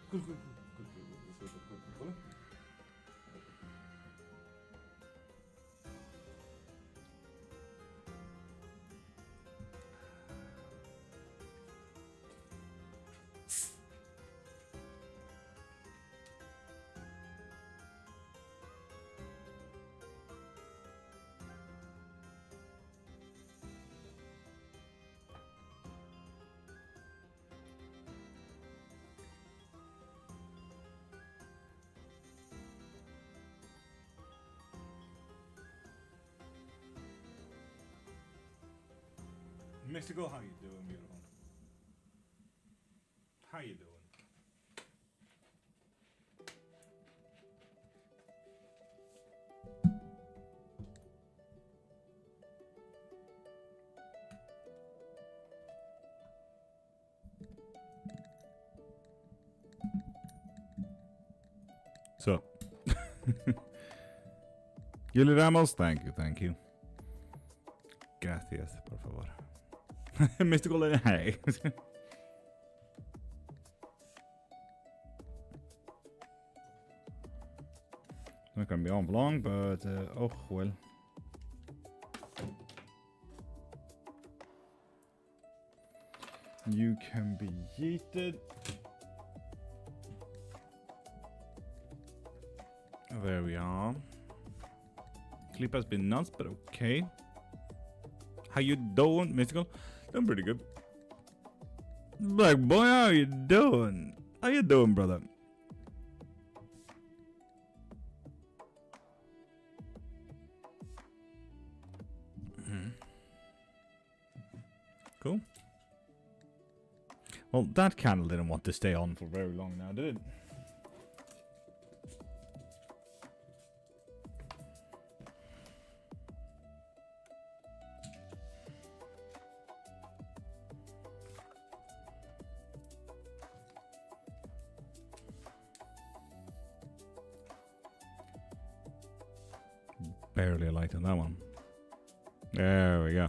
Cool. Mystical, how you doing, beautiful? How you doing? So, Yuli Ramos, thank you. Gracias, por favor. Mystical, hey. Not gonna be on for long, but oh well. You can be yeeted. There we are. Sleep has been nuts, but okay. How you doing, Mystical? I'm pretty good. Black boy, how you doing? How you doing, brother? Cool. Well, that candle didn't want to stay on for very long now, did it? Barely a light on that one. There we go.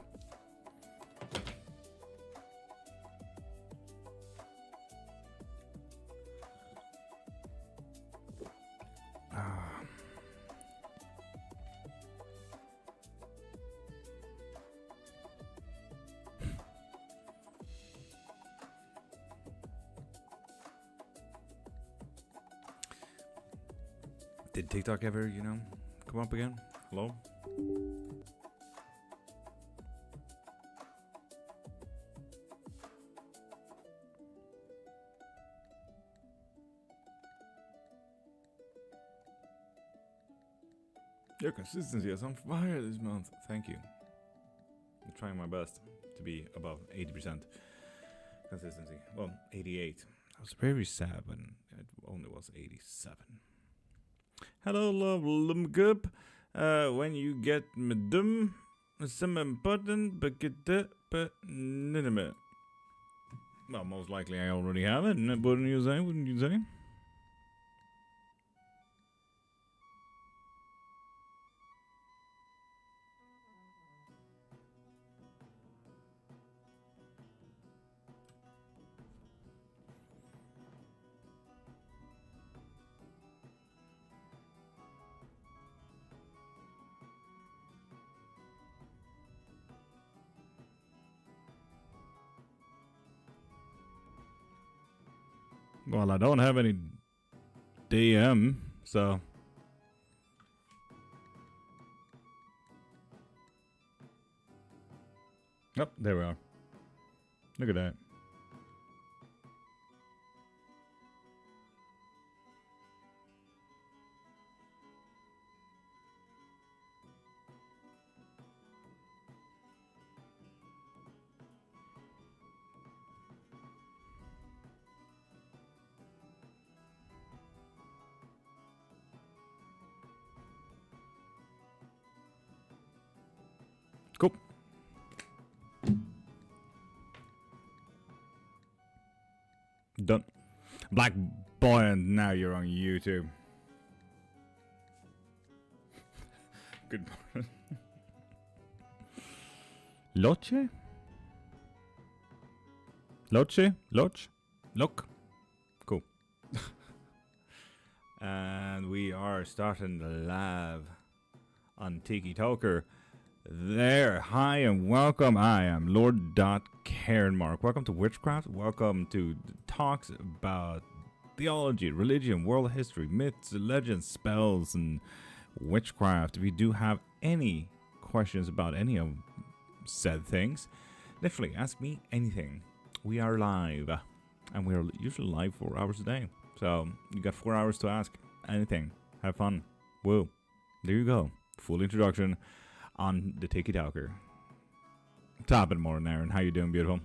Did TikTok ever, you know, come up again? Hello? Your consistency is on fire this month. Thank you. I'm trying my best to be above 80% consistency. Well, 88. I was very sad when it only was 87. Hello, love, lumgup. When you get medum, some important, but get that, but ninime. Well, most likely I already have it, wouldn't you say? Wouldn't you say? Well, I don't have any DM, so. Oh, there we are. Look at that. Cool. Done. Black boy, and now you're on YouTube. Good morning. Loche? Loche? Loch? Look? Cool. and we are starting live on Tiki Talker. There, hi and welcome. I am Lord.Cairnmark. Welcome to Witchcraft. Welcome to talks about theology, religion, world history, myths, legends, spells, and witchcraft. If you do have any questions about any of said things, literally ask me anything. We are live, and we are usually live 4 hours a day. So you got 4 hours to ask anything. Have fun. Whoa. There you go. Full introduction on the Tiki Talker. Top of the morning, Aaron. How you doing, beautiful?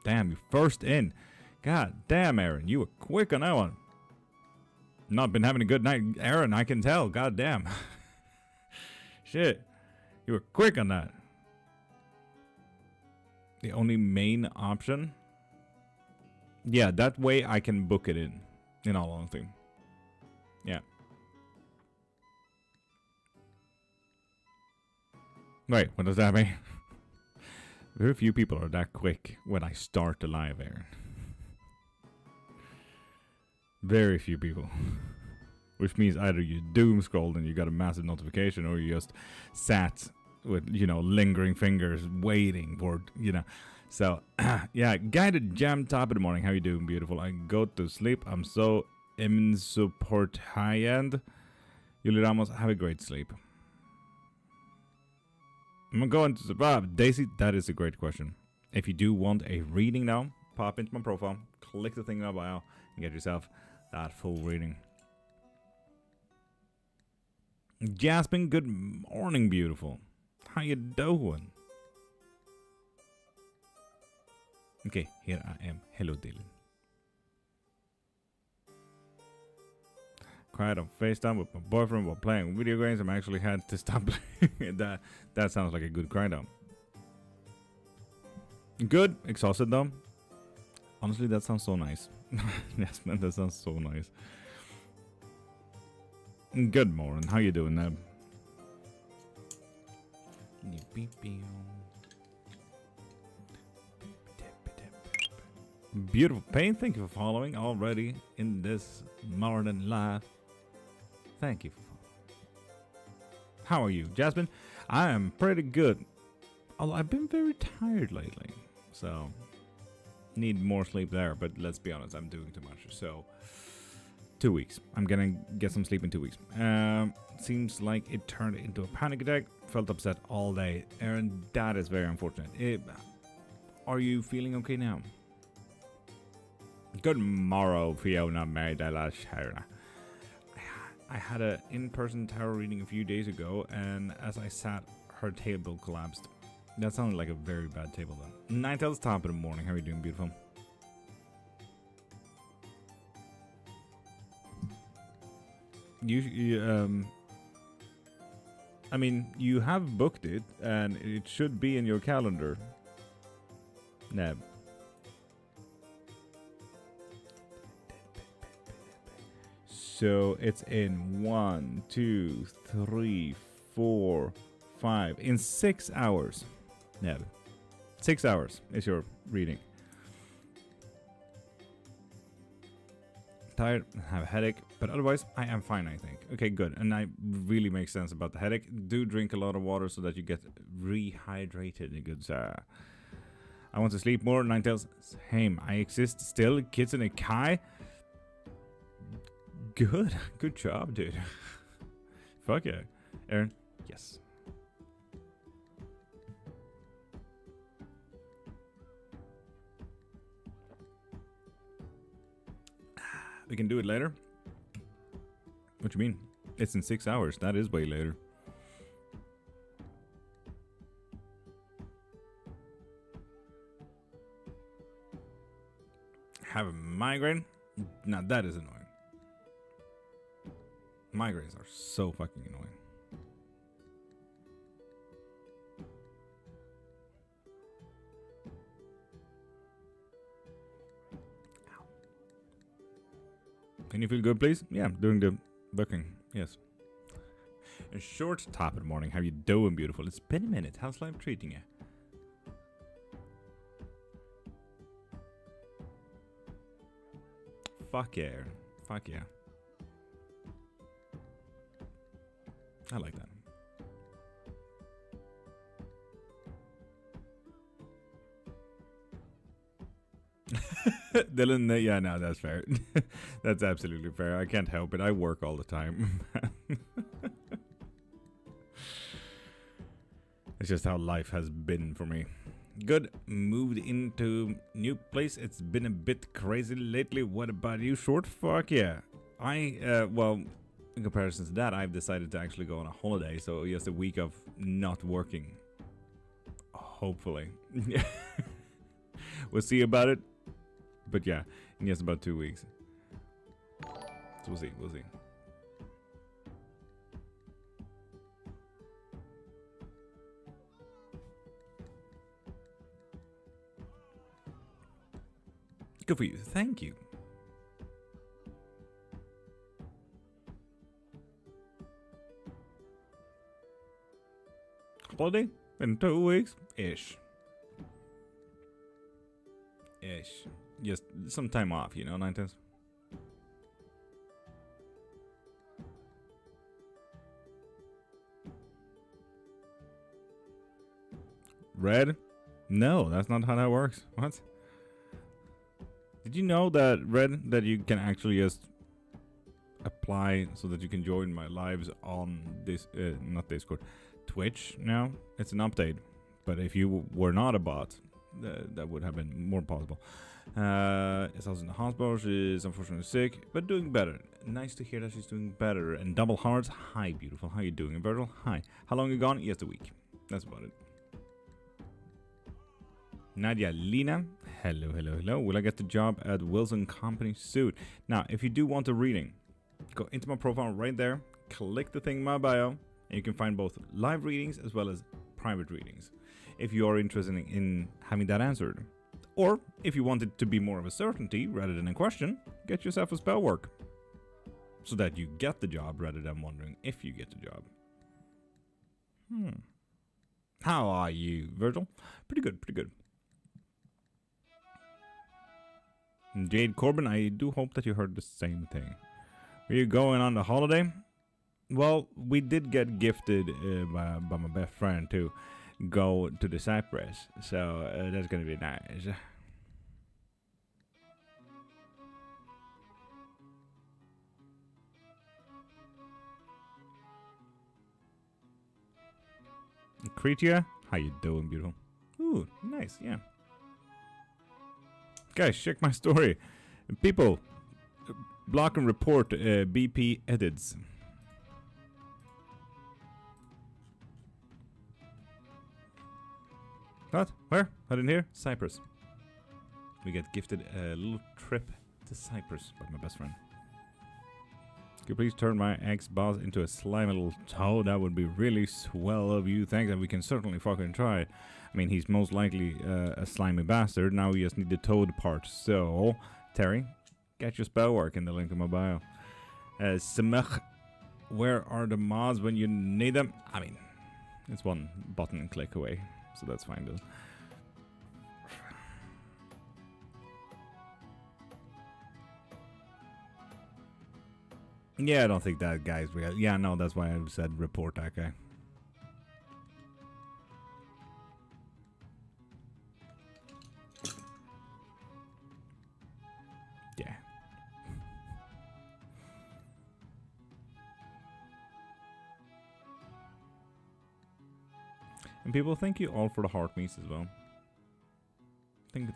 Damn, you first in. God damn, Aaron. You were quick on that one. Not been having a good night, Aaron. I can tell. God damn. Shit. You were quick on that. The only main option? Yeah, that way I can book it in all honesty. Yeah. Wait, what does that mean? Very few people are that quick when I start the live, Aaron. Very few people. Which means either you doom scrolled and you got a massive notification, or you just sat with, lingering fingers waiting for, So, yeah, guided jam top of the morning. How you doing, beautiful? I go to sleep. I'm so in support high end. Yuli Ramos, have a great sleep. I'm going to survive. Daisy, that is a great question. If you do want a reading now, pop into my profile, click the thing in my bio, and get yourself that full reading. Jasmine, good morning, beautiful. How you doing? Okay, here I am. Hello, Dylan. Cried on FaceTime with my boyfriend while playing video games. I actually had to stop playing. That sounds like a good cry down. Good. Exhausted though. Honestly, that sounds so nice. Yes, man, that sounds so nice. Good morning. How you doing, Neb? Beautiful pain. Thank you for following already in this morning live. Thank you for following. How are you, Jasmine? I am pretty good. Although I've been very tired lately, so need more sleep there. But let's be honest, I'm doing too much. So 2 weeks. I'm gonna get some sleep in 2 weeks. Seems like it turned into a panic attack. Felt upset all day, Aaron. That is very unfortunate. Are you feeling okay now? Good morrow, Fiona May de la Shara. I had an in-person tarot reading a few days ago, and as I sat, her table collapsed. That sounded like a very bad table, though. Ninetales, top of the morning. How are you doing, beautiful? I mean, you have booked it, and it should be in your calendar. Neb. So it's in 1, 2, 3, 4, 5. In 6 hours. Neb. 6 hours is your reading. Tired, have a headache, but otherwise I am fine, I think. Okay, good. And I really makes sense about the headache. Do drink a lot of water so that you get rehydrated. Good sir. I want to sleep more. Ninetales, same. I exist still. Kids in a kai. Good. Good job, dude. Fuck yeah. Aaron, yes. We can do it later? What you mean? It's in 6 hours. That is way later. Have a migraine? Now that is annoying. Migraines are so fucking annoying. Ow. Can you feel good, please? Yeah, doing the booking. Yes. A short top of the morning. How you doing, beautiful? It's been a minute. How's life treating you? Fuck yeah. Fuck yeah. I like that. Dylan, yeah, no, that's fair. That's absolutely fair. I can't help it. I work all the time. It's just how life has been for me. Good. Moved into new place. It's been a bit crazy lately. What about you, short? Fuck yeah. Well, in comparison to that, I've decided to actually go on a holiday. So just a week of not working. Hopefully. We'll see about it. But yeah, in just about 2 weeks. So we'll see. Good for you. Thank you. Holiday in 2 weeks? Ish. Just some time off, you know, 9/10. Red? No, that's not how that works. What? Did you know that, Red, that you can actually just apply so that you can join my lives on this, not Discord, Twitch now? It's an update. But if you were not a bot, that would have been more possible. Is also in the hospital. She's unfortunately sick, but doing better. Nice to hear that she's doing better. And double hearts. Hi, beautiful. How you doing, Virgil? Hi. How long you gone? Just a week. That's about it. Nadia Lina. Hello. Will I get the job at Wilson Company soon? Now, if you do want a reading, go into my profile right there. Click the thing in my bio, and you can find both live readings as well as private readings. If you are interested in having that answered. Or, if you want it to be more of a certainty rather than a question, get yourself a spell work. So that you get the job rather than wondering if you get the job. How are you, Virgil? Pretty good. Jade Corbin, I do hope that you heard the same thing. Are you going on the holiday? Well, we did get gifted by my best friend to go to the Cyprus, so that's gonna be nice. Cretia, how you doing, beautiful? Ooh, nice, yeah. Guys, check my story. People, block and report BP edits. What? Where? I didn't hear. Cyprus. We get gifted a little trip to Cyprus by my best friend. Could you please turn my ex-boss into a slimy little toad? That would be really swell of you. Thanks, and we can certainly fucking try. I mean, he's most likely a slimy bastard. Now we just need the toad part. So, Terry, get your spell work in the link in my bio. Samech, where are the mods when you need them? I mean, it's one button and click away. So that's fine, though. Yeah, I don't think that guy's real. Yeah, no, that's why I said report that guy. Yeah. And people, thank you all for the heart meets as well. Thank you.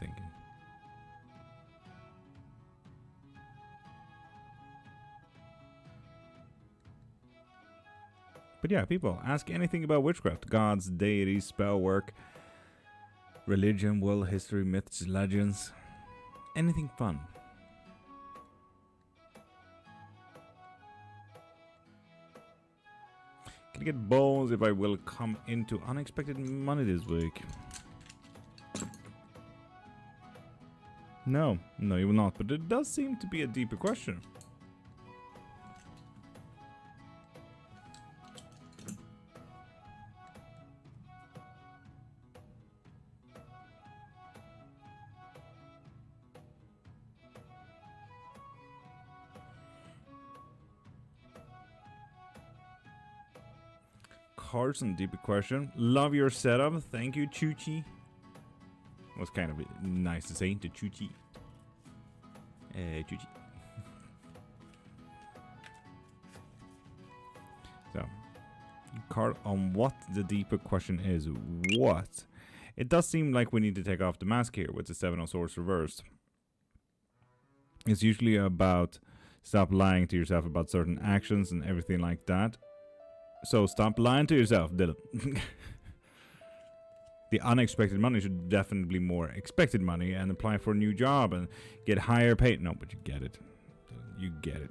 But yeah, people, ask anything about witchcraft. Gods, deities, spell work, religion, world history, myths, legends. Anything fun. Can I get balls if I will come into unexpected money this week? No, you will not. But it does seem to be a deeper question. cards and deeper question. Love your setup. Thank you, Chuchi. Was kind of nice to say to Chuchi. Chuchi. So, card on what the deeper question is. What? It does seem like we need to take off the mask here with the Seven of Swords reversed. It's usually about stop lying to yourself about certain actions and everything like that. So stop lying to yourself, Dylan. The unexpected money should definitely be more expected money and apply for a new job and get higher paid. No, but you get it. You get it.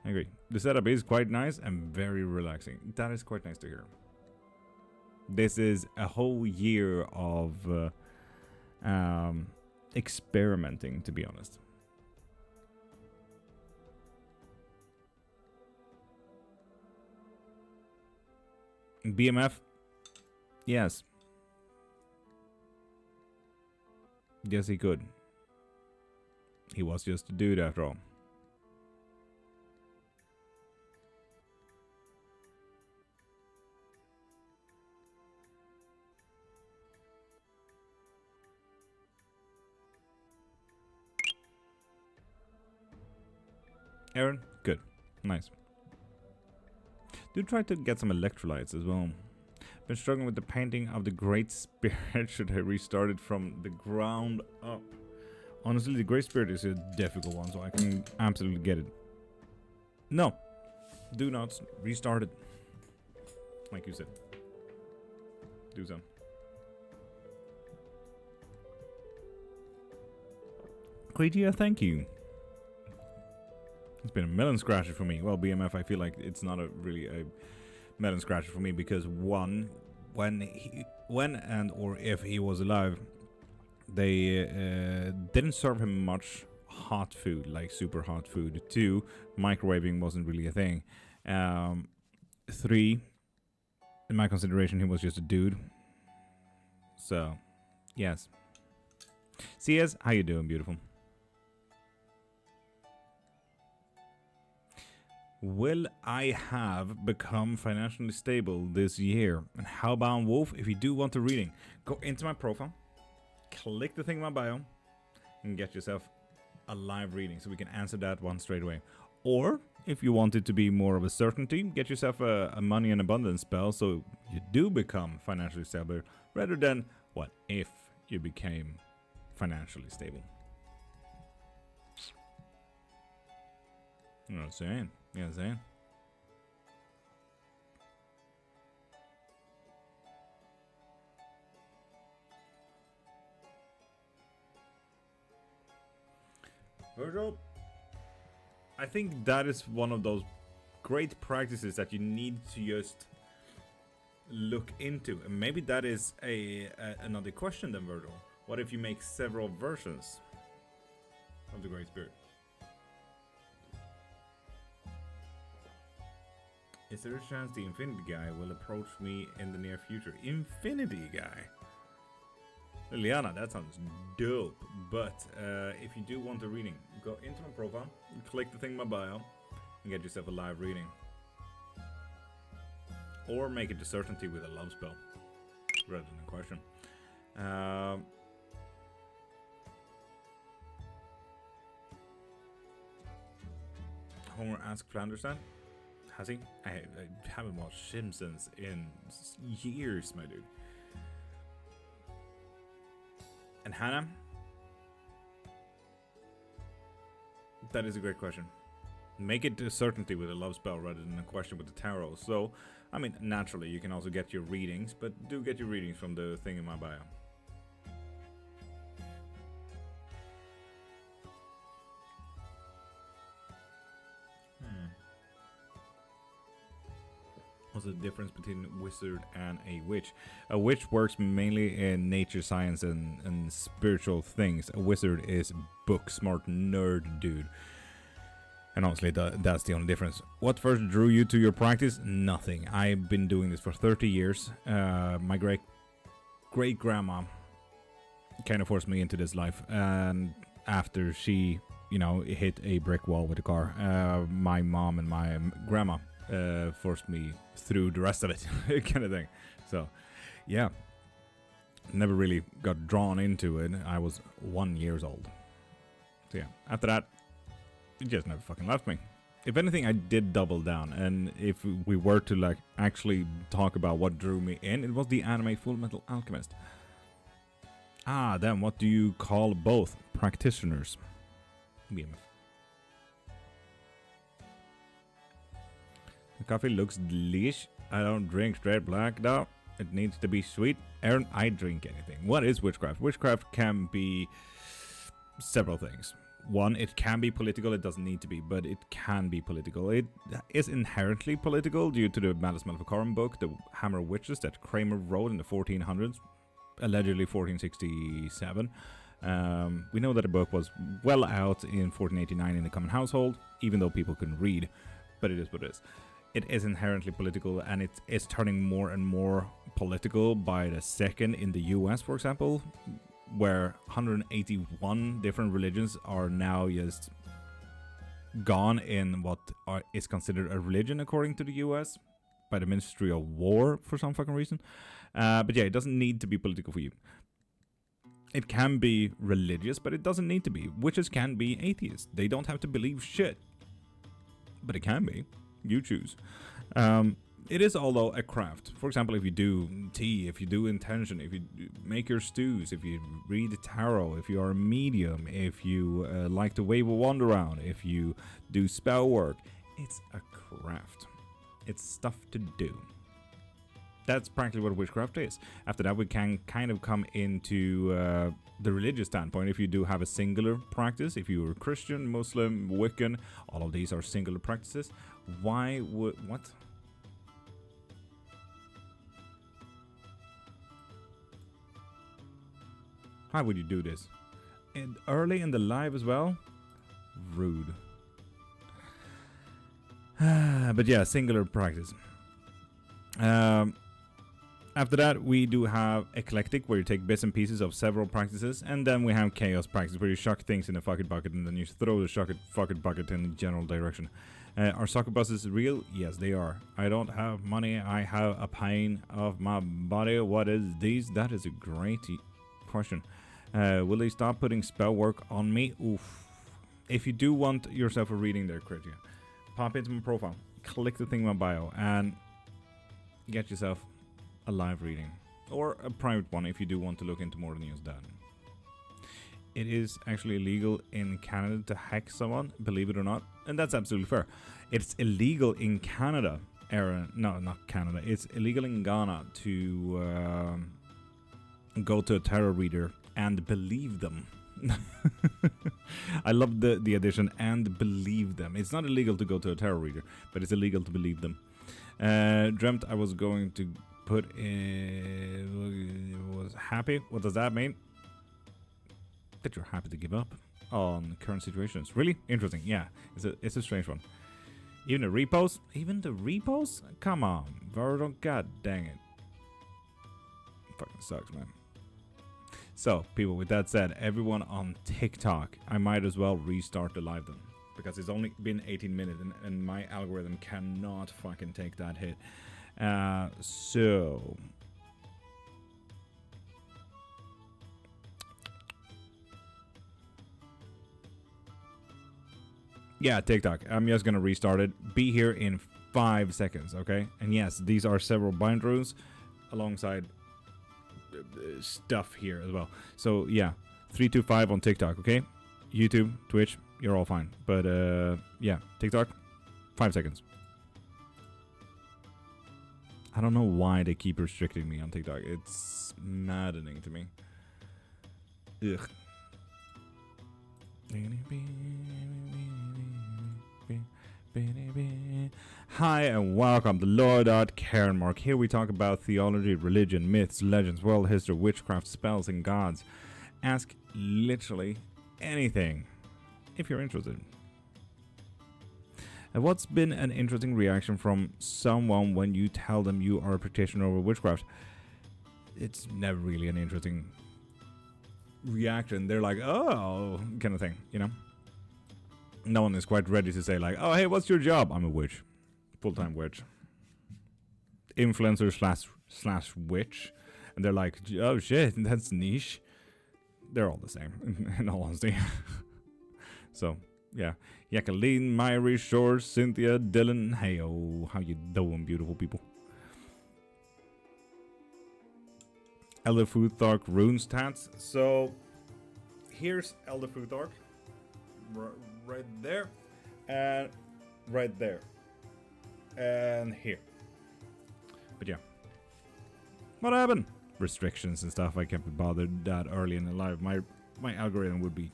I agree. The setup is quite nice and very relaxing. That is quite nice to hear. This is a whole year of experimenting, to be honest. BMF? Yes. Yes, he could. He was just a dude after all. Aaron? Good. Nice. Do try to get some electrolytes as well. Been struggling with the painting of the Great Spirit. Should I restart it from the ground up? Honestly, the Great Spirit is a difficult one, so I can absolutely get it. No. Do not restart it. Like you said. Do so. Cretia, thank you. It's been a melon scratcher for me. Well, BMF, I feel like it's not really a melon scratcher for me because one, when and or if he was alive, they didn't serve him much hot food, like super hot food. 2, microwaving wasn't really a thing. 3, in my consideration, he was just a dude. So, yes. CS, how you doing, beautiful? Will I have become financially stable this year? And how about Wolf? If you do want a reading, go into my profile, click the thing in my bio, and get yourself a live reading so we can answer that one straight away. Or, if you want it to be more of a certainty, get yourself a money and abundance spell so you do become financially stable, rather than, what if you became financially stable? You know what I'm saying? You know what I'm saying? Virgil, I think that is one of those great practices that you need to just look into. And maybe that is another question then, Virgil. What if you make several versions of the Great Spirit? Is there a chance the Infinity Guy will approach me in the near future? Infinity Guy? Liliana, that sounds dope. But if you do want a reading, go into my profile, click the thing in my bio, and get yourself a live reading. Or make it a certainty with a love spell, rather than a question. Homer asked Flanders that. Has he? I haven't watched Simpsons in years, my dude. And Hannah? That is a great question. Make it a certainty with a love spell rather than a question with the tarot. So, I mean, naturally, you can also get your readings, but do get your readings from the thing in my bio. What's the difference between a wizard and a witch? A witch works mainly in nature, science, and spiritual things. A wizard is book smart nerd dude. And honestly, that's the only difference. What first drew you to your practice? Nothing. I've been doing this for 30 years. My great-grandma kind of forced me into this life. And after she, hit a brick wall with a car, my mom and my grandma forced me through the rest of it, kind of thing. So, yeah, never really got drawn into it. I was 1 year old. So yeah, after that, it just never fucking left me. If anything, I did double down, and if we were to like actually talk about what drew me in, it was the anime Full Metal Alchemist. Ah, then what do you call both practitioners? BMF. The coffee looks delish. I don't drink straight black though. It needs to be sweet. Aaron, I drink anything. What is witchcraft? Witchcraft can be several things. One, it can be political. It doesn't need to be, but it can be political. It is inherently political due to the Malleus Maleficarum book, the Hammer of Witches that Kramer wrote in the 1400s, allegedly 1467. We know that the book was well out in 1489 in the common household, even though people couldn't read, but it is what it is. It is inherently political, and it is turning more and more political by the second in the US, for example, where 181 different religions are now just gone in what is considered a religion according to the US by the Ministry of War for some fucking reason. But yeah, it doesn't need to be political for you. It can be religious, but it doesn't need to be. Witches can be atheists. They don't have to believe shit. But it can be. You choose. It is, although, a craft. For example, if you do tea, if you do intention, if you make your stews, if you read the tarot, if you are a medium, if you like to wave a wand around, if you do spell work, it's a craft. It's stuff to do. That's practically what witchcraft is. After that, we can kind of come into the religious standpoint. If you do have a singular practice, if you're Christian, Muslim, Wiccan, all of these are singular practices. Why would... What? How would you do this? And early in the live as well? Rude. But yeah, singular practice. After that, we do have eclectic, where you take bits and pieces of several practices, and then we have chaos practice, where you chuck things in a fucking bucket, and then you throw the fucking bucket in the general direction. Are soccer buses real? Yes, they are. I don't have money. I have a pain of my body. What is these? That is a great question. Will they stop putting spell work on me? Oof. If you do want yourself a reading there, Critia, pop into my profile, click the thing in my bio, and get yourself a live reading. Or a private one if you do want to look into more than just that. It is actually illegal in Canada to hack someone, believe it or not. And that's absolutely fair. It's illegal in Canada, Aaron. No, not Canada. It's illegal in Ghana to go to a tarot reader and believe them. I love the addition, and believe them. It's not illegal to go to a tarot reader, but it's illegal to believe them. Dreamt I was going to put in... was happy. What does that mean? That you're happy to give up on current situations. Really interesting. Yeah, it's a strange one. Even the repos? Even the repos? Come on, Virgil. God dang it. Fucking sucks, man. So, people, with that said, everyone on TikTok, I might as well restart the live then. Because it's only been 18 minutes and my algorithm cannot fucking take that hit. So... yeah, TikTok. I'm just gonna restart it. Be here in 5 seconds, okay? And yes, these are several bind runes alongside stuff here as well. So yeah, 325 on TikTok, okay? YouTube, Twitch, you're all fine. But yeah, TikTok, 5 seconds. I don't know why they keep restricting me on TikTok. It's maddening to me. Ugh. Hi and welcome to Lord.Cairnmark. Here we talk about theology, religion, myths, legends, world history, witchcraft, spells, and gods. Ask literally anything if you're interested. And what's been an interesting reaction from someone when you tell them you are a practitioner of witchcraft? It's never really an interesting reaction. They're like, oh, kind of thing, you know? No one is quite ready to say like, oh, hey, what's your job? I'm a witch. full-time witch. Influencer slash witch. And they're like, oh shit, that's niche. They're all the same, in all honesty. So, yeah. Jacqueline, Myri, Shores, Cynthia, Dylan. Hey-oh, how you doing, beautiful people? Elder Futhark runes tats. So, here's Elder Futhark. Right there. And right there. And here. But yeah. What happened? Restrictions and stuff. I can't be bothered that early in the life. My algorithm would be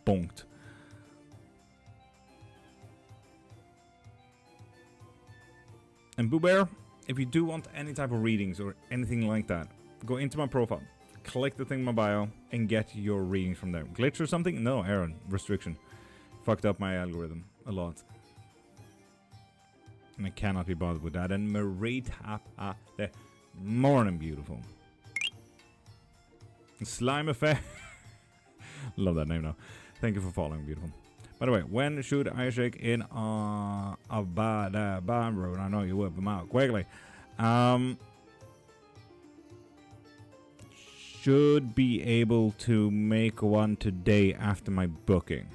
bonked. And Boo Bear, if you do want any type of readings or anything like that, go into my profile, click the thing in my bio, and get your readings from there. Glitch or something? No, Aaron. Restriction. Fucked up my algorithm a lot. And I cannot be bothered with that. And Marie Tap, the morning beautiful. Slime Affair. Love that name now. Thank you for following, beautiful. By the way, when should I shake in a bad barn road? I know you whip them out quickly. Should be able to make one today after my booking.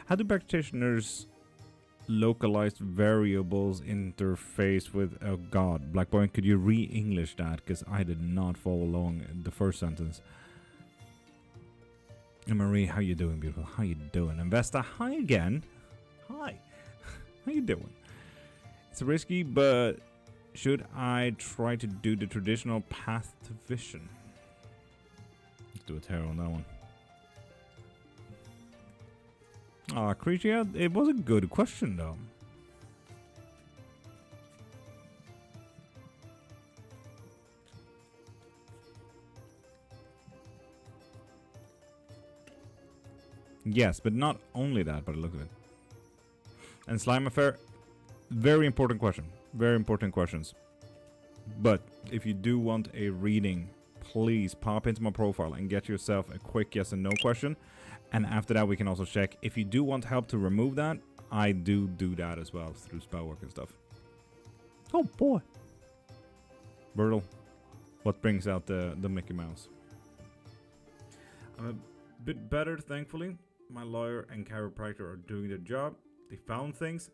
How do practitioners localized variables interface with a god? Black Boy, could you re-English that? Because I did not follow along in the first sentence. And Marie, how you doing, beautiful? How you doing? And Vesta, hi again. Hi. How you doing? It's risky, but should I try to do the traditional path to vision? Let's do a tarot on that one. Ah, Creature, it was a good question, though. Yes, but not only that, but look at it. And Slime Affair, very important question. Very important questions. But if you do want a reading, please pop into my profile and get yourself a quick yes and no question. And after that, we can also check. If you do want help to remove that, I do that as well through spell work and stuff. Oh boy. Bertle, what brings out the Mickey Mouse? I'm a bit better, thankfully. My lawyer and chiropractor are doing their job. They found things.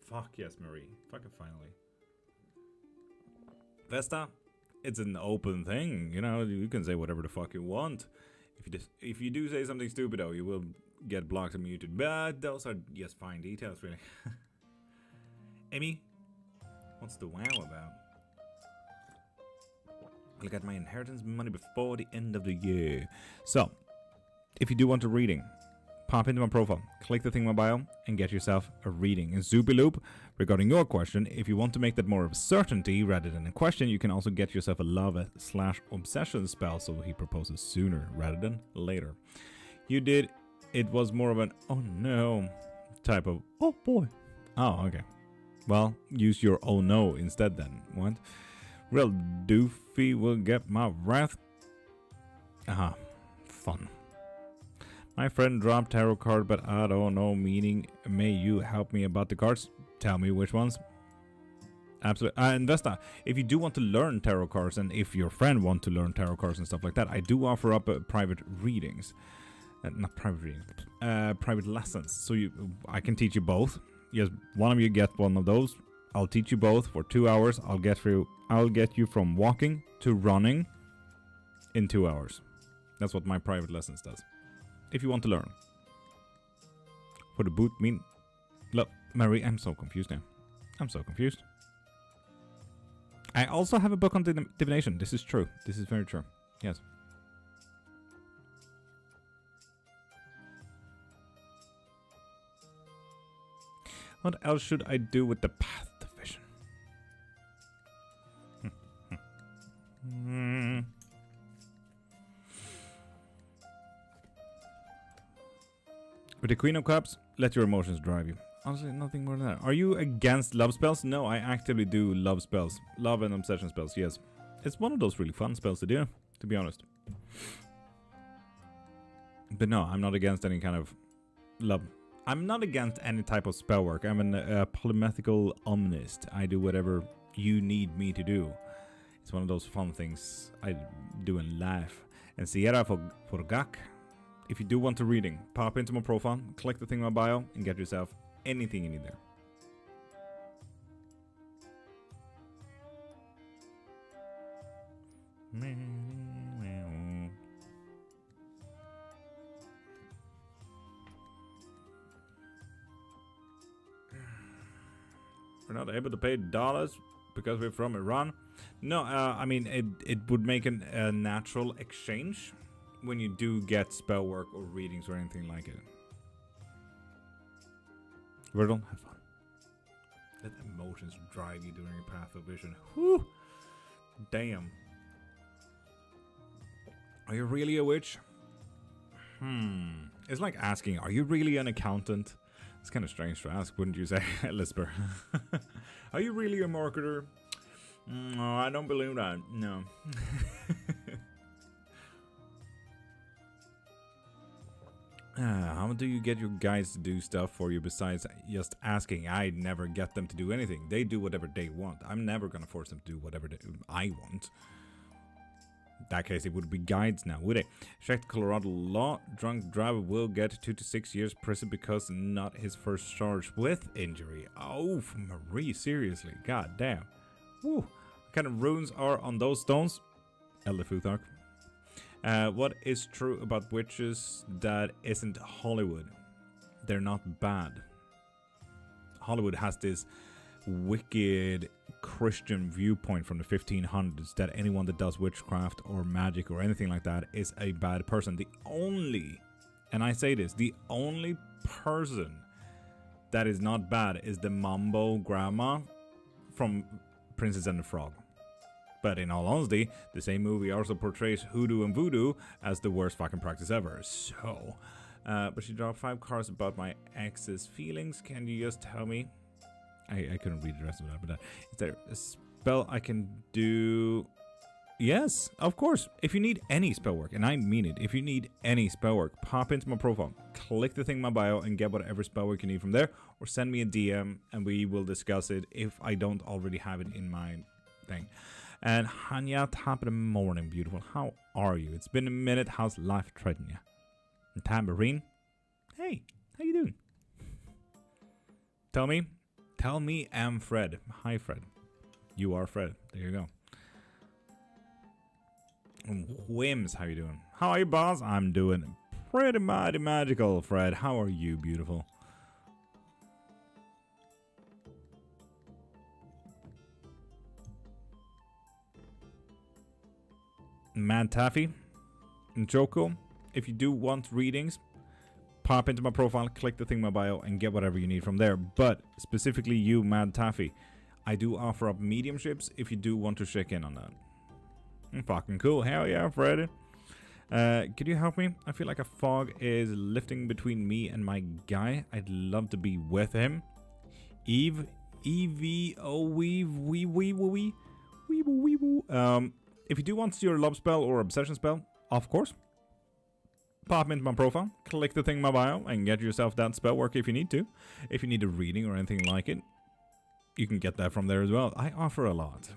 Fuck yes, Marie. Fuck it, finally. Vesta, it's an open thing. You know, you can say whatever the fuck you want. If you do say something stupid, though, you will get blocked and muted. But those are just fine details, really. Amy, what's the wow about? I'll get my inheritance money before the end of the year. So, if you do want a reading, pop into my profile, click the thing in my bio, and get yourself a reading. In Zoopy Loop, regarding your question, if you want to make that more of a certainty rather than a question, you can also get yourself a love/obsession spell so he proposes sooner rather than later. You did, it was more of an oh no type of oh boy. Oh, okay. Well, use your oh no instead then. What? Real doofy will get my wrath. Aha, fun. My friend dropped tarot card, but I don't know meaning. May you help me about the cards? Tell me which ones. Absolutely. Investa, if you do want to learn tarot cards, and if your friend wants to learn tarot cards and stuff like that, I do offer up private readings. Not private readings, private lessons. So I can teach you both. Yes, one of you get one of those. I'll teach you both for 2 hours. I'll get you from walking to running in 2 hours. That's what my private lessons does. If you want to learn. For the boot mean... Look, Mary, I'm so confused now. I'm so confused. I also have a book on divination. This is true. This is very true. Yes. What else should I do with the path to vision? With the Queen of Cups, let your emotions drive you. Honestly, nothing more than that. Are you against love spells? No, I actively do love spells. Love and obsession spells, yes. It's one of those really fun spells to do, to be honest. But no, I'm not against any kind of love I'm not against any type of spell work. I'm a polymathical omnist. I do whatever you need me to do. It's one of those fun things I do in life. And Sierra for Gak. If you do want a reading, pop into my profile, click the thing in my bio, and get yourself anything you need there. We're not able to pay dollars because we're from Iran. No, I mean, it would make a natural exchange when you do get spell work or readings or anything like it. Riddle, have fun. Let emotions drive you during your path of vision. Whew! Damn. Are you really a witch? It's like asking, are you really an accountant? It's kind of strange to ask, wouldn't you say, Lisper? Are you really a marketer? No, I don't believe that. No. How do you get your guys to do stuff for you besides just asking? I never get them to do anything. They do whatever they want. I'm never going to force them to do whatever I want. In that case, it would be guides now, would it? Check the Colorado law. Drunk driver will get 2 to 6 years prison because not his first charge with injury. Oh, Marie, seriously. God damn. Woo. What kind of runes are on those stones? Elder Futhark. What is true about witches that isn't Hollywood? They're not bad. Hollywood has this wicked Christian viewpoint from the 1500s that anyone that does witchcraft or magic or anything like that is a bad person. The only, and I say this, the only person that is not bad is the Mambo grandma from Princess and the Frog. But in all honesty, the same movie also portrays hoodoo and voodoo as the worst fucking practice ever. So, but she dropped 5 cards about my ex's feelings. Can you just tell me? I couldn't read the rest of that, but is there a spell I can do? Yes, of course. If you need any spell work, and I mean it, if you need any spell work, pop into my profile, click the thing in my bio, and get whatever spell work you need from there, or send me a DM, and we will discuss it if I don't already have it in my thing. And Hanya, top of the morning, beautiful. How are you? It's been a minute. How's life treating you? And Tambourine, hey, how you doing? Tell me, I'm Fred. Hi, Fred. You are Fred. There you go. And Whims, how you doing? How are you, boss? I'm doing pretty mighty magical, Fred. How are you, beautiful? Mad Taffy and Joko, if you do want readings, pop into my profile, click the thing in my bio, and get whatever you need from there. But specifically you, Mad Taffy, I do offer up mediumships if you do want to check in on that. Fucking cool. Hell yeah, Freddy. Could you help me? I feel like a fog is lifting between me and my guy. I'd love to be with him. Eve, E-V-O, weave, wee, wee, wee, wee, wee, wee. If you do want your love spell or obsession spell, of course, pop into my profile, click the thing in my bio, and get yourself that spell work if you need to. If you need a reading or anything like it, you can get that from there as well. I offer a lot.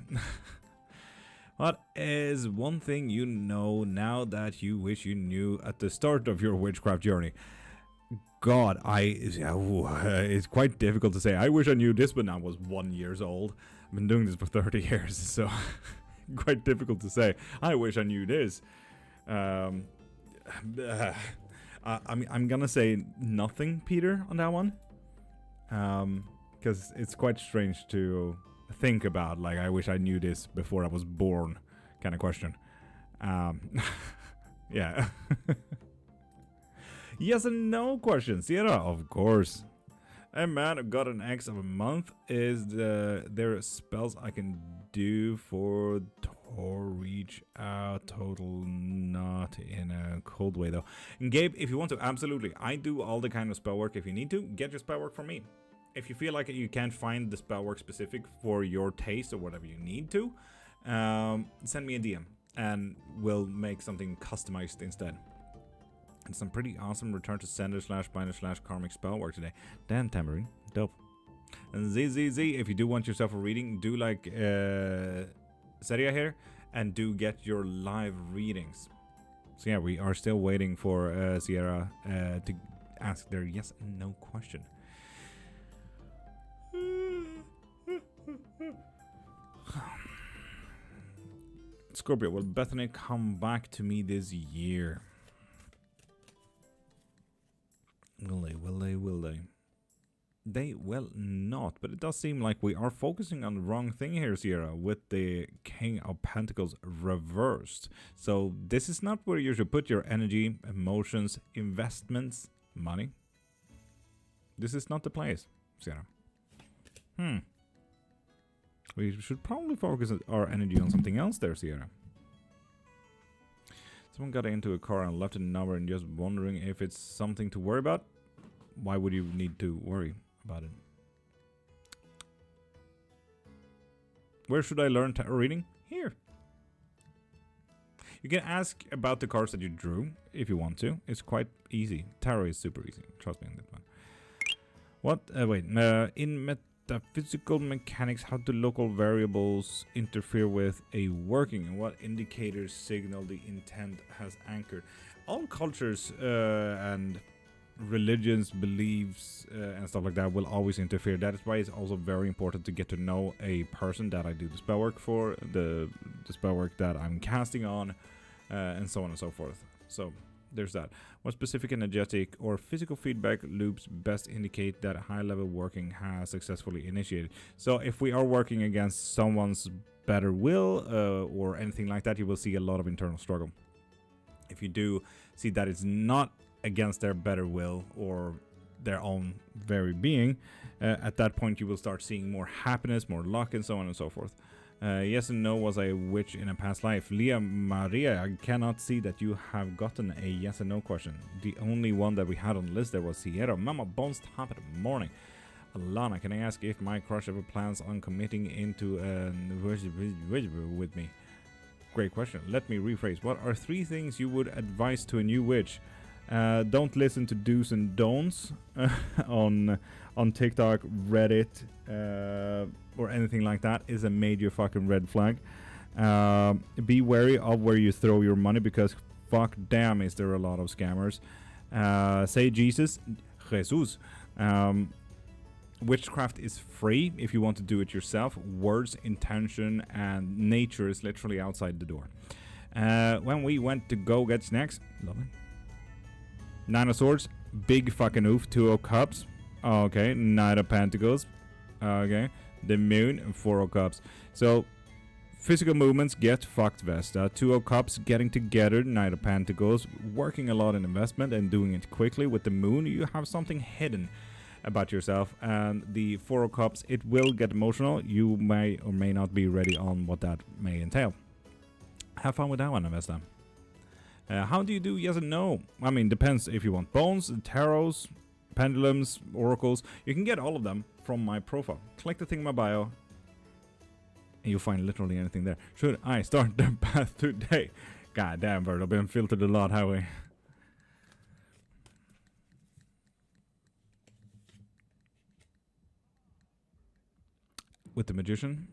What is one thing you know now that you wish you knew at the start of your witchcraft journey? God, it's quite difficult to say. I wish I knew this when I was 1 year old. I've been doing this for 30 years, so quite difficult to say. I wish I knew this. I'm gonna say nothing, Peter, on that one. Because it's quite strange to think about, like, I wish I knew this before I was born kind of question. Yeah. Yes and no questions. Sierra, of course. Hey man, I've got an X of a month. Is there spells I can do for or reach out? Total not in a cold way though. And Gabe, if you want to, absolutely. I do all the kind of spell work. If you need to, get your spell work from me. If you feel like you can't find the spell work specific for your taste or whatever you need to, send me a DM and we'll make something customized instead. And some pretty awesome return to sender / binder / karmic spell work today. Damn, Tamarind. Dope. And ZZZ, if you do want yourself a reading, do like Seria here, and do get your live readings. So yeah, we are still waiting for Sierra to ask their yes and no question. Scorpio, will Bethany come back to me this year? Will they? Will they? Will they? They will not, but it does seem like we are focusing on the wrong thing here, Sierra, with the King of Pentacles reversed. So this is not where you should put your energy, emotions, investments, money. This is not the place, Sierra. We should probably focus our energy on something else there, Sierra. Someone got into a car and left a number and just wondering if it's something to worry about. Why would you need to worry about it? Where should I learn tarot reading? Here. You can ask about the cards that you drew if you want to. It's quite easy. Tarot is super easy. Trust me on that one. What? Wait. In metaphysical mechanics, how do local variables interfere with a working, and what indicators signal the intent has anchored? All cultures and religions, beliefs, and stuff like that will always interfere. That is why it's also very important to get to know a person that I do the spell work for, the spell work that I'm casting on, and so on and so forth. So there's that. What specific energetic or physical feedback loops best indicate that high-level working has successfully initiated? So if we are working against someone's better will or anything like that, you will see a lot of internal struggle. If you do see that it's not against their better will or their own very being, at that point you will start seeing more happiness, more luck, and so on and so forth. Yes and no, was I a witch in a past life? Leah Maria, I cannot see that you have gotten a yes and no question. The only one that we had on the list there was Sierra. Mama Bones, top of the morning. Alana, can I ask if my crush ever plans on committing into with me? Great question. Let me rephrase. What are 3 things you would advise to a new witch? Don't listen to do's and don'ts on TikTok, Reddit, or anything like that is a major fucking red flag. Be wary of where you throw your money, because fuck damn is there a lot of scammers. Say Jesus. Witchcraft is free if you want to do it yourself. Words, intention, and nature is literally outside the door. When we went to go get snacks, lovely. 9 of Swords, big fucking oof. 2 of Cups, okay. Knight of Pentacles, okay. The Moon, and 4 of Cups. So physical movements get fucked, Vesta. 2 of Cups, getting together. Knight of Pentacles, working a lot in investment and doing it quickly. With the Moon, you have something hidden about yourself. And the 4 of Cups, it will get emotional. You may or may not be ready on what that may entail. Have fun with that one, Vesta. How do you do yes and no? I mean, depends if you want bones, tarots, pendulums, oracles. You can get all of them from my profile. Click the thing in my bio, and you'll find literally anything there. Should I start the path today? God damn, Bird, I've been filtered a lot, have we? With the Magician?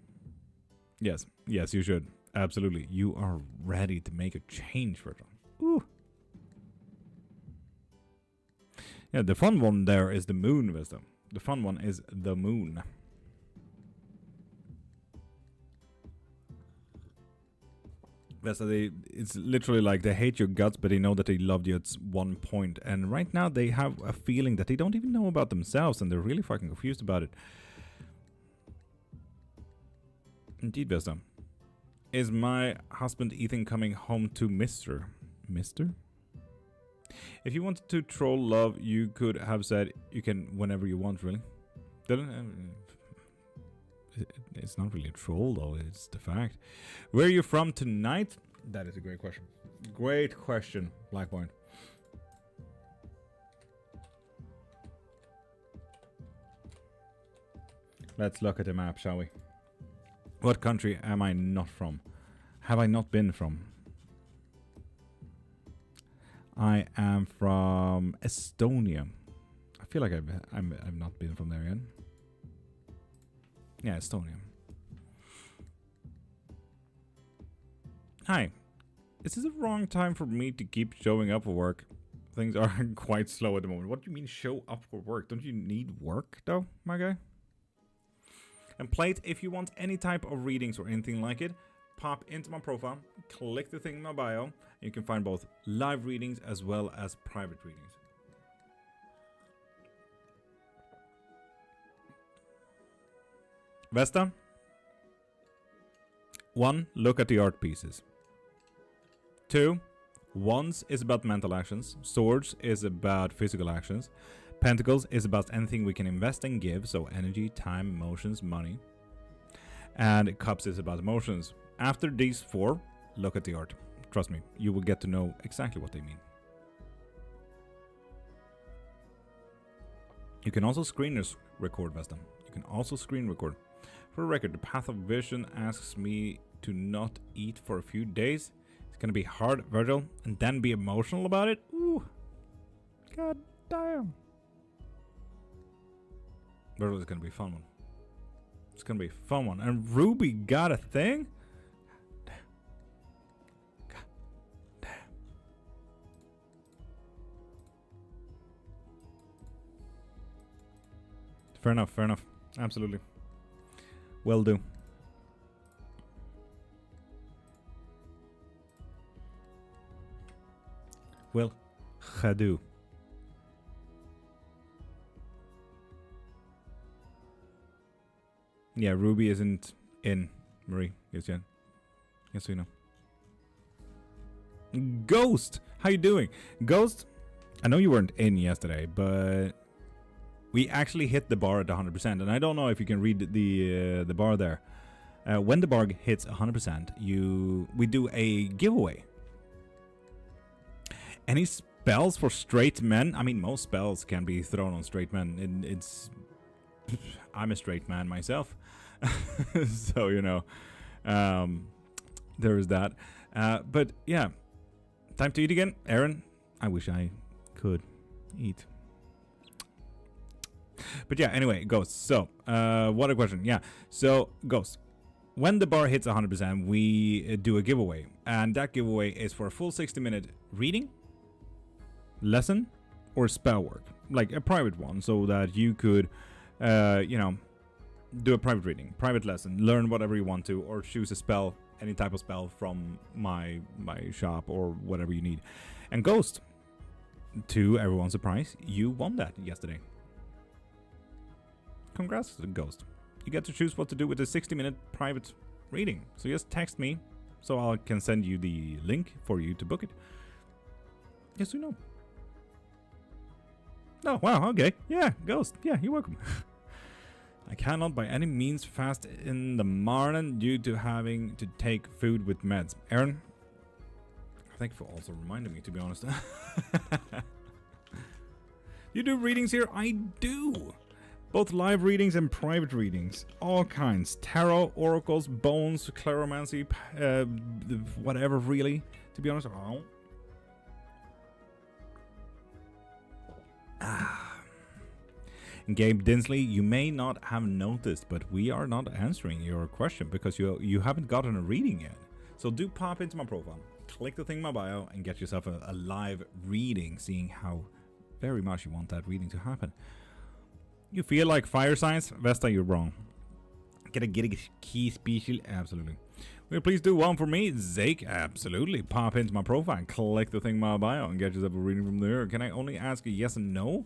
Yes, yes, you should. Absolutely. You are ready to make a change, Virgil. Ooh. Yeah, the fun one there is the Moon, Wisdom. The fun one is the Moon. It's literally like they hate your guts, but they know that they loved you at one point. And right now they have a feeling that they don't even know about themselves, and they're really fucking confused about it. Indeed, Wisdom. Is my husband Ethan coming home to Mr.? Mr.? If you wanted to troll love, you could have said you can whenever you want, really. It's not really a troll, though. It's the fact. Where are you from tonight? That is a great question. Great question, Blackpoint. Let's look at the map, shall we? What country am I not from? Have I not been from? I am from Estonia. I feel like I've not been from there yet. Yeah, Estonia. Hi. Is this the wrong time for me to keep showing up for work? Things are quite slow at the moment. What do you mean show up for work? Don't you need work though, my guy? And plate, if you want any type of readings or anything like it, pop into my profile, click the thing in my bio, and you can find both live readings as well as private readings. Vesta? 1. Look at the art pieces. 2. Wands is about mental actions. Swords is about physical actions. Pentacles is about anything we can invest and give, so energy, time, emotions, money. And Cups is about emotions. After these 4, look at the art. Trust me, you will get to know exactly what they mean. You can also screen record, Vesta. You can also screen record. For the record, the Path of Vision asks me to not eat for a few days. It's gonna be hard, Virgil, and then be emotional about it? Ooh. God damn. Virgil is gonna be a fun one. It's gonna be a fun one. And Ruby got a thing? God damn. God damn. Fair enough, fair enough. Absolutely. Will do. Will do. Yeah, Ruby isn't in, Marie. Yes, yeah. Yes, we know. Ghost! How you doing? Ghost, I know you weren't in yesterday, but we actually hit the bar at 100%, and I don't know if you can read the bar there. When the bar hits 100%, we do a giveaway. Any spells for straight men? I mean, most spells can be thrown on straight men. I'm a straight man myself, so you know, there is that. But yeah, time to eat again, Aaron. I wish I could eat. But yeah, anyway, Ghost. So, what a question. Yeah, so Ghost. When the bar hits 100%, we do a giveaway. And that giveaway is for a full 60-minute reading, lesson, or spell work. Like a private one, so that you could, you know, do a private reading, private lesson, learn whatever you want to, or choose a spell, any type of spell from my shop or whatever you need. And Ghost, to everyone's surprise, you won that yesterday. Congrats, Ghost. You get to choose what to do with a 60-minute private reading. So just text me so I can send you the link for you to book it. Yes or no? Oh, wow, okay. Yeah, Ghost. Yeah, you're welcome. I cannot by any means fast in the morning due to having to take food with meds. Aaron, thank you for also reminding me, to be honest. You do readings here? I do. Both live readings and private readings. All kinds. Tarot, oracles, bones, claromancy, whatever really, to be honest. Oh. And Gabe Dinsley, you may not have noticed, but we are not answering your question because you haven't gotten a reading yet. So do pop into my profile, click the thing in my bio, and get yourself a live reading, seeing how very much you want that reading to happen. You feel like fire signs? Vesta, you're wrong. Get a key special? Absolutely. Will you please do one for me? Zake? Absolutely. Pop into my profile, click the thing in my bio, and get yourself a reading from there. Can I only ask a yes and no?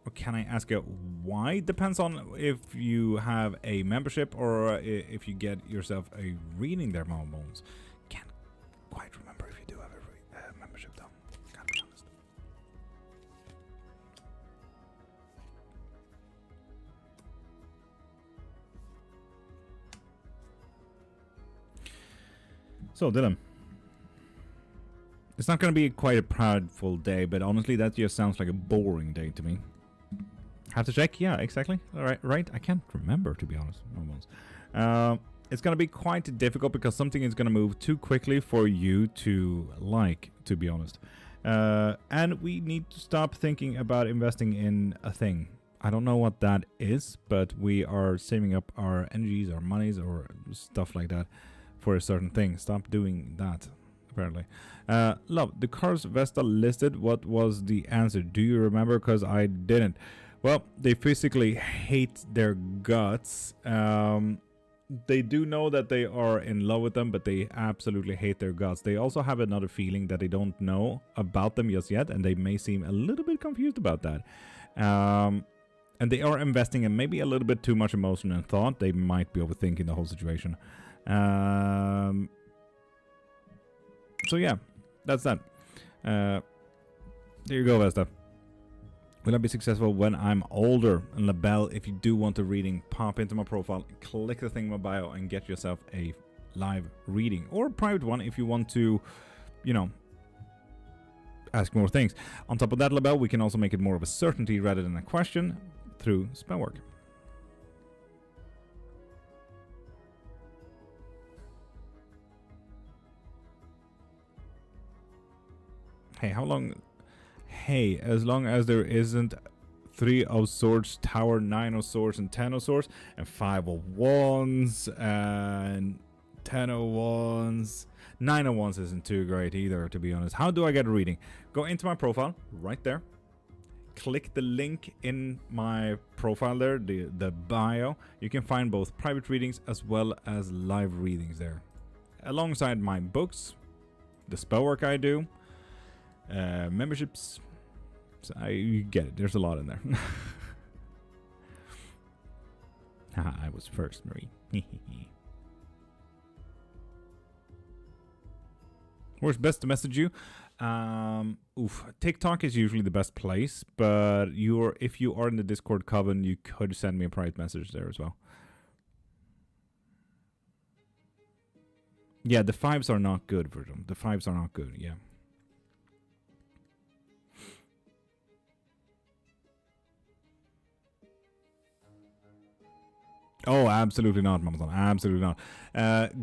Or can I ask a why? Depends on if you have a membership or if you get yourself a reading there, Mama Bones. Can't quite remember if you do have a membership though. Gotta be honest. So, Dylan. It's not going to be quite a proudful day, but honestly, that just sounds like a boring day to me. Have to check? Yeah, exactly. All right, right. I can't remember, to be honest. It's going to be quite difficult because something is going to move too quickly for you to like, to be honest. And we need to stop thinking about investing in a thing. I don't know what that is, but we are saving up our energies, our monies, or stuff like that for a certain thing. Stop doing that, apparently. Love, the cars Vesta listed, what was the answer? Do you remember? Because I didn't. Well, they physically hate their guts. They do know that they are in love with them, but they absolutely hate their guts. They also have another feeling that they don't know about them just yet, and they may seem a little bit confused about that. And they are investing in maybe a little bit too much emotion and thought. They might be overthinking the whole situation. So yeah, that's that. There you go, Vesta. Will I be successful when I'm older? And LaBelle, if you do want a reading, pop into my profile, click the thing in my bio, and get yourself a live reading. Or a private one if you want to, you know, ask more things. On top of that, LaBelle, we can also make it more of a certainty rather than a question through spell work. Hey, how long... Hey, as long as there isn't 3 of swords, tower, 9 of swords, and 10 of swords, and 5 of wands, and 10 of wands. 9 of wands isn't too great either, to be honest. How do I get a reading? Go into my profile, right there. Click the link in my profile there, the bio. You can find both private readings as well as live readings there. Alongside my books, the spell work I do, memberships. So you get it. There's a lot in there. I was first, Marie. Where's best to message you? TikTok is usually the best place, but if you are in the Discord coven, you could send me a private message there as well. Yeah, the 5s are not good for them. The 5s are not good, yeah. Oh, absolutely not, Mamazon. Absolutely not.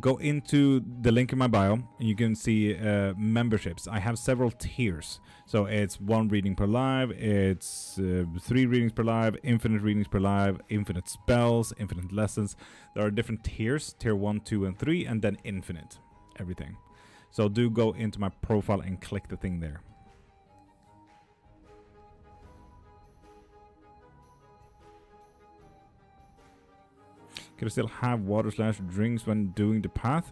Go into the link in my bio, and you can see memberships. I have several tiers. So it's 1 reading per live, it's 3 readings per live, infinite readings per live, infinite spells, infinite lessons. There are different tiers, tier 1, 2, and 3, and then infinite, everything. So do go into my profile and click the thing there. Can I still have water/drinks when doing the path?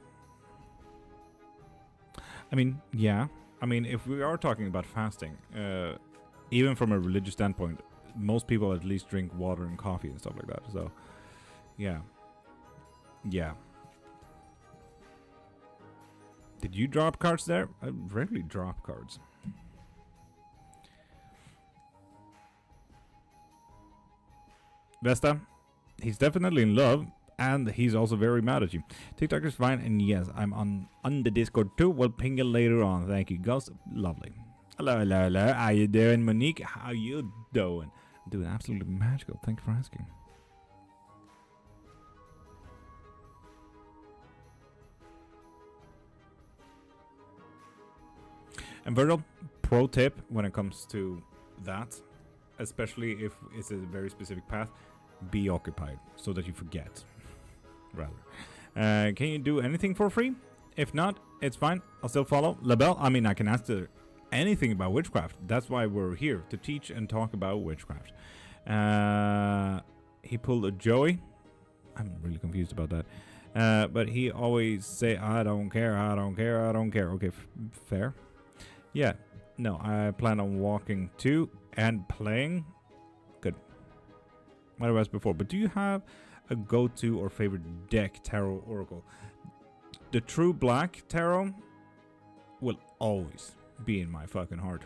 I mean, yeah. I mean, if we are talking about fasting, even from a religious standpoint, most people at least drink water and coffee and stuff like that. So, yeah. Yeah. Did you drop cards there? I rarely drop cards. Vesta? He's definitely in love, and he's also very mad at you. TikTok is fine, and yes, I'm on the Discord too. We'll ping you later on. Thank you, Gus. Lovely. Hello, hello, hello. How you doing, Monique? How you doing? I'm doing absolutely magical. Thank you for asking. And Virgil, pro tip when it comes to that, especially if it's a very specific path, be occupied so that you forget. Rather. Can you do anything for free? If not, it's fine. I'll still follow. LaBelle, I mean, I can answer anything about witchcraft. That's why we're here, to teach and talk about witchcraft. He pulled a Joey. I'm really confused about that. But he always say, I don't care, I don't care, I don't care. Okay, fair. Yeah. No, I plan on walking too and playing. Good. What I asked before, but do you have a go-to or favorite deck, tarot, oracle? The true black tarot will always be in my fucking heart.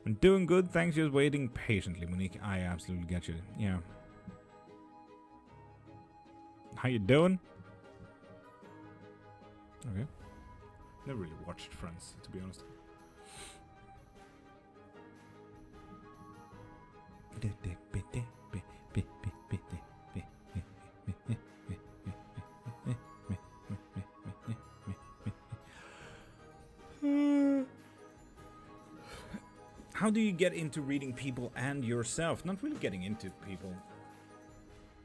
I'm doing good, thanks, just waiting patiently, Monique. I absolutely get you. Yeah. How you doing? Okay. Never really watched Friends, to be honest. How do you get into reading people and yourself? Not really getting into people.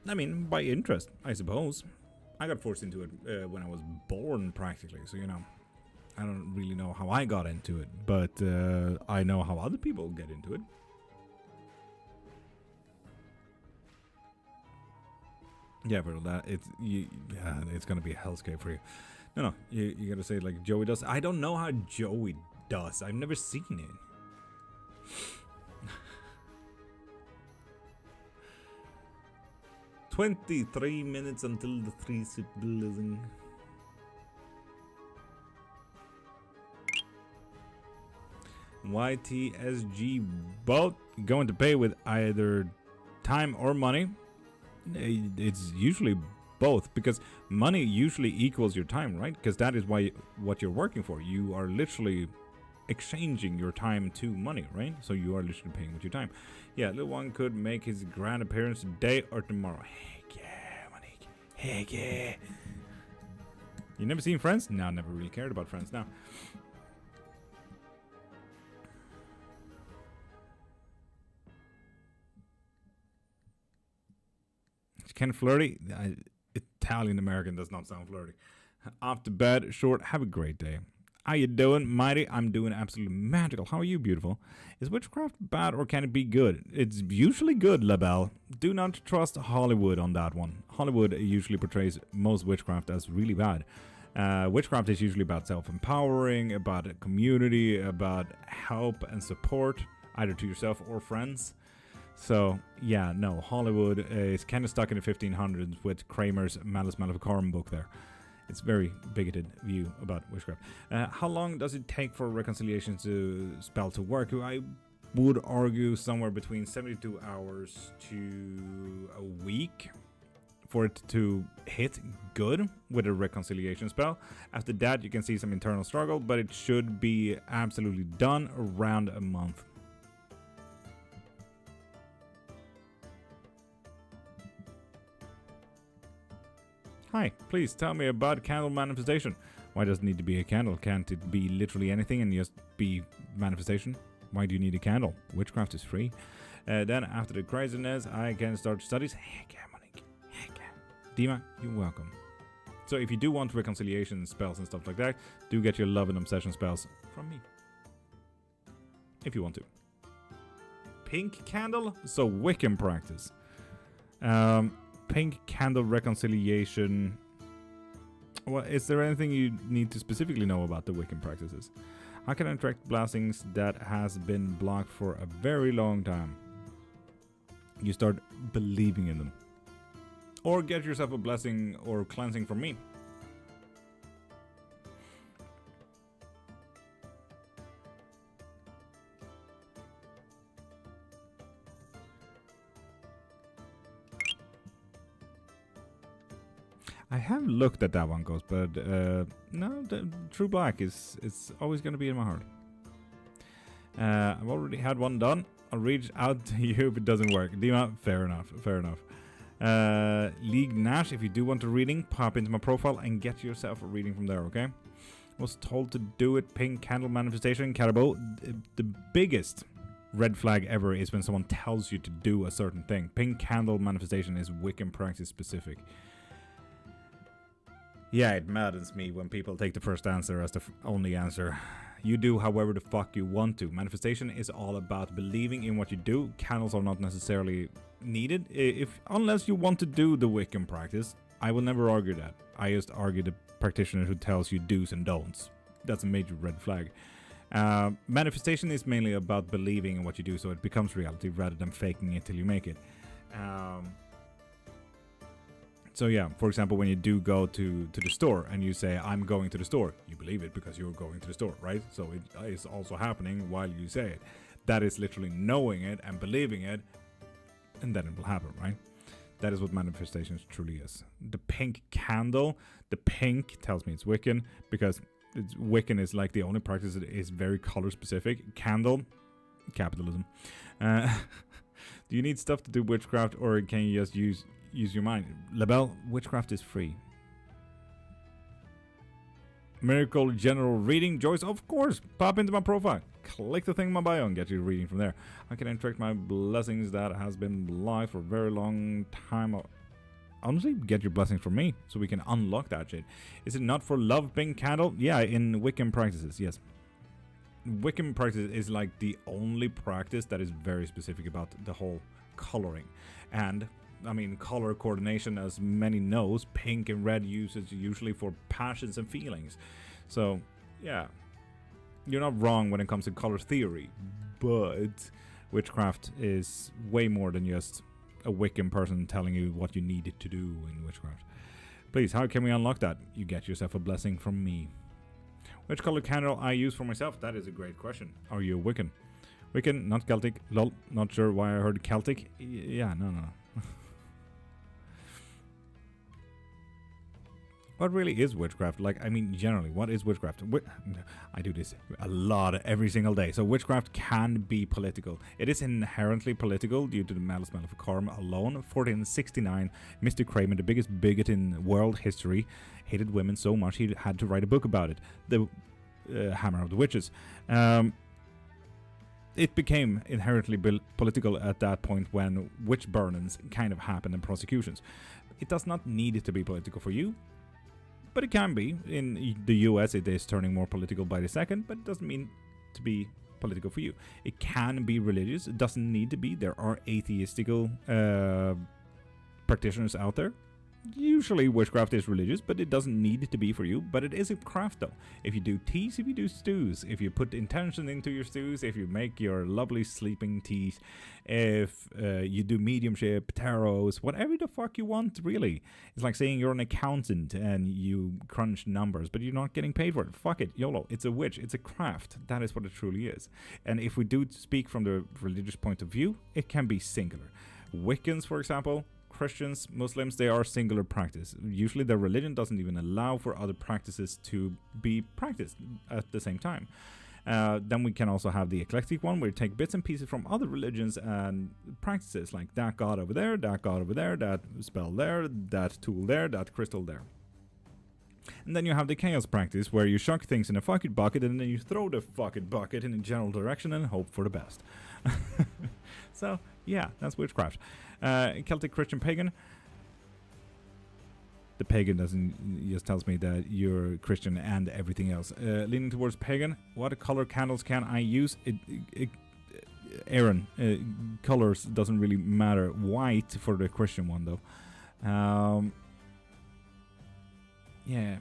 I mean, by interest, I suppose. I got forced into it when I was born, practically. So, you know, I don't really know how I got into it. But I know how other people get into it. Yeah, but that it's gonna be a hellscape for you. No, you gotta say it like Joey does. I don't know how Joey does. I've never seen it. 23 minutes until the 3 symbolism. YTSG both going to pay with either time or money. It's usually both, because money usually equals your time, right? Because that is what you're working for. You are literally exchanging your time to money, right? So you are literally paying with your time. Yeah, little one could make his grand appearance today or tomorrow. Heck yeah, Monique. Heck yeah. You never seen Friends? No, never really cared about Friends. Now. Kind of flirty. Italian American does not sound flirty. Off to bed, short. Have a great day. How you doing, mighty? I'm doing absolutely magical. How are you, beautiful? Is witchcraft bad or can it be good? It's usually good, LaBelle. Do not trust Hollywood on that one. Hollywood usually portrays most witchcraft as really bad. Witchcraft is usually about self-empowering, about a community, about help and support, either to yourself or friends. So, yeah, no, Hollywood is kind of stuck in the 1500s with Kramer's Malus Maleficarum book there. It's very bigoted view about witchcraft. How long does it take for reconciliation spell to work? I would argue somewhere between 72 hours to a week for it to hit good with a reconciliation spell. After that, you can see some internal struggle, but it should be absolutely done around a month. Hi, please tell me about candle manifestation. Why does it need to be a candle? Can't it be literally anything and just be manifestation? Why do you need a candle? Witchcraft is free. Then after the craziness, I can start studies. Heck yeah, Monique. Heck yeah. Dima, you're welcome. So if you do want reconciliation spells and stuff like that, do get your love and obsession spells from me. If you want to. Pink candle? So Wiccan practice. Pink candle reconciliation. Well, is there anything you need to specifically know about the Wiccan practices? How can I attract blessings that has been blocked for a very long time? You start believing in them. Or get yourself a blessing or cleansing from me. I have looked at that one, Ghost, but no, the True Black is always going to be in my heart. I've already had one done. I'll reach out to you if it doesn't work. Dima, fair enough, fair enough. League Nash, if you do want a reading, pop into my profile and get yourself a reading from there, okay? Was told to do it. Pink candle manifestation, Carabo. The biggest red flag ever is when someone tells you to do a certain thing. Pink candle manifestation is Wiccan practice specific. Yeah, it maddens me when people take the first answer as the only answer. You do however the fuck you want to. Manifestation is all about believing in what you do. Candles are not necessarily needed. Unless you want to do the Wiccan practice, I will never argue that. I just argue the practitioner who tells you do's and don'ts. That's a major red flag. Manifestation is mainly about believing in what you do, so it becomes reality rather than faking it till you make it. So yeah, for example, when you do go to the store and you say, I'm going to the store, you believe it because you're going to the store, right? So it is also happening while you say it. That is literally knowing it and believing it, and then it will happen, right? That is what manifestation truly is. The pink candle, the pink tells me it's Wiccan, because Wiccan is like the only practice that is very color specific. Candle, capitalism. Do you need stuff to do witchcraft, or can you just use your mind? LaBelle, witchcraft is free. Miracle general reading, Joyce, of course. Pop into my profile, click the thing in my bio and get you reading from there. I can interact my blessings that has been live for a very long time. Honestly, get your blessings from me so we can unlock that shit. Is it not for love, pink candle? Yeah, in Wiccan practices, yes. Wiccan practice is like the only practice that is very specific about the whole coloring. And I mean, color coordination, as many knows, pink and red uses usually for passions and feelings. So, yeah, you're not wrong when it comes to color theory, but witchcraft is way more than just a Wiccan person telling you what you need to do in witchcraft. Please, how can we unlock that? You get yourself a blessing from me. Which color candle I use for myself? That is a great question. Are you a Wiccan? Wiccan, not Celtic. Lol, not sure why I heard Celtic. Yeah, no. What really is witchcraft? Like, I mean, generally, what is witchcraft? I do this a lot every single day. So witchcraft can be political. It is inherently political due to the malice maleficarum alone. 1469, Mr. Craven, the biggest bigot in world history, hated women so much he had to write a book about it. The Hammer of the Witches. It became inherently political at that point when witch burnings kind of happened and prosecutions. It does not need to be political for you. But it can be. In the US, it is turning more political by the second, but it doesn't mean to be political for you. It can be religious. It doesn't need to be. There are atheistical practitioners out there. Usually witchcraft is religious, but it doesn't need to be for you. But it is a craft though. If you do teas, if you do stews, if you put intention into your stews, if you make your lovely sleeping teas, if you do mediumship, tarots, whatever the fuck you want, really. It's like saying you're an accountant and you crunch numbers, but you're not getting paid for it. Fuck it, YOLO. It's a witch. It's a craft. That is what it truly is. And if we do speak from the religious point of view, it can be singular. Wiccans, for example, Christians, Muslims, they are singular practice. Usually their religion doesn't even allow for other practices to be practiced at the same time. Then we can also have the eclectic one, where you take bits and pieces from other religions and practices, like that god over there, that god over there, that spell there, that tool there, that crystal there. And then you have the chaos practice, where you chuck things in a fucking bucket and then you throw the fucking bucket in a general direction and hope for the best. So, yeah, that's witchcraft. Celtic, Christian, pagan. The pagan doesn't just tells me that you're Christian and everything else. Leaning towards pagan. What color candles can I use? Aaron, colors doesn't really matter. White for the Christian one though. Yeah.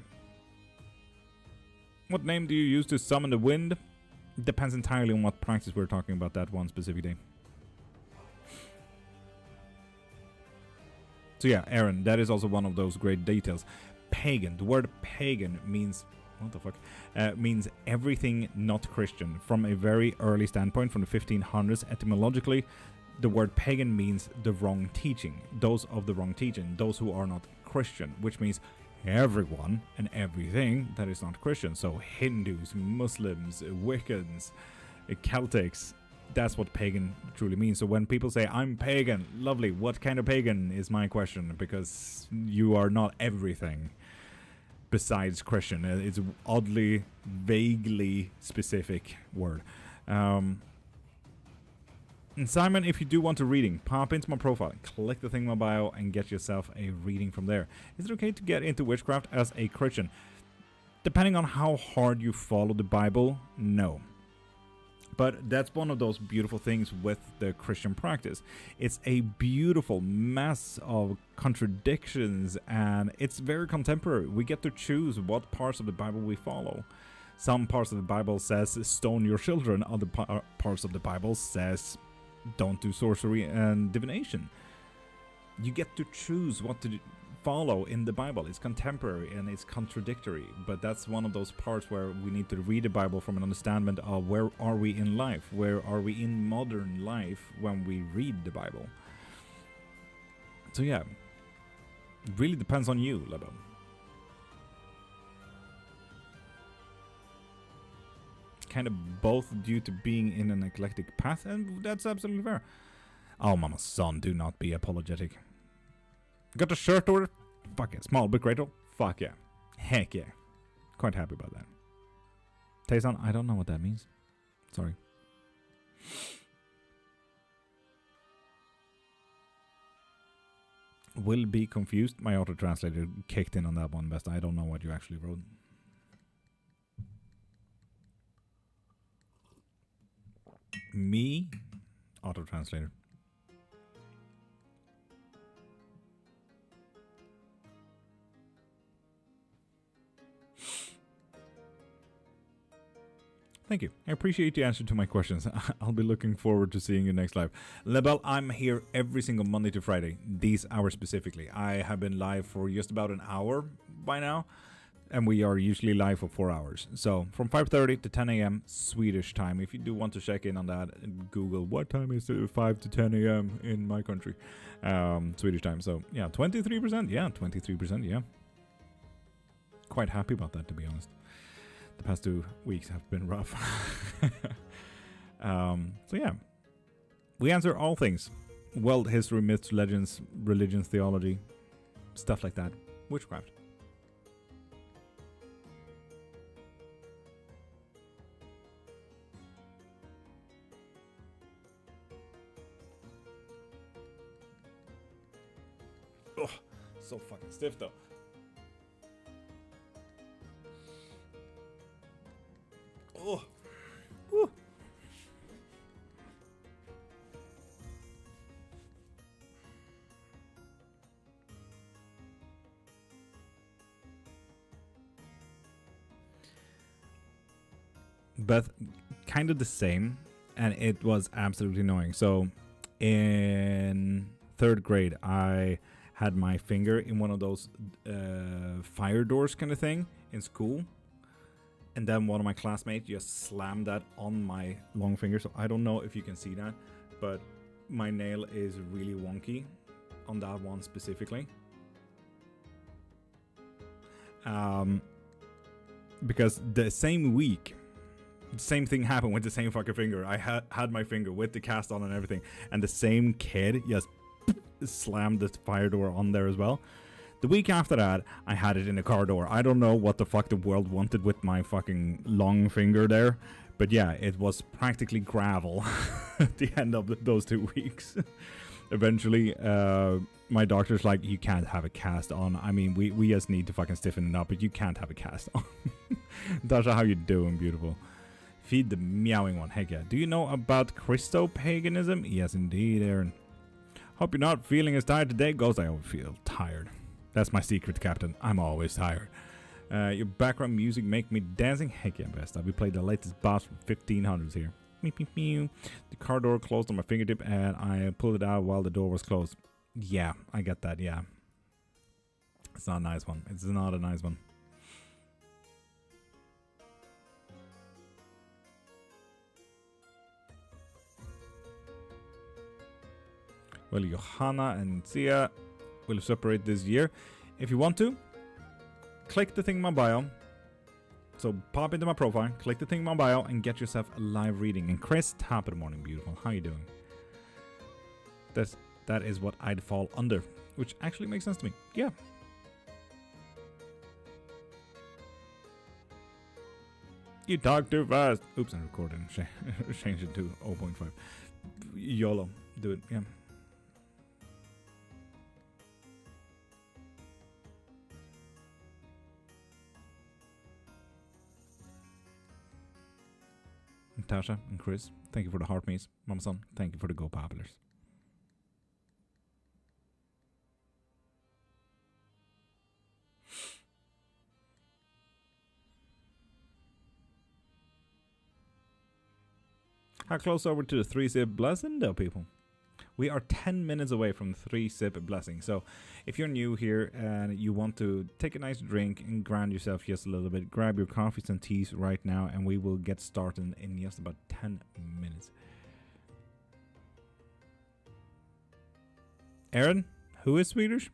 What name do you use to summon the wind? Depends entirely on what practice we're talking about that one specific day. So yeah, Aaron, that is also one of those great details. Pagan. The word pagan means, what the fuck? Means everything not Christian. From a very early standpoint, from the 1500s, etymologically, the word pagan means the wrong teaching. Those of the wrong teaching. Those who are not Christian, which means everyone and everything that is not Christian. So Hindus, Muslims, Wiccans, Celtics. That's what pagan truly means. So when people say, I'm pagan, lovely, what kind of pagan is my question? Because you are not everything besides Christian. It's an oddly, vaguely specific word. And Simon, if you do want a reading, pop into my profile, click the thing in my bio, and get yourself a reading from there. Is it okay to get into witchcraft as a Christian? Depending on how hard you follow the Bible, no. But that's one of those beautiful things with the Christian practice. It's a beautiful mess of contradictions, and it's very contemporary. We get to choose what parts of the Bible we follow. Some parts of the Bible says stone your children. Other parts of the Bible says don't do sorcery and divination. You get to choose what to follow in the Bible. It's contemporary and it's contradictory, but that's one of those parts where we need to read the Bible from an understanding of where are we in life, where are we in modern life when we read the Bible. So yeah, it really depends on you, Lebo. Kind of both due to being in an eclectic path, and that's absolutely fair. Oh, mama's son, do not be apologetic. Got a shirt order? Fuck yeah. Small but grateful? Fuck yeah. Heck yeah. Quite happy about that. Tayson, I don't know what that means. Sorry. Will be confused. My auto translator kicked in on that one, best. I don't know what you actually wrote. Me, auto translator. Thank you. I appreciate the answer to my questions. I'll be looking forward to seeing you next live. Lebel, I'm here every single Monday to Friday, these hours specifically. I have been live for just about an hour by now, and we are usually live for 4 hours. So from 5:30 to 10 a.m. Swedish time. If you do want to check in on that, Google what time is it 5 to 10 a.m. in my country, Swedish time. So yeah, 23%. Yeah, 23%. Yeah. Quite happy about that, to be honest. The past 2 weeks have been rough. So yeah, we answer all things: world history, myths, legends, religions, theology, stuff like that. Witchcraft. Oh, so fucking stiff though. Oh. Woo. But kind of the same, and it was absolutely annoying. So in 3rd grade, I had my finger in one of those fire doors kind of thing in school. And then one of my classmates just slammed that on my long finger. So I don't know if you can see that, but my nail is really wonky on that one specifically. Because the same week, the same thing happened with the same fucking finger. I had my finger with the cast on and everything, and the same kid just slammed the fire door on there as well. The week after that, I had it in the car door. I don't know what the fuck the world wanted with my fucking long finger there. But yeah, it was practically gravel at the end of those 2 weeks. Eventually, my doctor's like, you can't have a cast on. I mean, we just need to fucking stiffen it up, but you can't have a cast on. Dasha, how you doing, beautiful? Feed the meowing one. Heck yeah. Do you know about Christo-paganism? Yes, indeed, Aaron. Hope you're not feeling as tired today, Ghost. I always feel tired. That's my secret, Captain. I'm always tired. Your background music make me dancing. Heck yeah, best. We played the latest boss from 1500s here. Meep, meep, meep. The car door closed on my fingertip, and I pulled it out while the door was closed. Yeah, I get that, yeah. It's not a nice one. It's not a nice one. Well, Johanna and Sia will separate this year. If you want to, click the thing in my bio. So pop into my profile, click the thing in my bio, and get yourself a live reading. And Chris, top of the morning, beautiful. How you doing? That is what I'd fall under, which actually makes sense to me. Yeah. You talk too fast. Oops, I'm recording. Change it to 0.5. YOLO. Do it. Yeah. Tasha and Chris, thank you for the heart me's. Mama Son, thank you for the Go Populars. How close are we to the 3-sip blessing though, people? We are 10 minutes away from the 3-sip blessing. So if you're new here and you want to take a nice drink and ground yourself just a little bit, grab your coffees and teas right now, and we will get started in just about 10 minutes. Aaron, who is Swedish?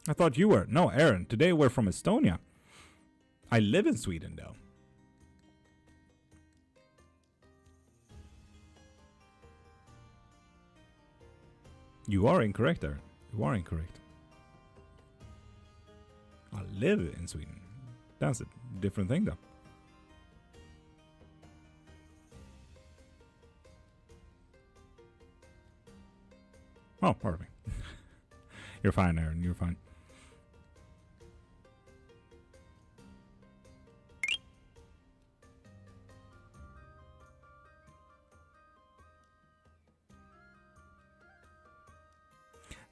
I thought you were. No, Aaron. Today we're from Estonia. I live in Sweden, though. You are incorrect there. You are incorrect. I live in Sweden. That's a different thing, though. Oh, pardon me. You're fine, Aaron. You're fine.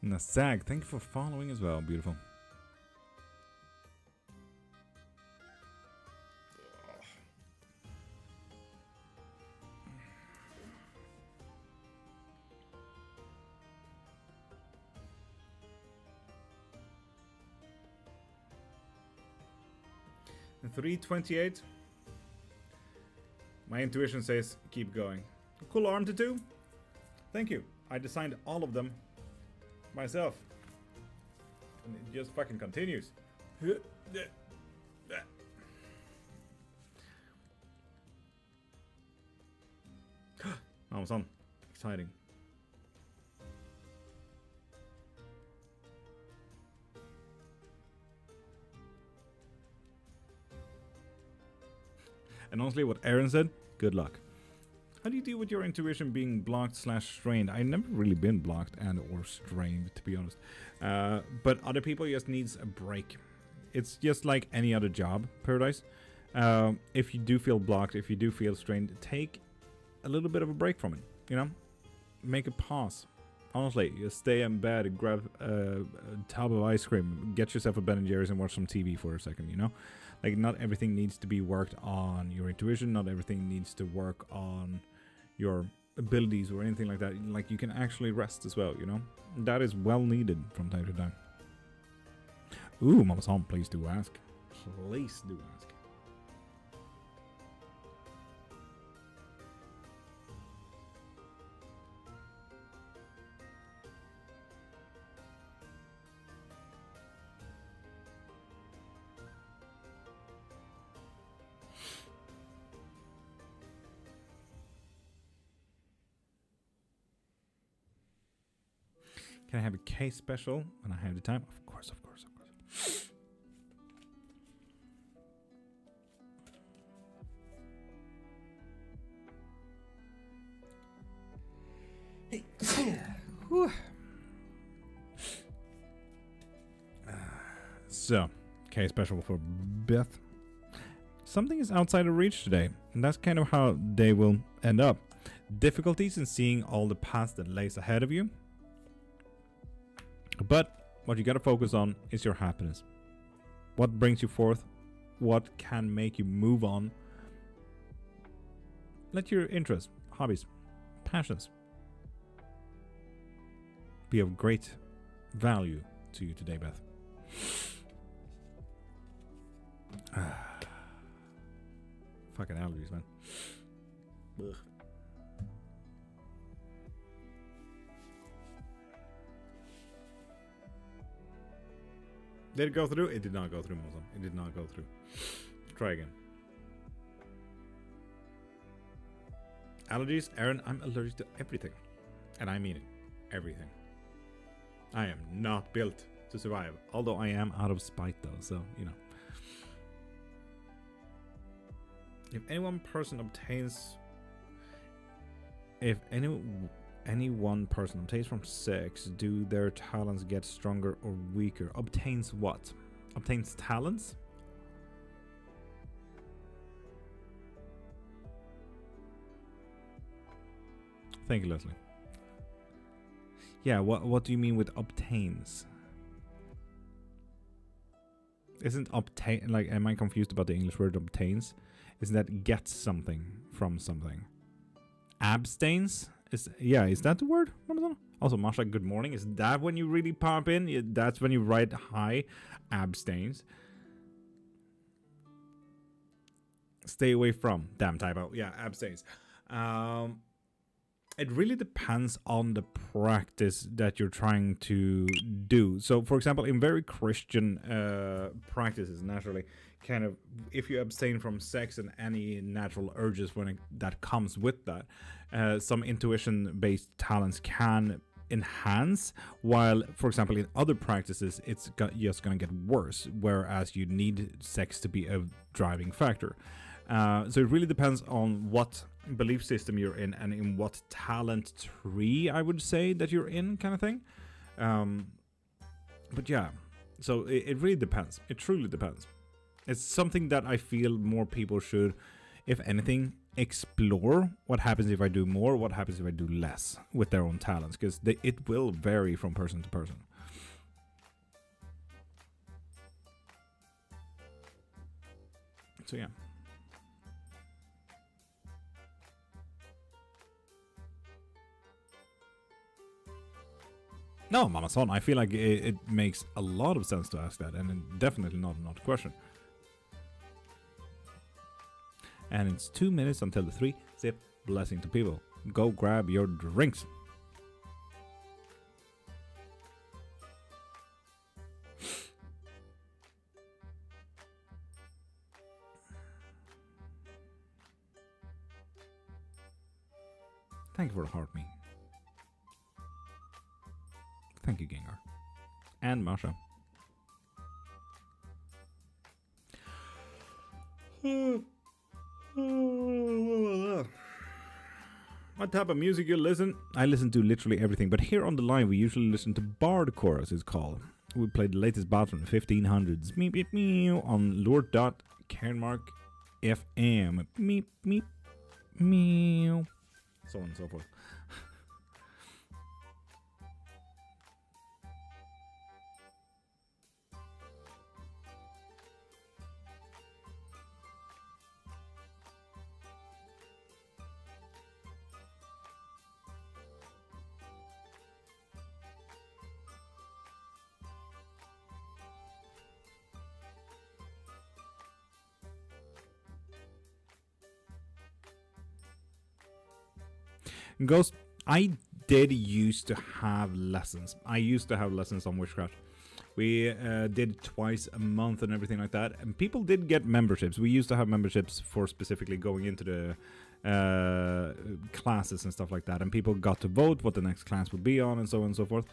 Nasag, thank you for following as well. Beautiful. And 328. My intuition says keep going. Cool arm tattoo. Thank you. I designed all of them myself. And it just fucking continues. Almost on. Exciting. And honestly, what Aaron said, good luck. How do you deal with your intuition being blocked / strained? I've never really been blocked and or strained, to be honest. But other people just needs a break. It's just like any other job, Paradise. If you do feel blocked, if you do feel strained, take a little bit of a break from it, you know? Make a pause. Honestly, just stay in bed and grab a tub of ice cream, get yourself a Ben & Jerry's and watch some TV for a second, you know? Like, not everything needs to be worked on your intuition, not everything needs to work on your abilities or anything like that. Like, you can actually rest as well, you know? That is well needed from time to time. Ooh, Mama Sam, please do ask. Please do ask. Can I have a case special when I have the time? Of course, of course, of course. So, case special for Beth. Something is outside of reach today, and that's kind of how they will end up. Difficulties in seeing all the paths that lays ahead of you. But what you gotta focus on is your happiness. What brings you forth? What can make you move on? Let your interests, hobbies, passions be of great value to you today, Beth. Fucking allergies, man. Ugh. Did it go through? It did not go through, Muslim. It did not go through. Try again. Allergies? Aaron, I'm allergic to everything. And I mean it. Everything. I am not built to survive. Although I am out of spite, though. So, you know. If any one person obtains... If any one person obtains from sex, do their talents get stronger or weaker? Obtains what? Obtains talents? Thank you, Leslie. Yeah, what do you mean with obtains? Isn't obtain, like, am I confused about the English word obtains? Isn't that gets something from something? Abstains? Is that the word? Also, Masha, good morning. Is that when you really pop in? That's when you write hi. Abstains. Stay away from. Damn typo. Yeah, abstains. It really depends on the practice that you're trying to do. So, for example, in very Christian practices, naturally, kind of, if you abstain from sex and any natural urges that comes with that, some intuition-based talents can enhance, while, for example, in other practices, it's just going to get worse, whereas you need sex to be a driving factor. So it really depends on what belief system you're in and in what talent tree, I would say, that you're in, kind of thing. But yeah, so it really depends. It truly depends. It's something that I feel more people should, if anything, explore. What happens if I do more? What happens if I do less with their own talents? Because it will vary from person to person. So yeah. No, Mama Son, I feel like it makes a lot of sense to ask that, and definitely not a question. And it's 2 minutes until the 3 sip blessing to people. Go grab your drinks. Thank you for the heart, me. Thank you, Gengar. And Masha. What type of music you listen? I listen to literally everything, but here on the line we usually listen to Bardcore, as it's called. We played the latest band from the 1500s. Meep meep meow on Lord.Cairnmark FM. Meep meep meow. So on and so forth. Ghost, I did used to have lessons. I used to have lessons on Witchcraft. We did twice a month and everything like that. And people did get memberships. We used to have memberships for specifically going into the classes and stuff like that. And people got to vote what the next class would be on and so on and so forth.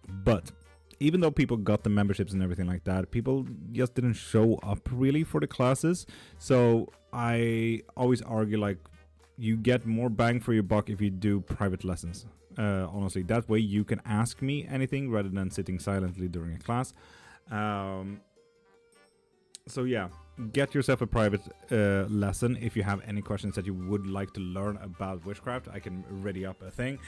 But even though people got the memberships and everything like that, people just didn't show up really for the classes. So I always argue, like, you get more bang for your buck if you do private lessons. Honestly, that way you can ask me anything rather than sitting silently during a class. So yeah, get yourself a private lesson if you have any questions that you would like to learn about Witchcraft. I can ready up a thing.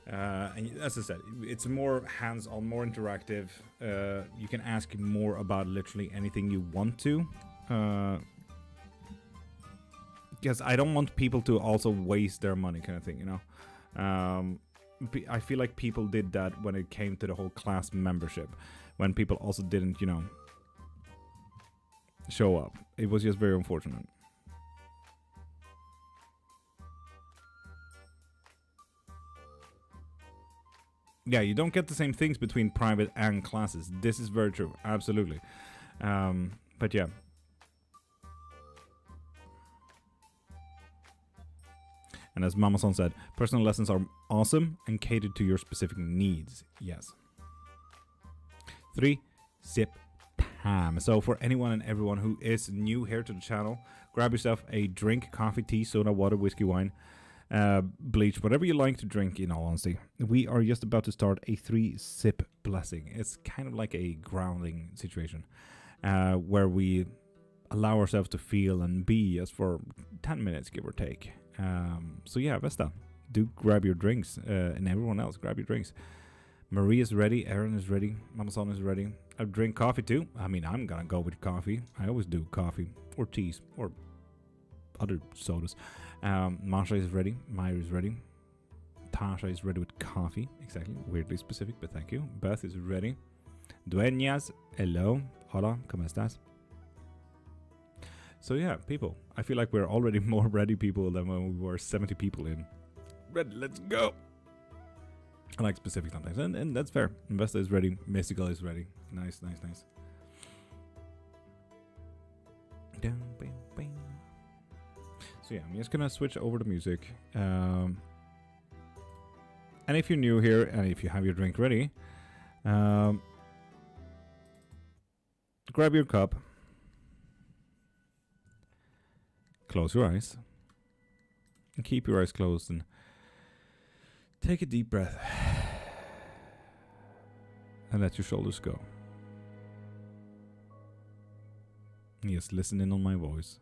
And as I said, it's more hands-on, more interactive. You can ask more about literally anything you want to. Because I don't want people to also waste their money, kind of thing, you know. I feel like people did that when it came to the whole class membership, when people also didn't, you know, show up. It was just very unfortunate. Yeah, you don't get the same things between private and classes. This is very true, absolutely. But yeah. And as Mama-san said, personal lessons are awesome and catered to your specific needs. Yes. 3 sip Pam. So for anyone and everyone who is new here to the channel, grab yourself a drink, coffee, tea, soda, water, whiskey, wine, bleach, whatever you like to drink, in all honesty. We are just about to start a 3 sip blessing. It's kind of like a grounding situation where we allow ourselves to feel and be just for 10 minutes, give or take. So yeah, Vesta, do grab your drinks, and everyone else, grab your drinks. Marie is ready, Aaron is ready, Mama-san is ready. I drink coffee too. I mean, I'm gonna go with coffee. I always do coffee, or teas, or other sodas. Masha is ready, Myra is ready, Tasha is ready with coffee. Exactly, weirdly specific, but thank you. Beth is ready. Dueñas, hello, hola, ¿cómo estás? So yeah, people, I feel like we're already more ready people than when we were 70 people in. Ready, let's go! I like specific sometimes, and that's fair. Vesta is ready, Mystical is ready. Nice, nice, nice. So yeah, I'm just gonna switch over the music. And if you're new here, and if you have your drink ready, grab your cup, close your eyes, and keep your eyes closed, and take a deep breath, and let your shoulders go. And just listen in on my voice.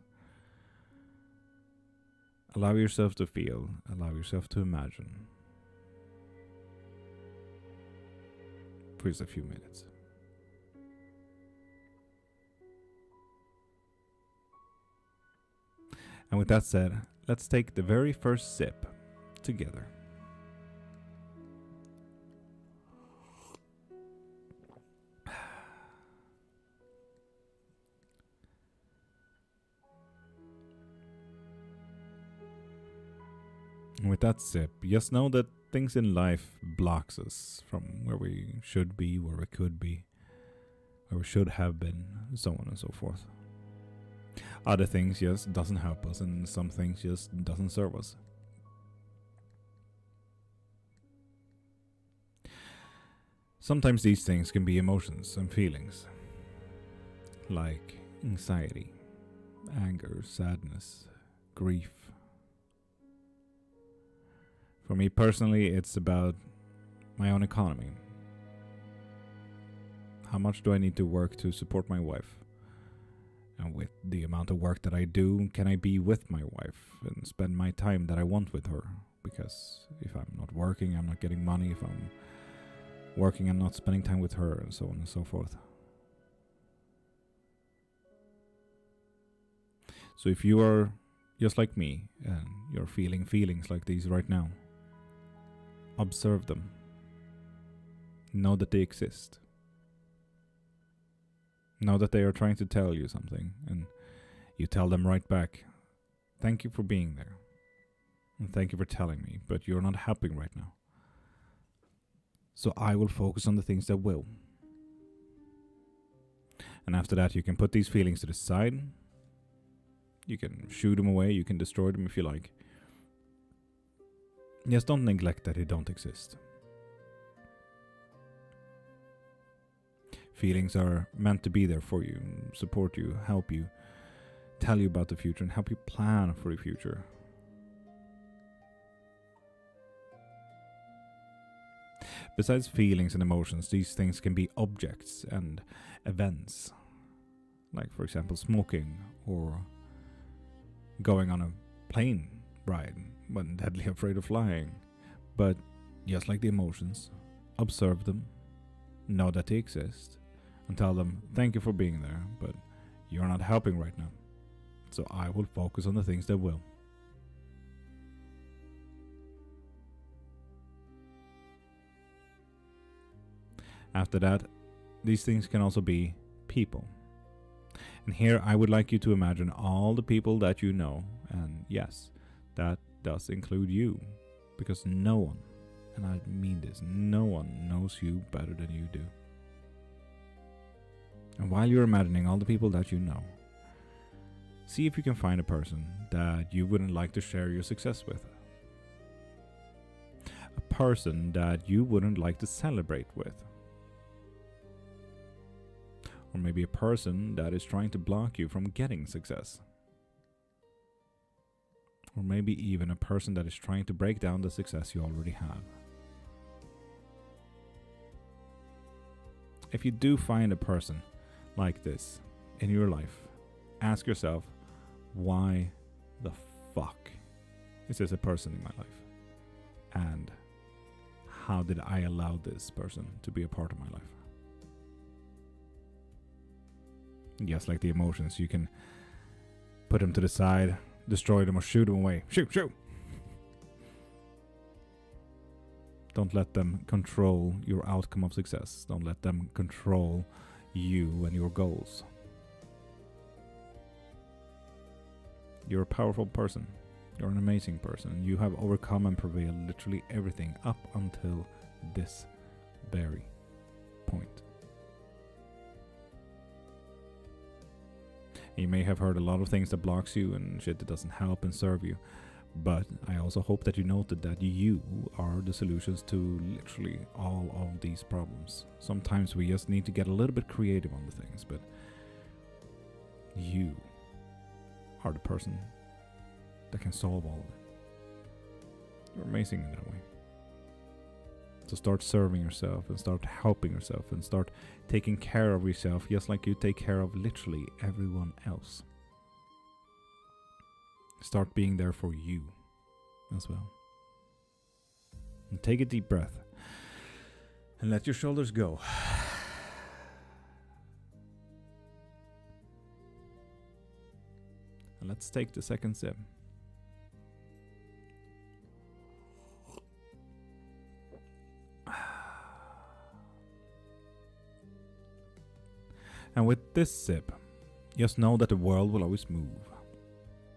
Allow yourself to feel, allow yourself to imagine for just a few minutes. And with that said, let's take the very first sip together. And with that sip, just know that things in life blocks us from where we should be, where we could be, where we should have been, so on and so forth. Other things just doesn't help us, and some things just doesn't serve us. Sometimes these things can be emotions and feelings, like anxiety, anger, sadness, grief. For me personally, it's about my own economy. How much do I need to work to support my wife? And with the amount of work that I do, can I be with my wife and spend my time that I want with her? Because if I'm not working, I'm not getting money. If I'm working, I'm not spending time with her, and so on and so forth. So if you are just like me, and you're feeling feelings like these right now, observe them. Know that they exist. Know that they are trying to tell you something, and you tell them right back, thank you for being there. And thank you for telling me, but you're not helping right now. So I will focus on the things that will. And after that, you can put these feelings to the side. You can shoo them away, you can destroy them if you like. Just don't neglect that they don't exist. Feelings are meant to be there for you, support you, help you, tell you about the future, and help you plan for the future. Besides feelings and emotions, these things can be objects and events. Like, for example, smoking, or going on a plane ride when deadly afraid of flying. But just like the emotions, observe them, know that they exist, and tell them thank you for being there, but you're not helping right now. So I will focus on the things that will. After that, these things can also be people. And here I would like you to imagine all the people that you know, and yes, that does include you, because no one, and I mean this, no one knows you better than you do. And while you're imagining all the people that you know, see if you can find a person that you wouldn't like to share your success with. A person that you wouldn't like to celebrate with. Or maybe a person that is trying to block you from getting success. Or maybe even a person that is trying to break down the success you already have. If you do find a person like this in your life, ask yourself, why the fuck is this a person in my life? And how did I allow this person to be a part of my life? Just like the emotions, you can put them to the side, destroy them, or shoot them away. Shoot! Don't let them control your outcome of success. Don't let them control you and your goals. You're a powerful person. You're an amazing person. You have overcome and prevailed literally everything up until this very point. You may have heard a lot of things that blocks you and shit that doesn't help and serve you. But I also hope that you noted that you are the solutions to literally all of these problems. Sometimes we just need to get a little bit creative on the things, but you are the person that can solve all of it. You're amazing in that way. So start serving yourself and start helping yourself and start taking care of yourself just like you take care of literally everyone else. Start being there for you as well. And take a deep breath and let your shoulders go. And let's take the second sip. And with this sip, just know that the world will always move.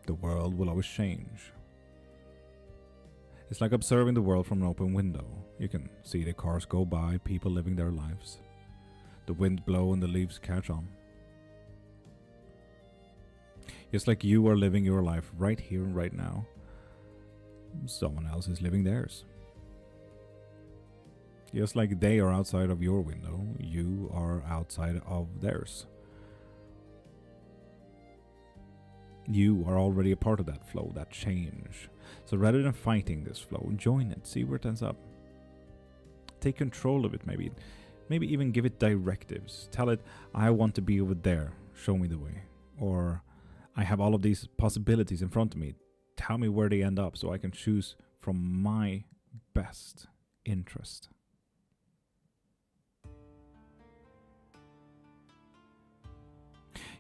The world will always change. It's like observing the world from an open window. You can see the cars go by, people living their lives. The wind blow and the leaves catch on. Just like you are living your life right here and right now, someone else is living theirs. Just like they are outside of your window, you are outside of theirs. You are already a part of that flow, that change. So rather than fighting this flow, join it, see where it ends up. Take control of it, maybe even give it directives. Tell it, I want to be over there, show me the way. Or, I have all of these possibilities in front of me, tell me where they end up so I can choose from my best interest.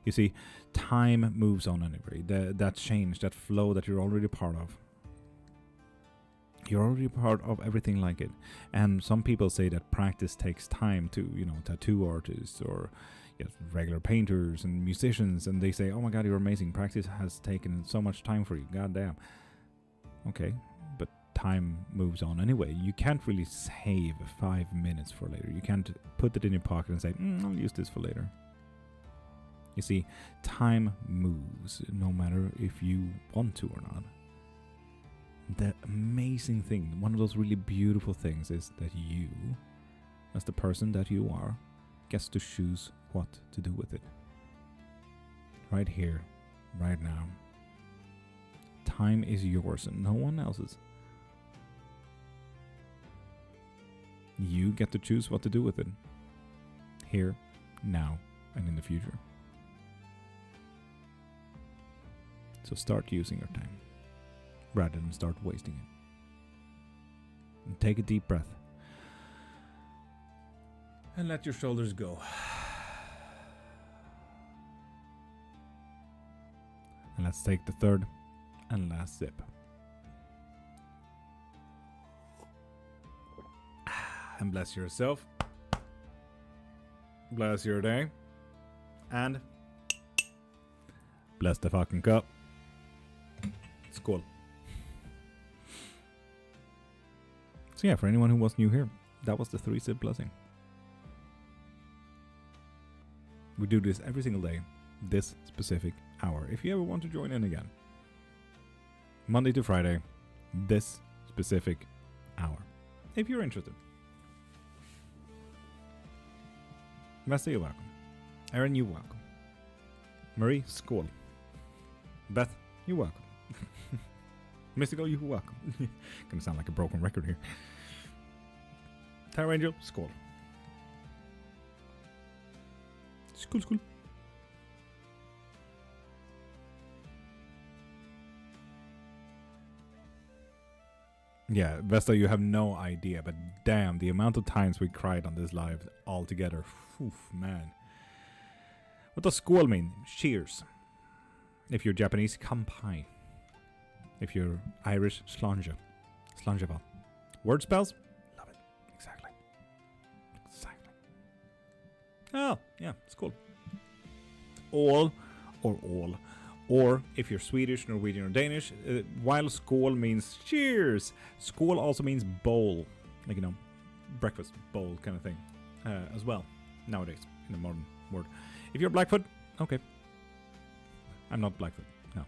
You see, time moves on anyway. That change, that flow that you're already part of. You're already part of everything like it. And some people say that practice takes time too. Tattoo artists or regular painters and musicians. And they say, oh my God, you're amazing. Practice has taken so much time for you. God damn. Okay, but time moves on anyway. You can't really save 5 minutes for later. You can't put it in your pocket and say, I'll use this for later. You see, time moves no matter if you want to or not. The amazing thing, one of those really beautiful things is that you, as the person that you are, gets to choose what to do with it. Right here, right now. Time is yours and no one else's. You get to choose what to do with it. Here, now, and in the future. So start using your time, rather than start wasting it. And take a deep breath. And let your shoulders go. And let's take the third and last sip. And bless yourself. Bless your day. And bless the fucking cup. Skål. So yeah, for anyone who was new here, that was the 3-sip blessing. We do this every single day, this specific hour. If you ever want to join in again, Monday to Friday, this specific hour. If you're interested. Vesta, you're welcome. Aaron, you're welcome. Marie, skål. Beth, you're welcome. Mystical, you're welcome. Gonna sound like a broken record here. Tower Angel, skål. Skål, skål. Yeah, Vesta, you have no idea, but damn, the amount of times we cried on this live all together. Oof, man. What does skål mean? Cheers. If you're Japanese, kampai. If you're Irish, slanja. Slanjava. Word spells? Love it. Exactly. Exactly. Oh, yeah, skål. All or all. Or if you're Swedish, Norwegian, or Danish, while skål means cheers, skål also means bowl. Like, breakfast bowl kind of thing as well, nowadays, in the modern world. If you're Blackfoot, okay. I'm not Blackfoot, no.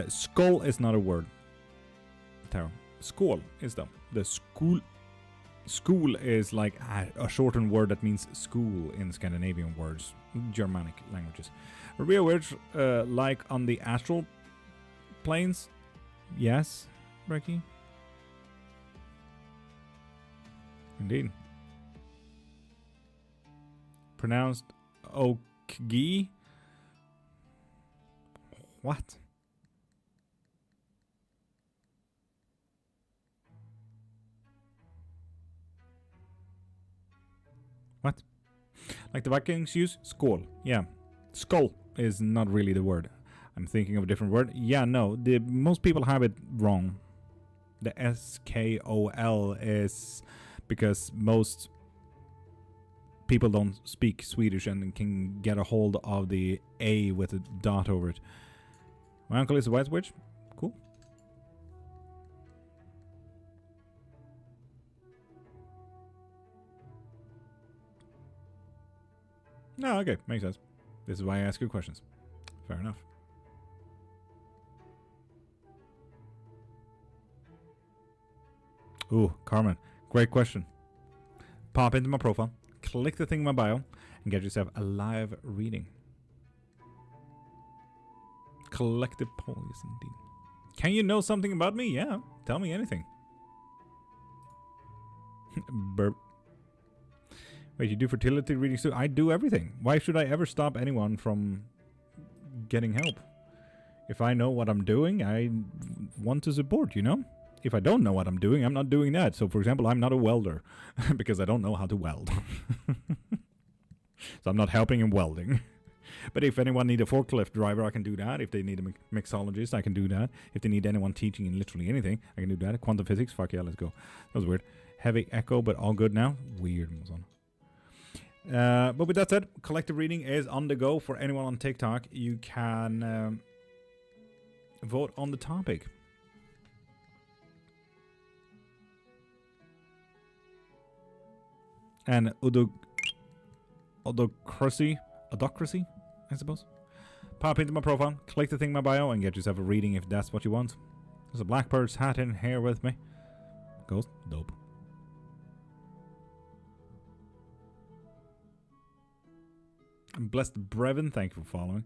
Skull is not a word. Tarot. Skål is though. The school. School is like a shortened word that means school in Scandinavian words, Germanic languages. Real words like on the astral planes. Yes, Brecky. Indeed. Pronounced Okgi. What? What? Like the Vikings use skål. Yeah. Skull is not really the word. I'm thinking of a different word. Yeah, no. Most people have it wrong. The SKOL is because most people don't speak Swedish and can get a hold of the A with a dot over it. My uncle is a white witch. Cool. No, okay. Makes sense. This is why I ask you questions. Fair enough. Ooh, Carmen. Great question. Pop into my profile, click the thing in my bio, and get yourself a live reading. Collective poll, yes indeed. Can you know something about me? Yeah, tell me anything. Burp. Wait, you do fertility readings too? I do everything. Why should I ever stop anyone from getting help? If I know what I'm doing, I want to support, you know? If I don't know what I'm doing, I'm not doing that. So, for example, I'm not a welder because I don't know how to weld. So I'm not helping in welding. But if anyone need a forklift driver, I can do that. If they need a mixologist, I can do that. If they need anyone teaching in literally anything, I can do that. Quantum physics, fuck yeah, let's go. That was weird. Heavy echo, but all good now. Weird. But with that said, collective reading is on the go for anyone on TikTok. You can vote on the topic. And Odocracy, I suppose. Pop into my profile, click the thing in my bio, and get yourself a reading if that's what you want. There's a Blackbird's hat in here with me. Ghost, dope. I'm blessed Brevin, thank you for following.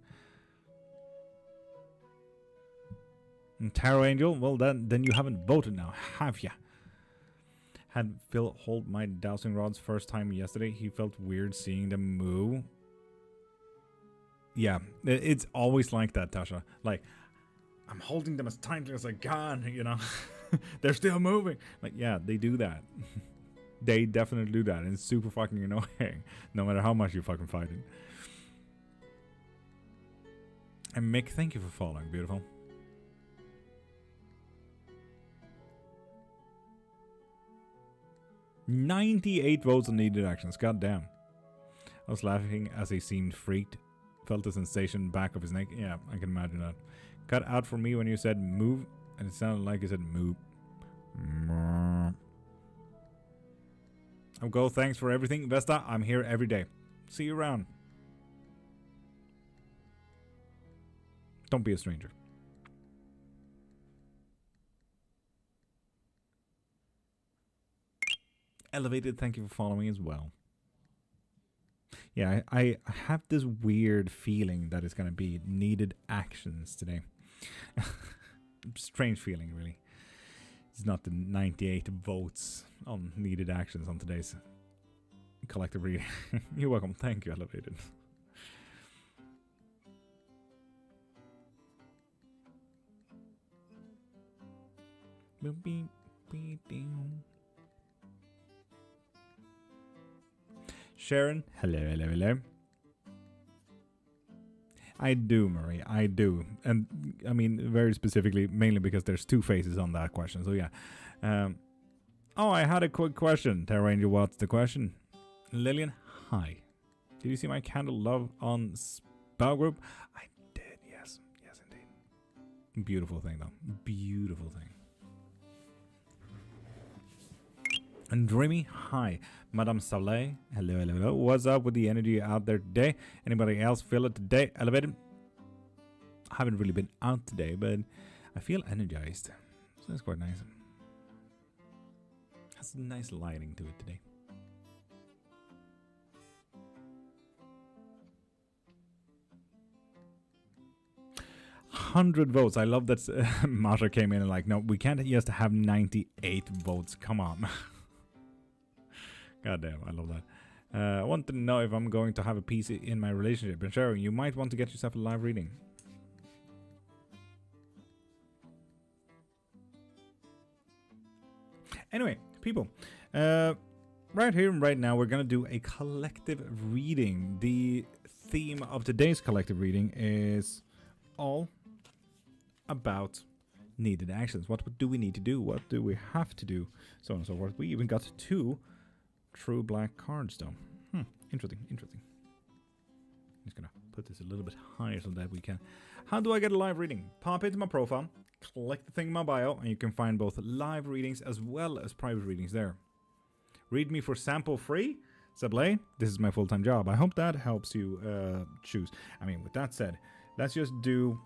And Tarot Angel, well then you haven't voted now, have ya? Had Phil hold my dowsing rods first time yesterday. He felt weird seeing them move. Yeah, it's always like that, Tasha. Like, I'm holding them as tightly as I can, you know. They're still moving. Like, yeah, they do that. They definitely do that. And it's super fucking annoying. No matter how much you fucking fight it. And Mick, thank you for following. Beautiful. $98 votes on needed actions. God damn. I was laughing as he seemed freaked. Felt the sensation back of his neck. Yeah, I can imagine that. Cut out for me when you said move, and it sounded like you said move. I'll go. Thanks for everything. Vesta, I'm here every day. See you around. Don't be a stranger. Elevated, thank you for following as well. Yeah, I have this weird feeling that it's going to be needed actions today. Strange feeling, really. It's not the 98 votes on needed actions on today's collective reading. You're welcome. Thank you, Elevated. Sharon, hello. I do, Marie, I do. And, I mean, very specifically, mainly because there's two faces on that question, so yeah. Oh, I had a quick question. Terra Ranger, what's the question? Lillian, hi. Did you see my candle love on Spell Group? I did, yes. Yes, indeed. Beautiful thing, though. Beautiful thing. And Dreamy, hi. Madame Saleh, hello. What's up with the energy out there today? Anybody else feel it today? Elevated? haven't really been out today, but I feel energized. So that's quite nice. Has a nice lighting to it today. $100 votes. I love that Masha came in and like, no, we can't just have 98 votes. Come on. God damn, I love that. I want to know if I'm going to have a piece in my relationship. And Sharon, you might want to get yourself a live reading. Anyway, people, right here and right now, we're going to do a collective reading. The theme of today's collective reading is all about needed actions. What do we need to do? What do we have to do? So on and so forth. We even got 2 true black cards, though. Interesting. I'm just going to put this a little bit higher so that we can... How do I get a live reading? Pop into my profile, click the thing in my bio, and you can find both live readings as well as private readings there. Read me for sample free. Sablé, this is my full-time job. I hope that helps you choose. I mean, with that said, let's just do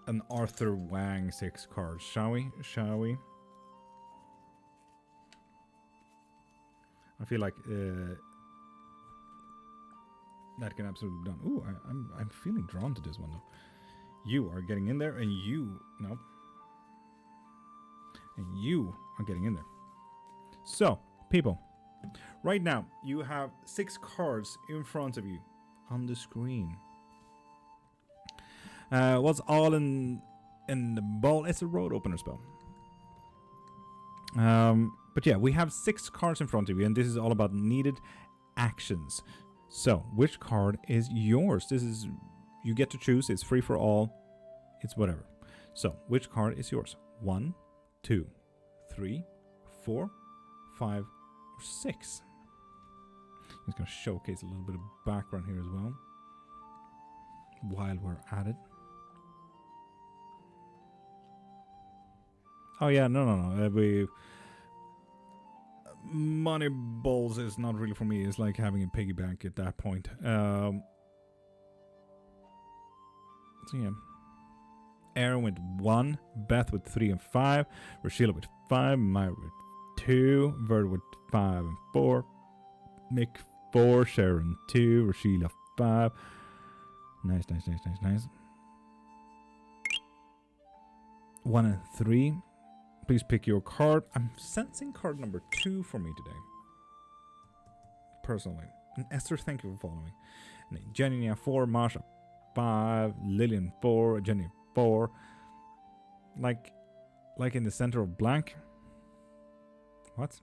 an Arthur Wang 6 cards, shall we? I feel like that can absolutely be done. Ooh, I'm feeling drawn to this one though. You are getting in there, and you and you are getting in there. So, people, right now you have 6 cards in front of you on the screen. What's all in the ball? It's a road opener spell. But yeah, we have 6 cards in front of you, and this is all about needed actions. So, which card is yours? This is, you get to choose. It's free for all. It's whatever. So, which card is yours? 1, 2, 3, 4, 5, or 6. I'm just going to showcase a little bit of background here as well, while we're at it. Oh yeah, no. Money balls is not really for me. It's like having a piggy bank at that point. So yeah. Aaron with 1, Beth with 3 and 5, Rashila with 5, Myra with 2, Verd with 5 and 4, Mick 4, Sharon 2, Rashila 5. Nice. 1 and 3. Please pick your card. I'm sensing card number 2 for me today. Personally. And Esther, thank you for following. And Jenny 4, Marsha 5, Lillian 4, Jenny 4. Like in the center of blank. What?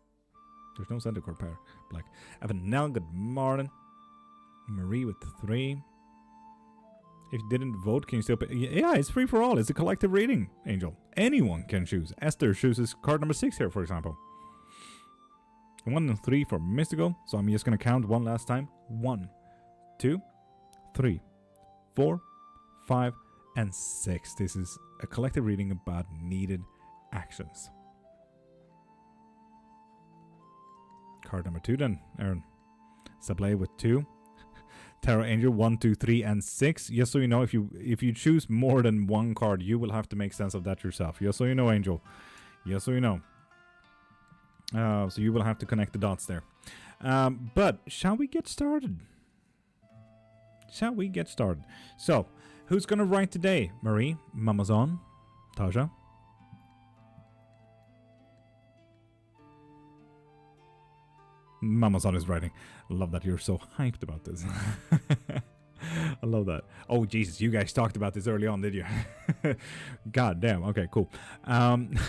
There's no center card pair. Black. Evanel, good morning. Marie with 3. If you didn't vote, can you still pick? Yeah, it's free for all. It's a collective reading, Angel. Anyone can choose. Esther chooses card number 6 here, for example. 1 and 3 for mystical. So I'm just going to count one last time. 1, 2, 3, 4, 5, and 6. This is a collective reading about needed actions. Card number 2 then, Aaron. Sablé with 2. Tarot Angel 1, 2, 3, and 6. Just so you know, if you choose more than one card, you will have to make sense of that yourself. Just so you know, Angel. Just so you know. So you will have to connect the dots there. But shall we get started? So, who's gonna write today? Marie, Mamazon, Taja. Mamazon is writing. I love that you're so hyped about this. I love that. Oh, Jesus, you guys talked about this early on, did you? God damn. Okay, cool. Anyway.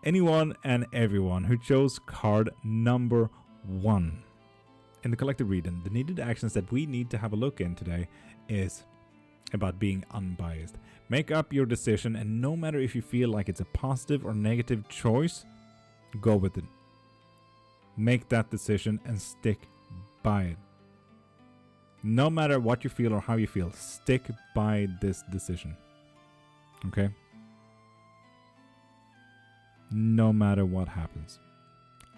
Anyone and everyone who chose card number 1 in the collective reading, the needed actions that we need to have a look in today is about being unbiased. Make up your decision, and no matter if you feel like it's a positive or negative choice, go with it. Make that decision and stick by it. No matter what you feel or how you feel, stick by this decision. Okay? No matter what happens.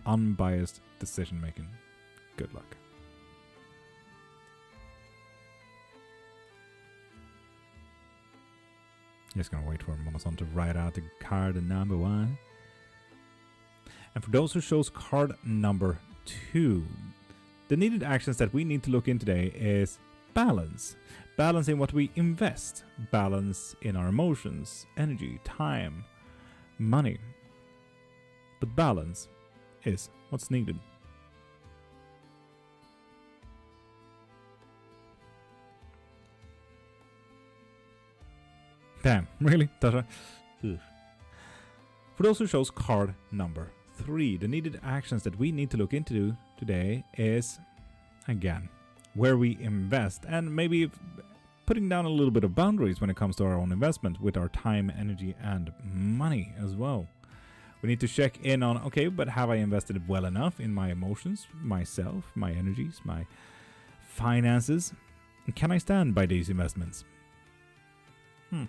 Unbiased decision making. Good luck. Just gonna wait for Mama Son to write out the card number 1. And for those who chose card number 2, the needed actions that we need to look in today is balance. Balance in what we invest. Balance in our emotions, energy, time, money. But balance is what's needed. Damn, really? For those who chose card number 3, the needed actions that we need to look into today is, again, where we invest, and maybe putting down a little bit of boundaries when it comes to our own investment with our time, energy, and money as well. We need to check in on, okay, but have I invested well enough in my emotions, myself, my energies, my finances? And can I stand by these investments? And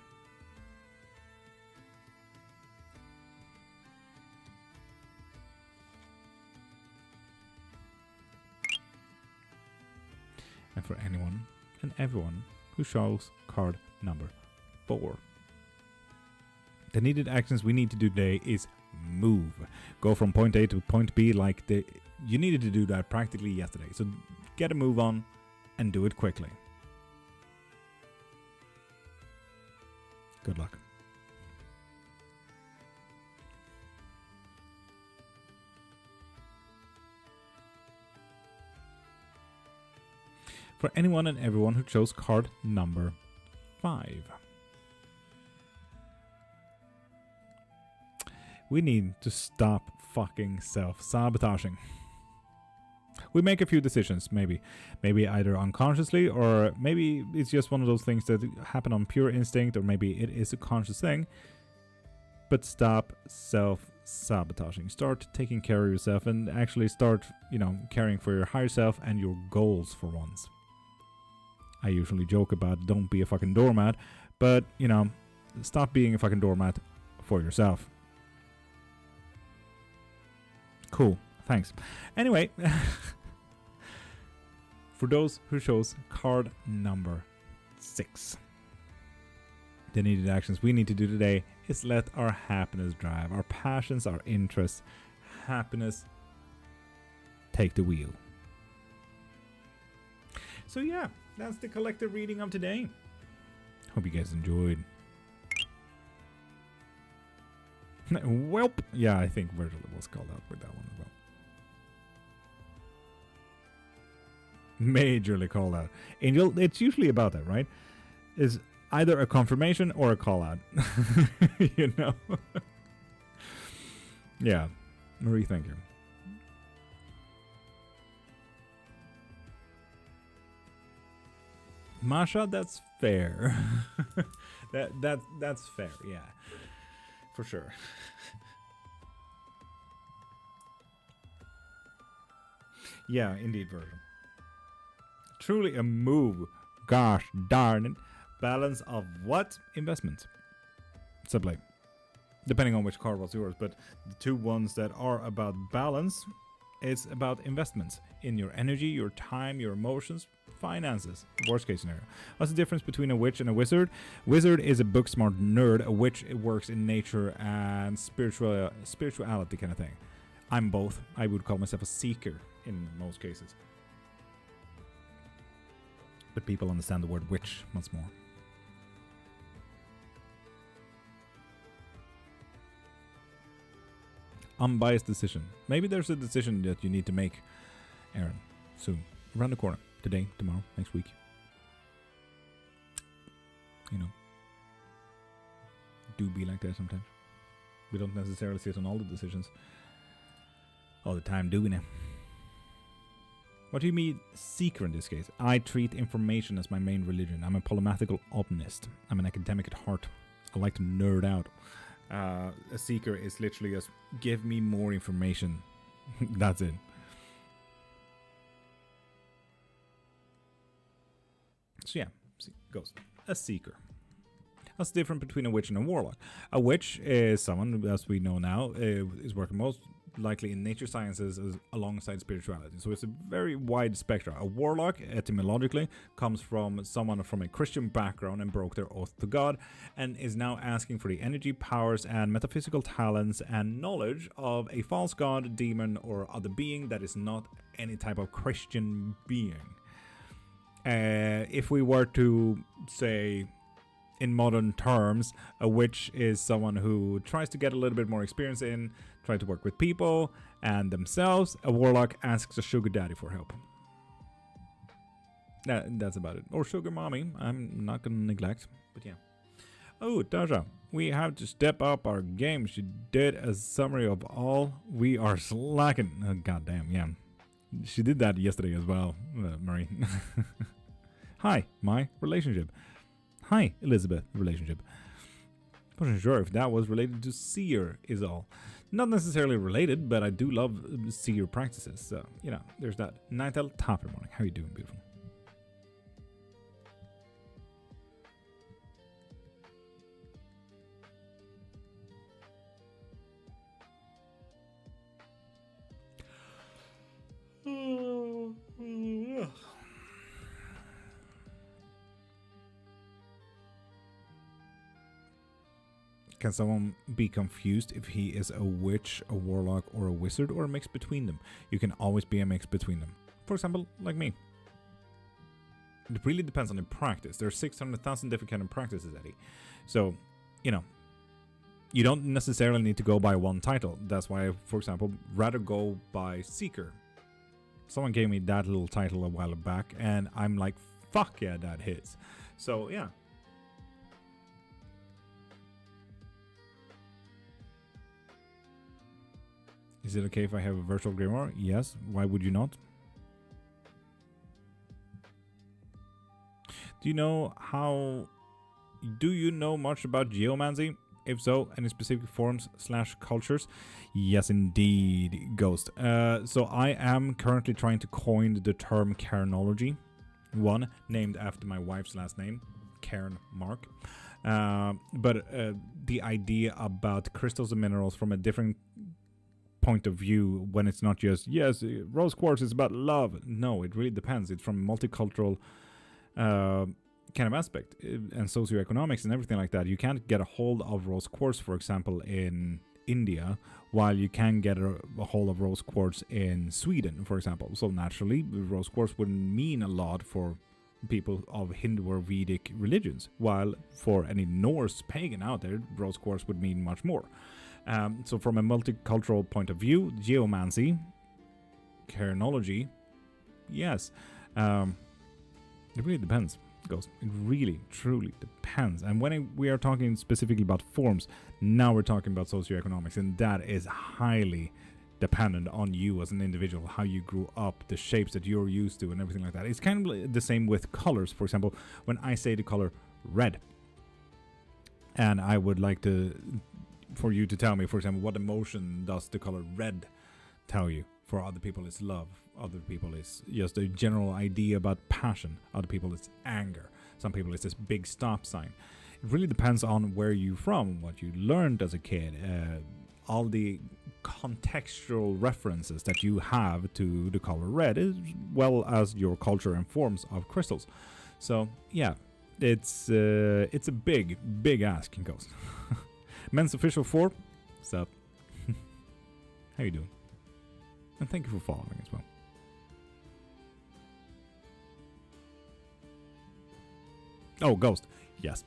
for anyone and everyone who chose card number 4, the needed actions we need to do today is move. Go from point A to point B like you needed to do that practically yesterday. So get a move on and do it quickly. Good luck. For anyone and everyone who chose card number 5. We need to stop fucking self-sabotaging. We make a few decisions, maybe either unconsciously, or maybe it's just one of those things that happen on pure instinct, or maybe it is a conscious thing. But stop self-sabotaging. Start taking care of yourself and actually start, caring for your higher self and your goals for once. I usually joke about don't be a fucking doormat, but, stop being a fucking doormat for yourself. Cool, thanks. Anyway, for those who chose card number 6, the needed actions we need to do today is let our happiness drive, our passions, our interests, happiness, take the wheel. So yeah, that's the collective reading of today. Hope you guys enjoyed. Welp. Yeah, I think Virgil was called out with that one as well. Majorly called out. Angel, it's usually about that, right? Is either a confirmation or a call out. Yeah. Marie, thank you. Masha, that's fair. That's fair, yeah. For sure. Yeah, indeed, Virgil. Truly a move. Gosh darn it. Balance of what? Investment. Simply. Depending on which card was yours, but the two ones that are about balance, it's about investments in your energy, your time, your emotions, finances. Worst case scenario. What's the difference between a witch and a wizard? Wizard is a book smart nerd. A witch, it works in nature and spirituality kind of thing. I'm both. I would call myself a seeker in most cases. But people understand the word witch once more. Unbiased decision. Maybe there's a decision that you need to make, Aaron, soon. Around the corner. Today, tomorrow, next week. Do be like that sometimes. We don't necessarily sit on all the decisions all the time, do we now? What do you mean seeker in this case? I treat information as my main religion. I'm a polymathical optimist. I'm an academic at heart. I like to nerd out. A seeker is literally just give me more information. That's it. So yeah, goes a seeker. What's the difference between a witch and a warlock? A witch is someone, as we know now, is working likely in nature sciences alongside spirituality. So it's a very wide spectrum. A warlock, etymologically, comes from someone from a Christian background and broke their oath to God, and is now asking for the energy, powers, and metaphysical talents and knowledge of a false god, demon, or other being that is not any type of Christian being. If we were to say, in modern terms, a witch is someone who tries to get a little bit more experience in, try to work with people and themselves. A warlock asks a sugar daddy for help. That's about it. Or sugar mommy, I'm not gonna neglect, but yeah. Oh, Tasha, we have to step up our game. She did a summary of all we are slacking. Oh, goddamn, yeah. She did that yesterday as well, Marie. Hi, my relationship. Hi, Elizabeth, relationship. Wasn't sure if that was related to seer is all. Not necessarily related, but I do love seer practices. So, you know, there's that. Nightel, top of the morning. How you doing, beautiful? Can someone be confused if he is a witch, a warlock, or a wizard, or a mix between them? You can always be a mix between them. For example, like me. It really depends on the practice. There are 600,000 different kind of practices, Eddie. So, you know, you don't necessarily need to go by one title. That's why I, for example, rather go by Seeker. Someone gave me that little title a while back, and I'm like, fuck yeah, that hits. So, yeah. Is it okay if I have a virtual grimoire? Yes. Why would you not? Do you know much about geomancy? If so, any specific forms / cultures? Yes, indeed, Ghost. So I am currently trying to coin the term Cairnology. One, named after my wife's last name, Cairnmark. But the idea about crystals and minerals from a different point of view, when it's not just, yes, rose quartz is about love. No, it really depends. It's from a multicultural kind of aspect and socioeconomics and everything like that. You can't get a hold of rose quartz, for example, in India, while you can get a hold of rose quartz in Sweden, for example. So naturally, rose quartz wouldn't mean a lot for people of Hindu or Vedic religions, while for any Norse pagan out there, rose quartz would mean much more. So from a multicultural point of view, geomancy, Cairnology, yes, it really depends. Ghost. It really, truly depends. And when we are talking specifically about forms, now we're talking about socioeconomics, and that is highly dependent on you as an individual, how you grew up, the shapes that you're used to, and everything like that. It's kind of the same with colors. For example, when I say the color red, and I would like for you to tell me, for example, what emotion does the color red tell you? For other people, it's love. Other people, it's just a general idea about passion. Other people, it's anger. Some people, it's this big stop sign. It really depends on where you're from, what you learned as a kid, all the contextual references that you have to the color red, as well as your culture and forms of crystals. So, yeah, it's a big ask, Ghost. Men's official 4. What's up? How you doing? And thank you for following as well. Oh, Ghost. Yes.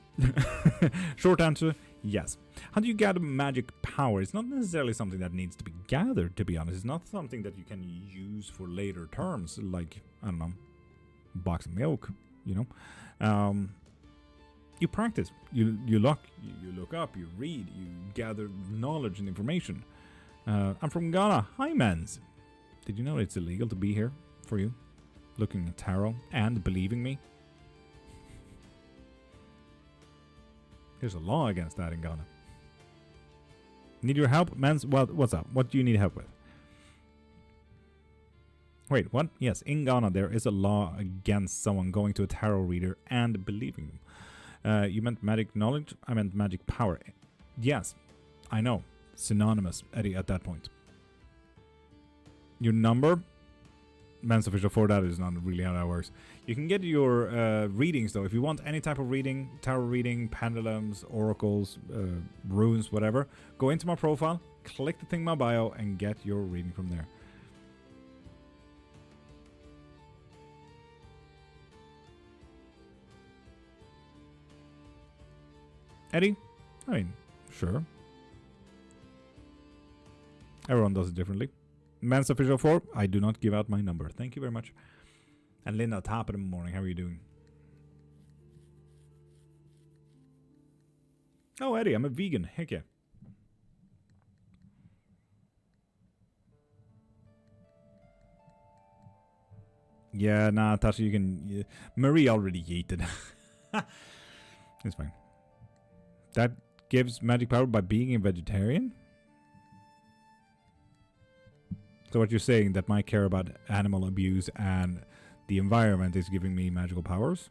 Short answer, yes. How do you gather magic power? It's not necessarily something that needs to be gathered, to be honest. It's not something that you can use for later terms, like, I don't know, a box of milk, you know? You practice. You look up, you read, you gather knowledge and information. I'm from Ghana. Hi, mans. Did you know it's illegal to be here for you? Looking at tarot and believing me? There's a law against that in Ghana. Need your help, mans? Well, what's up? What do you need help with? Wait, what? Yes, in Ghana there is a law against someone going to a tarot reader and believing them. You meant magic knowledge? I meant magic power. Yes, I know. Synonymous, Eddie, at that point. your number. Men's official for that is not really how that works. You can get your readings though. If you want any type of reading, tarot reading, pendulums, oracles, runes, whatever, go into my profile, click the thing in my bio, and get your reading from there. Eddie? I mean, sure. Everyone does it differently. Men's official 4, I do not give out my number. Thank you very much. And Linda, top of the morning, how are you doing? Oh, Eddie, I'm a vegan. Heck yeah. Yeah, nah, Tasha, you can... Marie already yeeted. It's fine. That gives magic power by being a vegetarian? So what you're saying, that my care about animal abuse and the environment is giving me magical powers?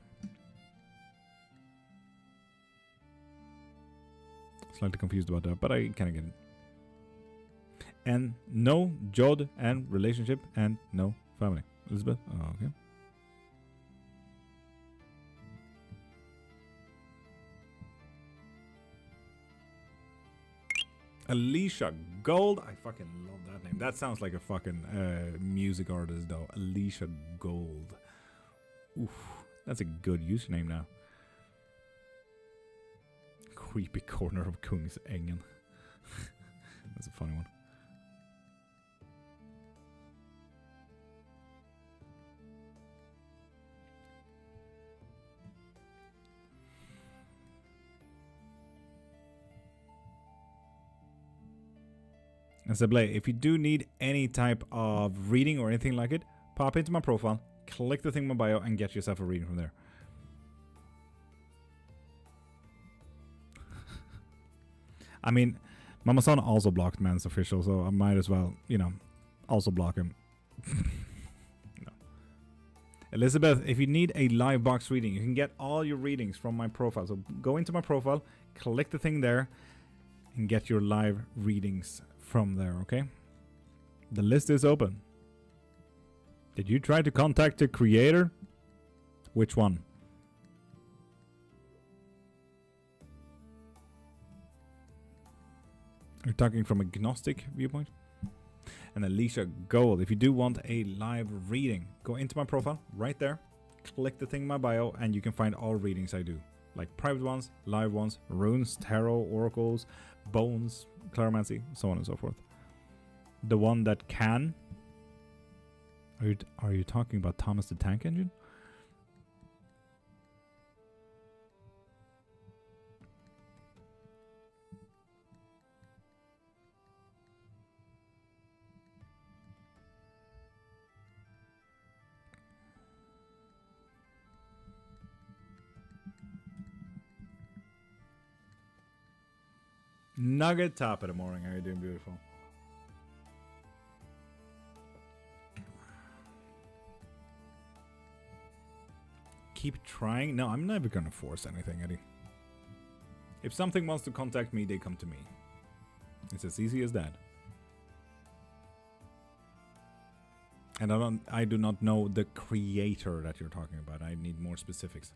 Slightly confused about that, but I kind of get it. And no Jod and relationship and no family. Elizabeth? Oh, okay. Alicia Gold. I fucking love that name. That sounds like a fucking music artist, though. Alicia Gold. Oof. That's a good username now. Creepy corner of Kungsängen. That's a funny one. And Sablé, if you do need any type of reading or anything like it, pop into my profile, click the thing in my bio, and get yourself a reading from there. I mean, Mama Son also blocked Men's Official, so I might as well, you know, also block him. No. Elizabeth, if you need a live box reading, you can get all your readings from my profile. So go into my profile, click the thing there, and get your live readings from there, okay? The list is open. Did you try to contact the creator? Which one? You're talking from a Gnostic viewpoint? And Alicia Gold, if you do want a live reading, go into my profile right there, click the thing in my bio, and you can find all readings I do. Like private ones, live ones, runes, tarot, oracles, bones, claromancy, so on and so forth. The one that can... Are you talking about Thomas the Tank Engine? Nugget, top of the morning. How are you doing, beautiful? Keep trying? No, I'm never gonna force anything, Eddie. If something wants to contact me, they come to me. It's as easy as that. And I do not know the creator that you're talking about. I need more specifics.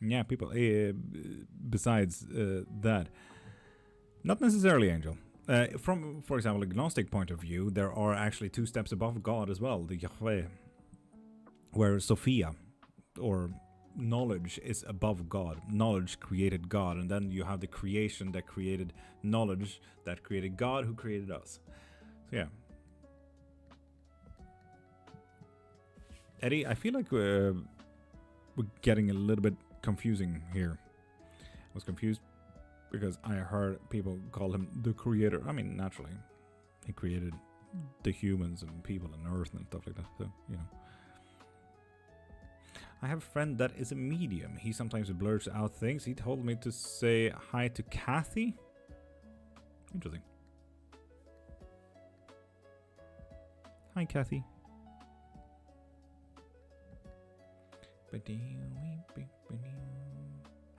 Yeah, people. Besides that, not necessarily angel. From, for example, a Gnostic point of view, there are actually two steps above God as well, the Yahweh, where Sophia, or knowledge, is above God. Knowledge created God, and then you have the creation that created knowledge, that created God, who created us. So yeah. Eddie, I feel like we're getting a little bit confusing here. I was confused because I heard people call him the creator. I mean, naturally, he created the humans and people and Earth and stuff like that. So, you know. I have a friend that is a medium. He sometimes blurs out things. He told me to say hi to Kathy. Interesting. Hi, Kathy.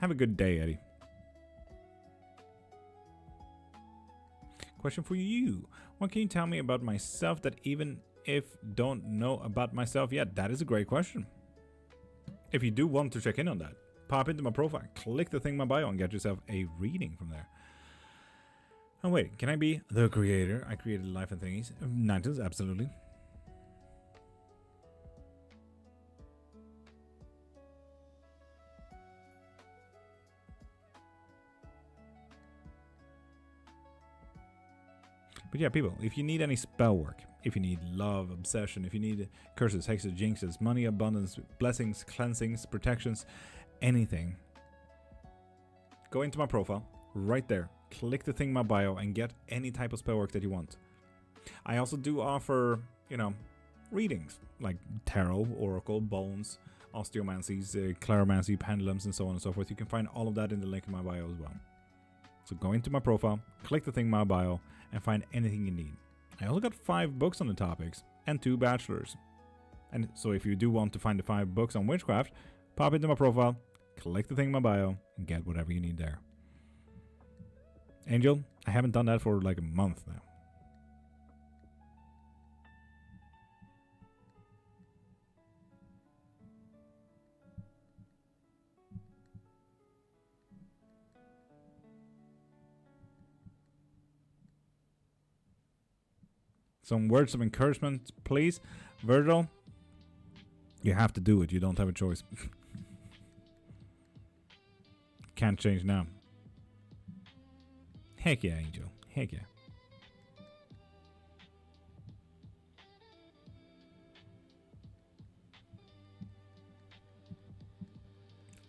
Have a good day, Eddie. Question for you. What can you tell me about myself that even if don't know about myself yet? That is a great question. If you do want to check in on that, pop into my profile, click the thing in my bio and get yourself a reading from there. Oh wait, can I be the creator? I created life and thingies. Nineties, absolutely. But yeah, people, if you need any spell work, if you need love, obsession, if you need curses, hexes, jinxes, money, abundance, blessings, cleansings, protections, anything, go into my profile, right there, click the thing in my bio and get any type of spell work that you want. I also do offer, you know, readings, like tarot, oracle, bones, osteomancies, claromancy, pendulums, and so on and so forth. You can find all of that in the link in my bio as well. So go into my profile, click the thing in my bio, and find anything you need. I also got 5 books on the topics and 2 bachelors. And so if you do want to find the 5 books on witchcraft, pop into my profile, click the thing in my bio, and get whatever you need there. Angel, I haven't done that for like a month now. Some words of encouragement, please. Virgil, you have to do it. You don't have a choice. Can't change now. Heck yeah, Angel. Heck yeah.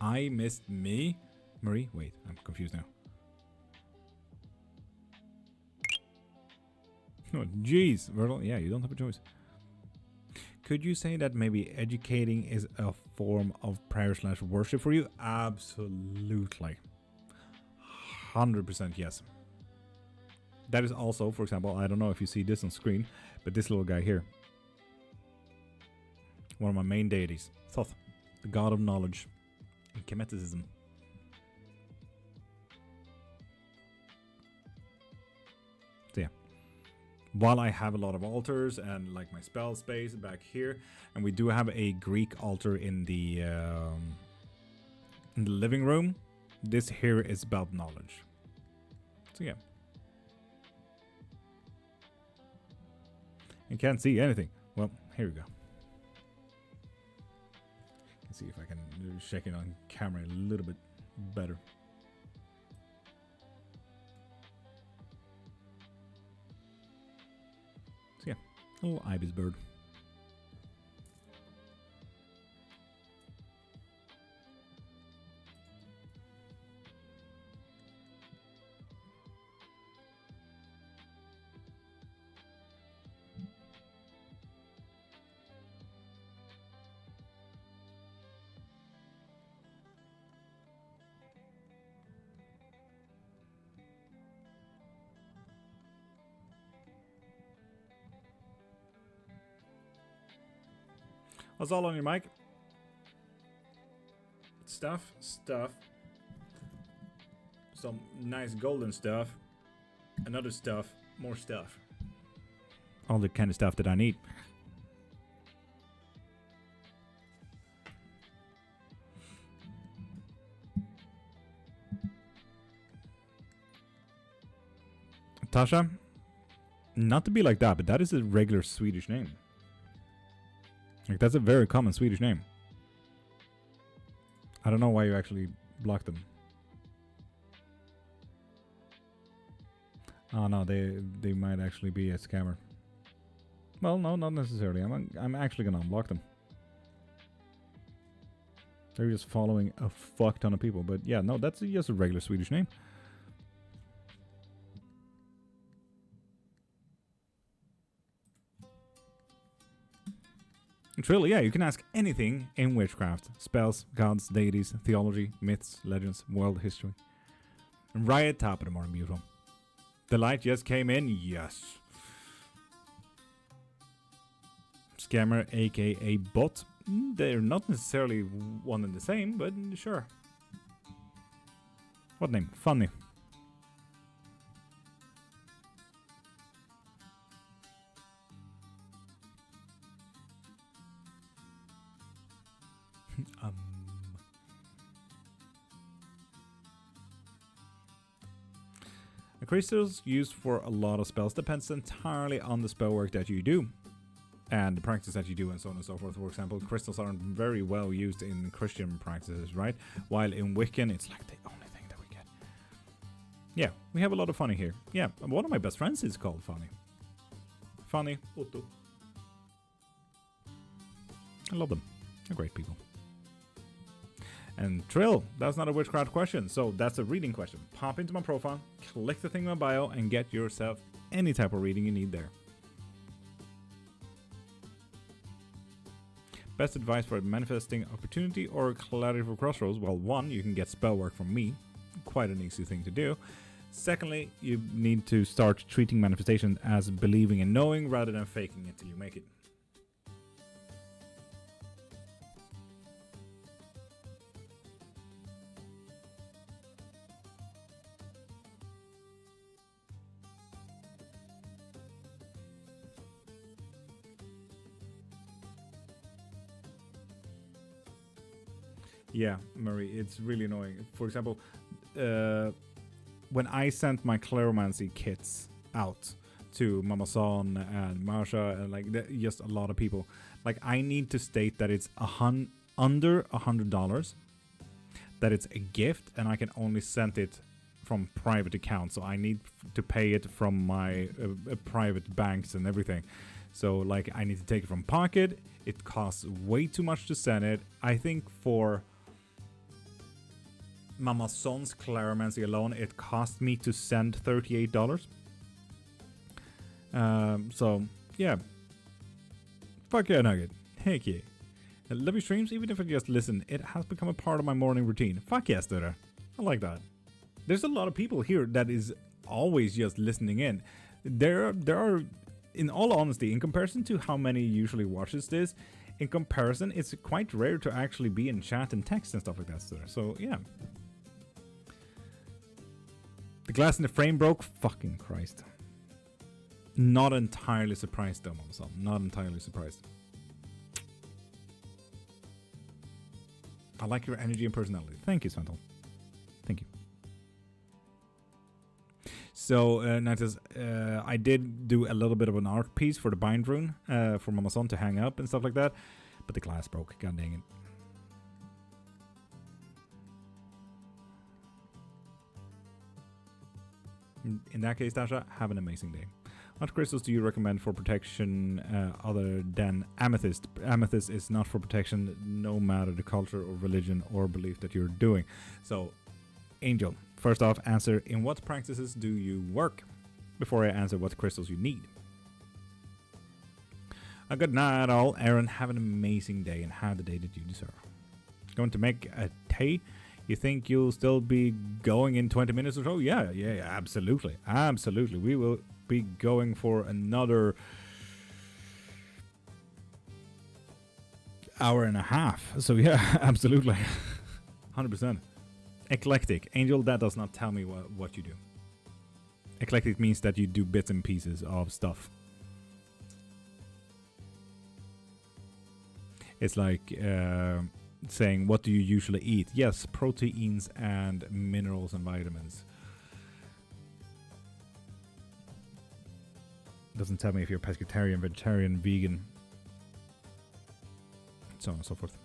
I missed me? Marie? Wait, I'm confused now. Oh, jeez, Virgil. Yeah, you don't have a choice. Could you say that maybe educating is a form of prayer/worship for you? Absolutely. 100% yes. That is also, for example, I don't know if you see this on screen, but this little guy here. One of my main deities. Thoth, the god of knowledge and mysticism. So yeah. While I have a lot of altars and like my spell space back here, and we do have a Greek altar in the living room, this here is about knowledge. So yeah. I can't see anything. Well, here we go. Let's see if I can check it on camera a little bit better. So yeah, a little ibis bird. What's all on your mic? Stuff. Some nice golden stuff. Another stuff. More stuff. All the kind of stuff that I need. Tasha? Not to be like that, but that is a regular Swedish name. Like, that's a very common Swedish name. I don't know why you actually blocked them. Oh no, they might actually be a scammer. Well, no, not necessarily. I'm actually gonna unblock them. They're just following a fuck ton of people. But yeah, no, that's just a regular Swedish name. Truly, yeah, you can ask anything in witchcraft. Spells, gods, deities, theology, myths, legends, world history. Right at top of the morning, beautiful. The light just came in, yes. Scammer, aka bot. They're not necessarily one and the same, but sure. What name? Funny. The crystals used for a lot of spells depends entirely on the spell work that you do and the practice that you do and so on and so forth. For example, crystals aren't very well used in Christian practices, right? While in Wiccan, it's like the only thing that we get. Yeah, we have a lot of funny here. Yeah, one of my best friends is called Funny. Funny, Otto. I love them. They're great people. And Trill, that's not a witchcraft question, so that's a reading question. Pop into my profile, click the thing in my bio, and get yourself any type of reading you need there. Best advice for manifesting opportunity or clarity for crossroads? Well, one, you can get spell work from me. Quite an easy thing to do. Secondly, you need to start treating manifestation as believing and knowing rather than faking it till you make it. Yeah, Murray, it's really annoying. For example, when I sent my claromancy kits out to Mama Son and Marsha and like just a lot of people, like I need to state that it's under $100, that it's a gift, and I can only send it from private accounts. So I need to pay it from my private banks and everything. So like I need to take it from pocket. It costs way too much to send it. I think for Mama Son's claromancy alone, it cost me to send $38. So yeah, fuck yeah, Nugget. Heck yeah. I love your streams, even if I just listen. It has become a part of my morning routine. Fuck yes, Dora. I like that. There's a lot of people here that is always just listening in. There are, in all honesty, in comparison to how many usually watches this, in comparison, it's quite rare to actually be in chat and text and stuff like that. So yeah. The glass in the frame broke. Fucking Christ. Not entirely surprised though, Mama Son. Not entirely surprised. I like your energy and personality. Thank you, Sventel. Thank you. So, Nightus, I did do a little bit of an art piece for the bind rune for Mama Son to hang up and stuff like that, but the glass broke. God dang it. In that case, Dasha, have an amazing day. What crystals do you recommend for protection other than amethyst? Amethyst is not for protection no matter the culture or religion or belief that you're doing. So, Angel, first off, answer in what practices do you work before I answer what crystals you need. A good night all. Aaron, have an amazing day and have the day that you deserve. Going to make a tea? You think you'll still be going in 20 minutes or so? Yeah, absolutely. Absolutely. We will be going for another hour and a half. So yeah, absolutely. 100%. Eclectic. Angel, that does not tell me what you do. Eclectic means that you do bits and pieces of stuff. It's like saying, what do you usually eat? Yes, proteins and minerals and vitamins. Doesn't tell me if you're pescatarian, vegetarian, vegan, so on and so forth.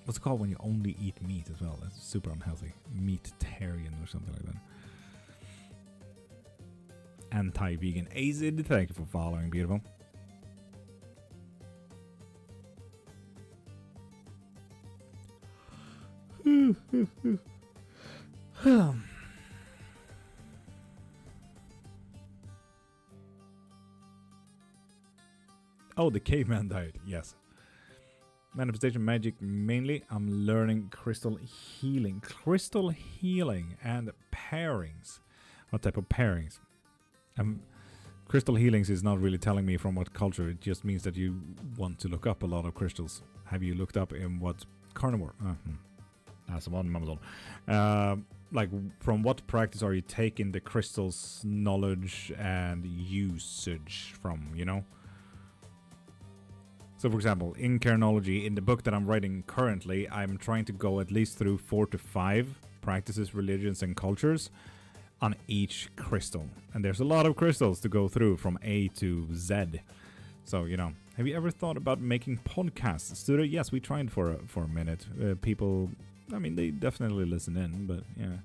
What's it called when you only eat meat as well? That's super unhealthy. Meat-tarian or something like that. Anti-vegan. Azid, thank you for following, beautiful. Oh, the caveman diet. Yes. Manifestation magic mainly. I'm learning crystal healing. Crystal healing and pairings. What type of pairings? Crystal healings is not really telling me from what culture. It just means that you want to look up a lot of crystals. Have you looked up in what carnivore? That's the one, Amazon. like, from what practice are you taking the crystal's knowledge and usage from, you know? So, for example, in Cairnology, in the book that I'm writing currently, I'm trying to go at least through 4 to 5 practices, religions, and cultures on each crystal. And there's a lot of crystals to go through from A to Z. So, you know, have you ever thought about making podcasts? Studio? Yes, we tried for a minute. People, I mean, they definitely listen in, but yeah.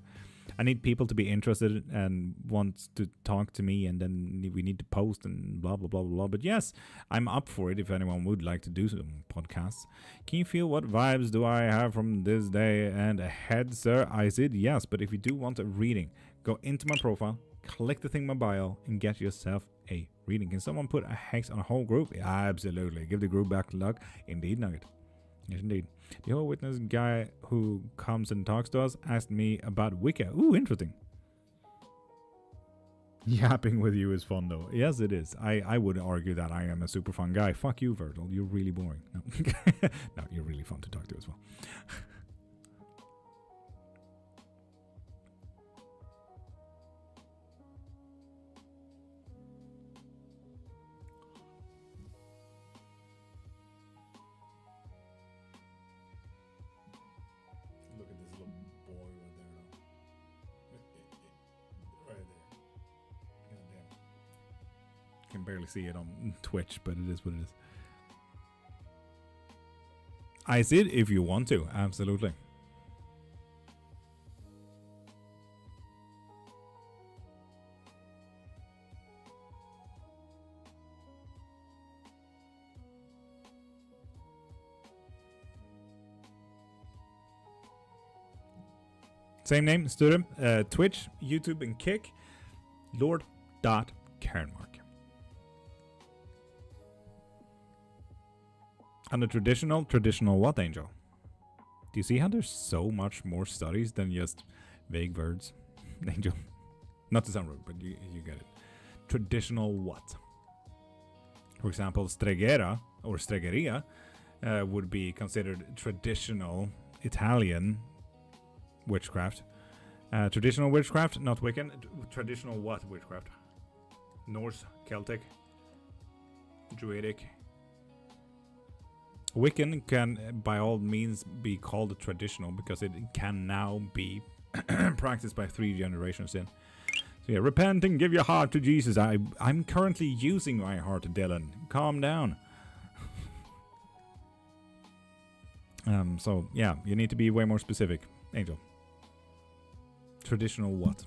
I need people to be interested and want to talk to me, and then we need to post and blah, blah, blah, blah. But yes, I'm up for it if anyone would like to do some podcasts. Can you feel what vibes do I have from this day and ahead, sir? I said yes, but if you do want a reading, go into my profile, click the thing in my bio, and get yourself a reading. Can someone put a hex on a whole group? Yeah, absolutely. Give the group back luck. Indeed, Nugget. Yes, indeed. The whole witness guy who comes and talks to us asked me about Wicca. Ooh, interesting. Yapping with you is fun, though. Yes, it is. I would argue that I am a super fun guy. Fuck you, Virgil. You're really boring. No, no, you're really fun to talk to as well. Barely see it on Twitch, but it is what it is. I see it if you want to, absolutely. Same name, student, Twitch, YouTube, and Kick, Lord.Cairnmark. And the traditional what, Angel? Do you see how there's so much more studies than just vague words, Angel? Not to sound rude, but you get it. Traditional what? For example, stregera or stregheria would be considered traditional Italian witchcraft. Traditional witchcraft, not Wiccan. Traditional what witchcraft? Norse, Celtic, Druidic. Wiccan can, by all means, be called traditional because it can now be practiced by 3 generations in. So yeah, repent and give your heart to Jesus. I'm currently using my heart, Dylan. Calm down. So yeah, you need to be way more specific, Angel. Traditional what?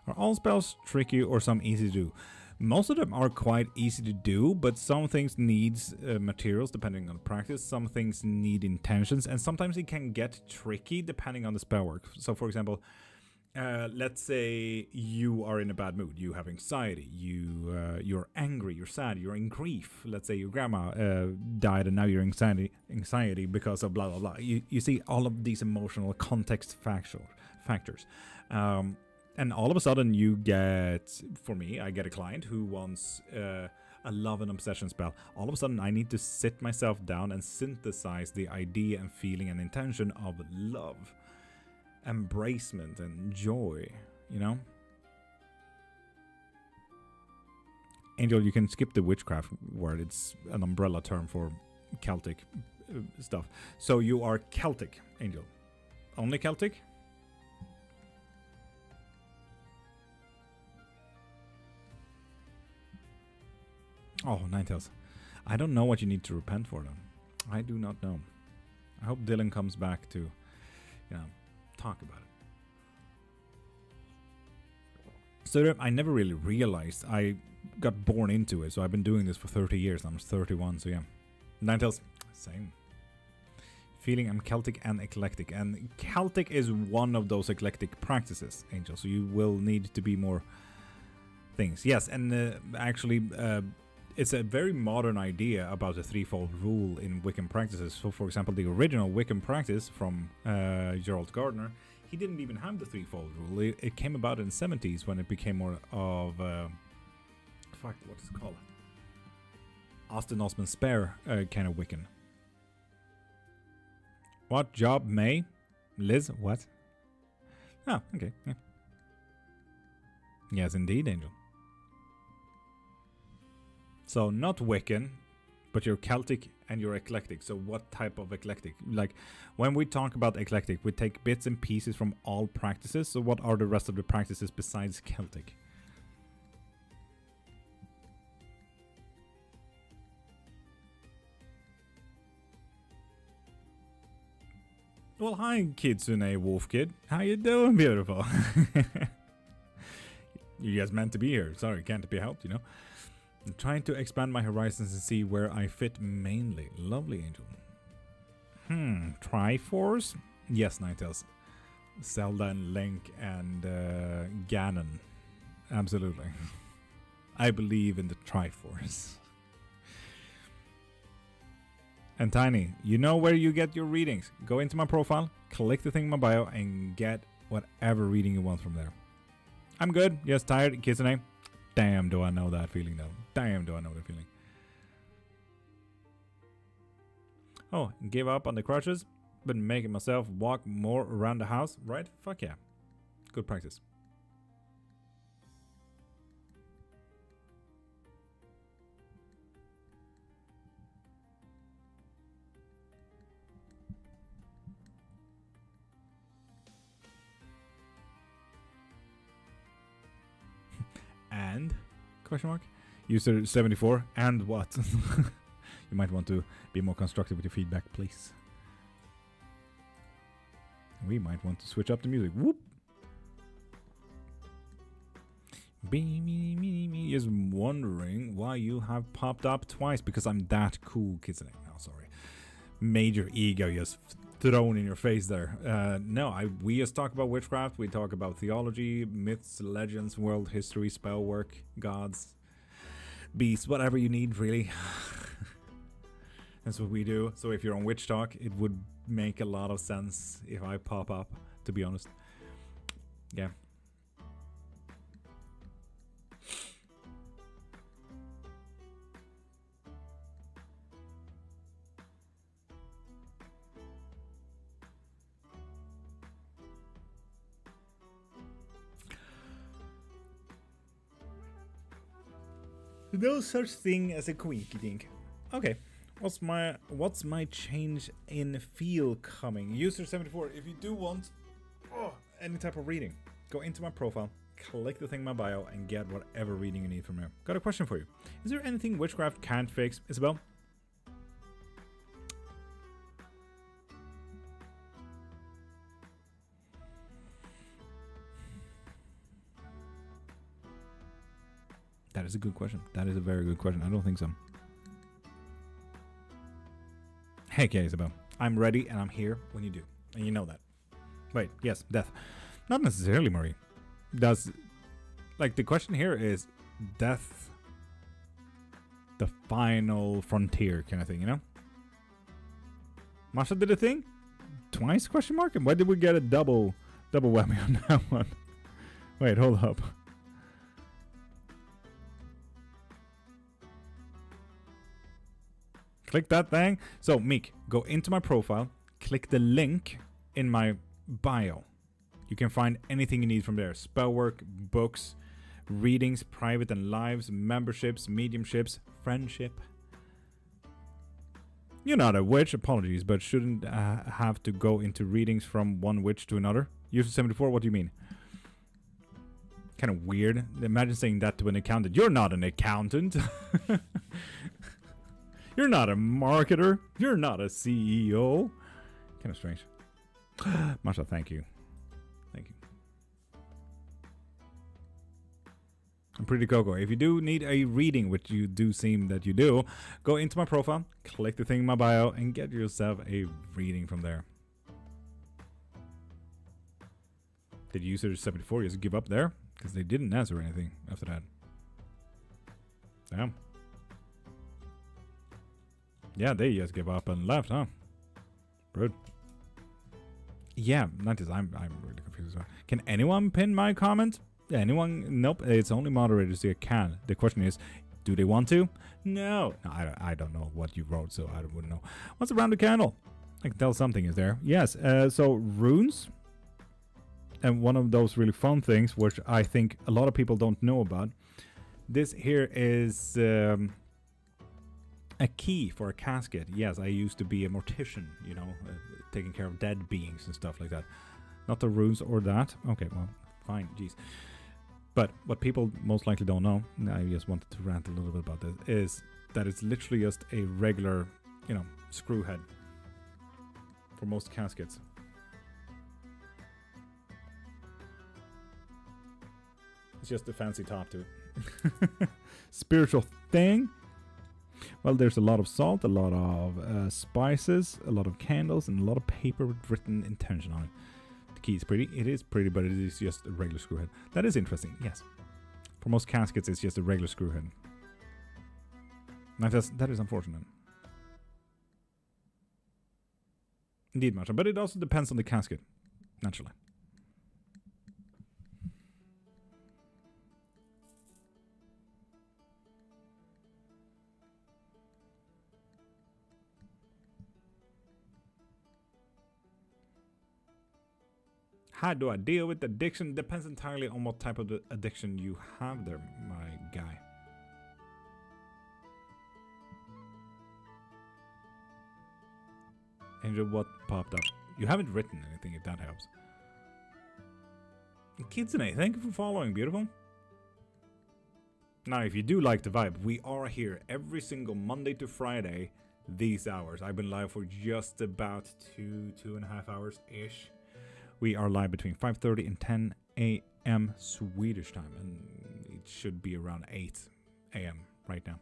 Are all spells tricky or some easy to do? Most of them are quite easy to do, but some things needs materials depending on practice. Some things need intentions, and sometimes it can get tricky depending on the spell work. So, for example, let's say you are in a bad mood. You have anxiety. You're angry. You're sad. You're in grief. Let's say your grandma died, and now you're anxiety because of blah blah blah. You see all of these emotional context factors. And all of a sudden you get, for me, I get a client who wants a love and obsession spell. All of a sudden I need to sit myself down and synthesize the idea and feeling and intention of love, embracement and joy, you know? Angel, you can skip the witchcraft word. It's an umbrella term for Celtic stuff. So you are Celtic, Angel. Only Celtic? Oh, Ninetales. I don't know what you need to repent for, though. I do not know. I hope Dylan comes back to, talk about it. So I never really realized. I got born into it, so I've been doing this for 30 years. I'm 31, so yeah. Ninetales, same. Feeling I'm Celtic and eclectic. And Celtic is one of those eclectic practices, Angel, so you will need to be more things. Yes, and actually... it's a very modern idea about the threefold rule in Wiccan practices. So, for example, the original Wiccan practice from Gerald Gardner, he didn't even have the threefold rule. It came about in the 70s when it became more of what's it called? Austin Osman Spare kind of Wiccan. What job may? Liz, what? Oh, okay. Yeah. Yes, indeed, Angel. So, not Wiccan, but you're Celtic and you're eclectic. So, what type of eclectic? Like, when we talk about eclectic, we take bits and pieces from all practices. So, what are the rest of the practices besides Celtic? Well, hi, Kitsune Wolf Kid. How you doing, beautiful? You guys meant to be here. Sorry, can't be helped, you know. I'm trying to expand my horizons and see where I fit mainly. Lovely, Angel. Triforce? Yes, Ninetales. Zelda and Link and Ganon. Absolutely. I believe in the Triforce. And Tiny, you know where you get your readings. Go into my profile, click the thing in my bio, and get whatever reading you want from there. I'm good. Yes, tired. Kitsune. Damn, do I know that feeling, though. Damn, do I know that feeling. Oh, give up on the crutches. Been making myself walk more around the house, right? Fuck yeah. Good practice. And? Question mark? User 74. And what? You might want to be more constructive with your feedback, please. We might want to switch up the music. Whoop! Just wondering why you have popped up twice. Because I'm that cool, kids. Oh, sorry. Major ego just thrown in your face there. No, we just talk about witchcraft. We talk about theology, myths, legends, world history, spell work, gods, beasts, whatever you need, really. That's what we do. So if you're on Witch Talk, it would make a lot of sense if I pop up, to be honest. Yeah. No such thing as a quinky dink. Okay. What's my change in feel coming? User 74, if you do want any type of reading, go into my profile, click the thing in my bio, and get whatever reading you need from there. Got a question for you. Is there anything witchcraft can't fix, Isabel? That is a good question. That is a very good question. I don't think so. Hey, Isabel. I'm ready and I'm here when you do. And you know that. Wait, yes, death. Not necessarily, Marie. The question here is death the final frontier kind of thing, you know? Masha did a thing? Twice, question mark? And why did we get a double whammy on that one? Wait, hold up. Click that thing. So, Meek, go into my profile, click the link in my bio. You can find anything you need from there. Spellwork, books, readings, private and lives, memberships, mediumships, friendship. You're not a witch, apologies, but shouldn't have to go into readings from one witch to another. User 74, what do you mean? Kind of weird. Imagine saying that to an accountant. You're not an accountant. You're not a marketer. You're not a CEO. Kind of strange. Marsha, thank you. Thank you. I'm pretty cocoa. If you do need a reading, which you do seem that you do, go into my profile, click the thing in my bio, and get yourself a reading from there. Did user 74 just give up there? Because they didn't answer anything after that. Damn. Yeah, they just gave up and left, huh? Rude. Yeah, not just, I'm really confused as well. Can anyone pin my comment? Anyone? Nope, it's only moderators that can. The question is, do they want to? No, I don't know what you wrote, so I wouldn't know. What's around the candle? I can tell something is there. Yes, so runes. And one of those really fun things, which I think a lot of people don't know about. This here is a key for a casket. Yes, I used to be a mortician, you know, taking care of dead beings and stuff like that. Not the runes or that. Okay, well, fine, jeez. But what people most likely don't know, and I just wanted to rant a little bit about this, is that it's literally just a regular, you know, screw head for most caskets. It's just a fancy top to it. Spiritual thing. Well, there's a lot of salt, a lot of spices, a lot of candles, and a lot of paper with written intention on it. The key is pretty. It is pretty, but it is just a regular screw head. That is interesting, yes. For most caskets, it's just a regular screw head. That is unfortunate. Indeed, Masha. But it also depends on the casket, naturally. How do I deal with addiction? Depends entirely on what type of addiction you have there, my guy. Angel, what popped up? You haven't written anything, if that helps. Kitsune, thank you for following, beautiful. Now, if you do like the vibe, we are here every single Monday to Friday, these hours. I've been live for just about 2.5 hours-ish. We are live between 5:30 and 10 a.m. Swedish time, and it should be around 8 a.m. right now.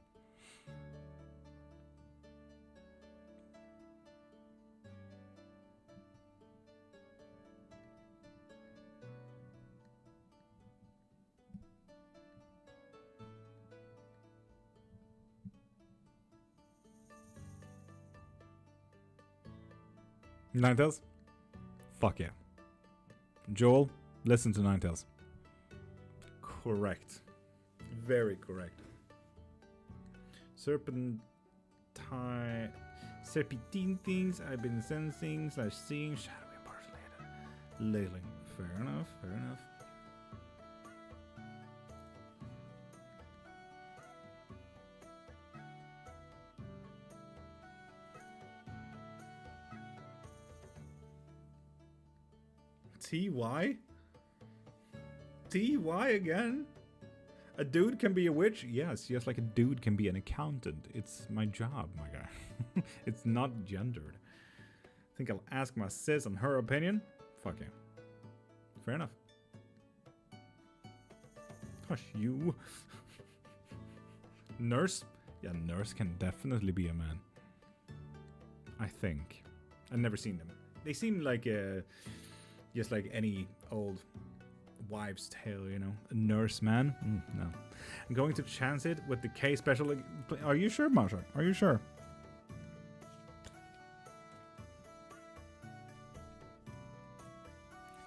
Ninetales? Fuck yeah. Joel, listen to Ninetales. Correct. Very correct. Serpentine things I've been sensing / seeing shadowy parts lately. Fair enough, fair enough. T.Y.? T.Y. again? A dude can be a witch? Yes, just like a dude can be an accountant. It's my job, my guy. It's not gendered. I think I'll ask my sis on her opinion. Fuck yeah. Fair enough. Hush, you. Nurse? Yeah, nurse can definitely be a man. I think. I've never seen them. They seem like a... just like any old wives' tale, you know. A nurse man? No. I'm going to chance it with the K special. Are you sure, Marsha? Are you sure?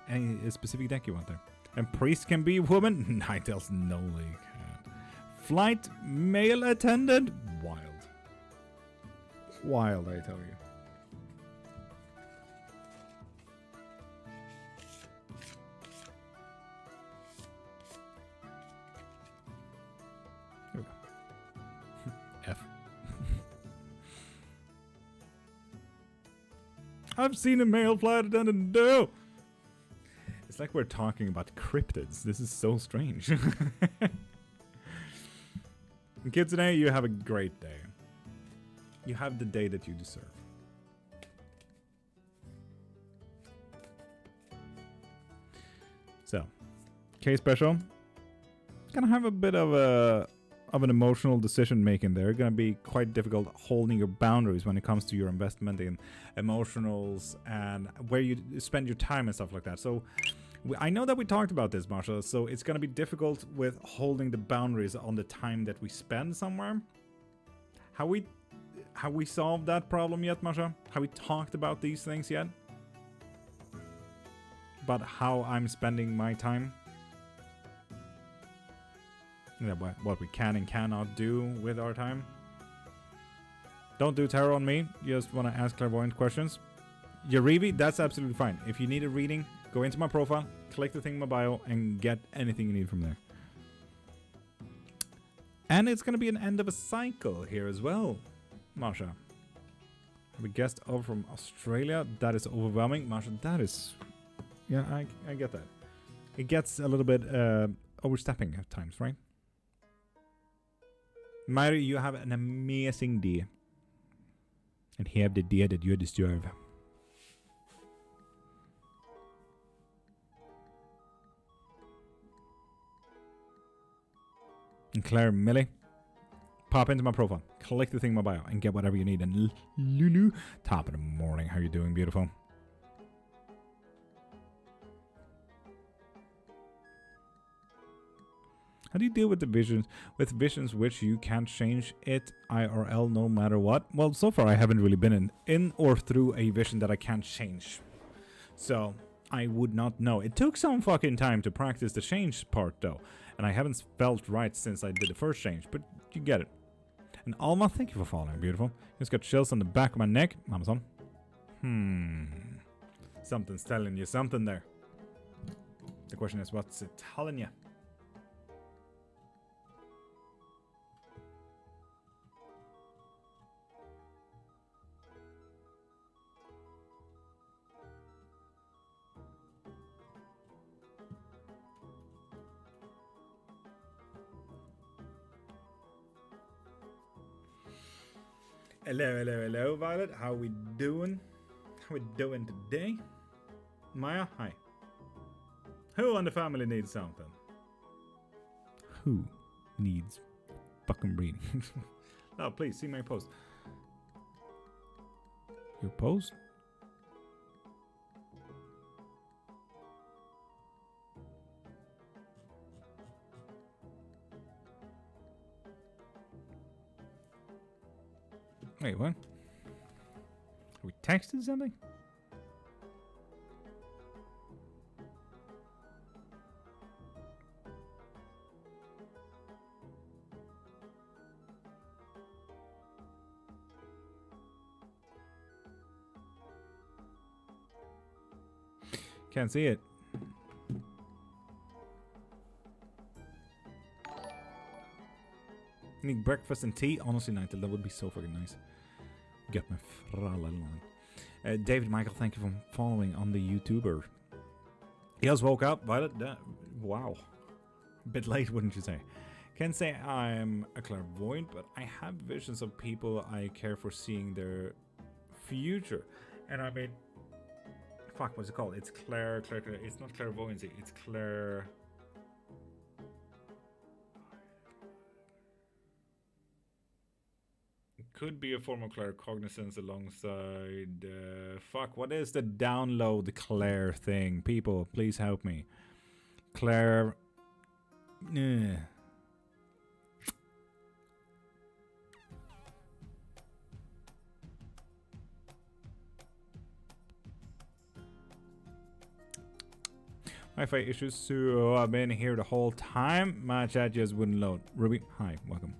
Any specific deck you want there? And priest can be woman? Ninetales, no league. Flight male attendant? Wild. Wild, I tell you. I've seen a male flight attendant do. It's like we're talking about cryptids. This is so strange. Kids, today you have a great day. You have the day that you deserve. So, K special. Gonna have a bit of an emotional decision making there. Gonna be quite difficult holding your boundaries when it comes to your investment in emotionals and where you spend your time and stuff like that. So I know that we talked about this, Marsha, so it's gonna be difficult with holding the boundaries on the time that we spend somewhere. Have we solved that problem yet, Marsha? Have we talked about these things yet? About how I'm spending my time? Yeah, what we can and cannot do with our time. Don't do tarot on me. You just want to ask clairvoyant questions. Yarivi, that's absolutely fine. If you need a reading, go into my profile, click the thing in my bio, and get anything you need from there. And it's going to be an end of a cycle here as well, Marsha. We guest over from Australia. That is overwhelming. Marsha, that is... Yeah, I get that. It gets a little bit overstepping at times, right? Mary, you have an amazing day. And have the day that you deserve. And Claire Millie, pop into my profile, click the thing in my bio, and get whatever you need. And Lulu, top of the morning. How are you doing, beautiful? How do you deal with the visions? With visions which you can't change it IRL no matter what? Well, so far I haven't really been in or through a vision that I can't change. So I would not know. It took some fucking time to practice the change part though. And I haven't felt right since I did the first change. But you get it. And Alma, thank you for following, beautiful. Just got chills on the back of my neck. Amazon. Something's telling you something there. The question is, what's it telling you? Hello, Violet. How we doing? How we doing today? Maya, hi. Who in the family needs something? Who needs fucking breeding? Oh, please, see my post. Your post? Wait, what? Are we texting something? Can't see it. Need breakfast and tea? Honestly, Nightel, that would be so fucking nice. Get my fralala. David Michael, thank you for following on the YouTuber. He just woke up, Violet. Wow. A bit late, wouldn't you say? Can't say I'm a clairvoyant, but I have visions of people I care for seeing their future. And I mean, fuck, what's it called? It's clair. It's not clairvoyancy. It's clair. Could be a form of claircognizance alongside... fuck, what is the download Claire thing? People, please help me. Claire... Wi-Fi issues, so I've been here the whole time. My chat just wouldn't load. Ruby, hi, welcome.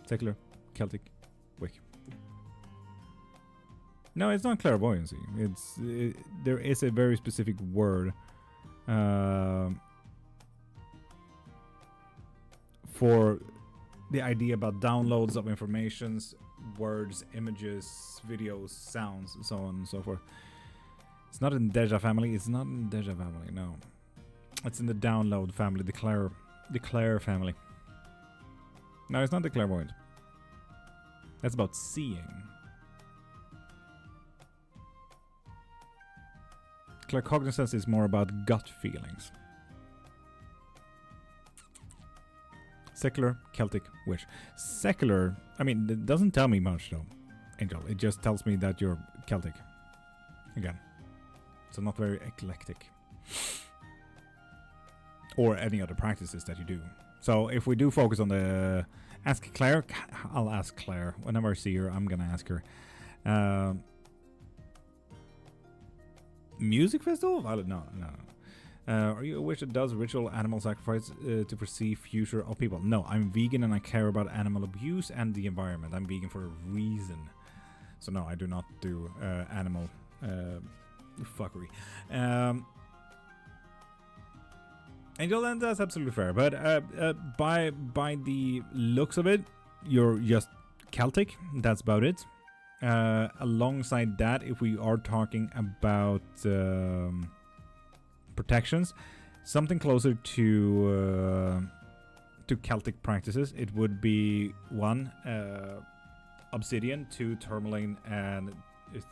Secular, Celtic, Wick. No, it's not clairvoyancy. There is a very specific word for the idea about downloads of informations, words, images, videos, sounds, and so on and so forth. It's not in the Deja family. It's not in the Deja family. No, it's in the download family. The Claire family. No, it's not the clairvoyant. That's about seeing. Claircognizance is more about gut feelings. Secular, Celtic, Witch. Secular, I mean, it doesn't tell me much though, Angel. It just tells me that you're Celtic. Again. So not very eclectic. Or any other practices that you do. So if we do focus on the... Ask Claire. I'll ask Claire. Whenever I see her, I'm gonna ask her. Music festival? No. Are you a witch that does ritual animal sacrifice to foresee future of people? No, I'm vegan and I care about animal abuse and the environment. I'm vegan for a reason. So no, I do not do animal fuckery. Angel, and that's absolutely fair. But by the looks of it, you're just Celtic. That's about it. Alongside that, if we are talking about protections, something closer to Celtic practices, it would be 1 obsidian, 2 tourmaline, and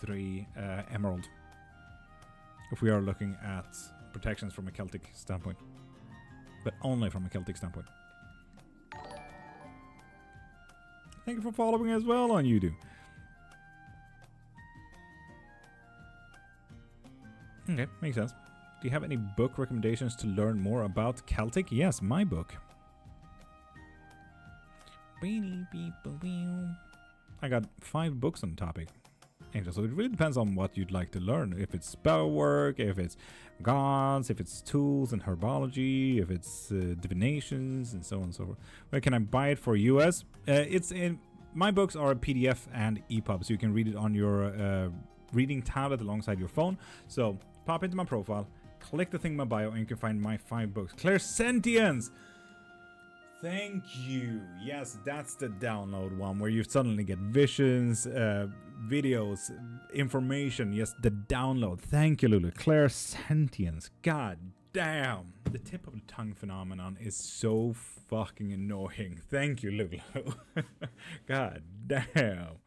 3 emerald. If we are looking at protections from a Celtic standpoint, but only from a Celtic standpoint. Thank you for following as well on YouTube. Okay, makes sense. Do you have any book recommendations to learn more about Celtic? Yes, my book. I got 5 books on the topic. Angel, so it really depends on what you'd like to learn. If it's spell work, if it's gods, if it's tools and herbology, if it's divinations, and so on and so forth. Where can I buy it for US? It's in my books are a PDF and EPUB, so you can read it on your reading tablet alongside your phone. So pop into my profile, click the thing in my bio, and you can find my 5 books. Clairsentience! Thank you. Yes, that's the download one where you suddenly get visions, videos, information. Yes, the download. Thank you, Lulu. Clairsentience. God damn. The tip of the tongue phenomenon is so fucking annoying. Thank you, Lulu. God damn.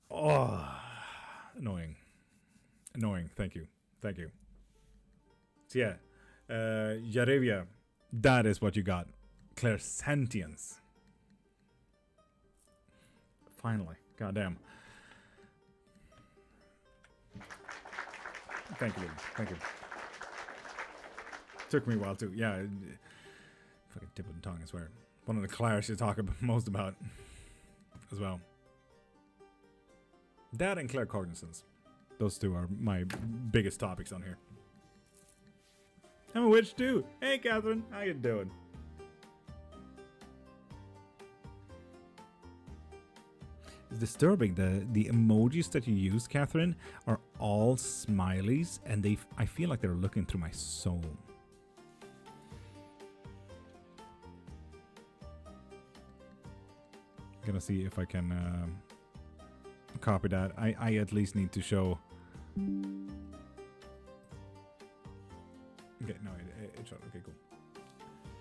Oh, annoying. Annoying. Thank you. Thank you. So yeah, Yarevia, that is what you got. Clairsentience. Finally. Goddamn. Thank you, Lily. Thank you. Took me a while too. Yeah. Fucking tip of the tongue, I swear. One of the Clairs you talk most about as well. That and claircognizance. Those 2 are my biggest topics on here. I'm a witch too. Hey, Catherine. How you doing? It's disturbing. The emojis that you use, Catherine, are all smileys, and I feel like they're looking through my soul. I'm gonna see if I can copy that. I at least need to show. Okay, no, it showed. Okay, cool.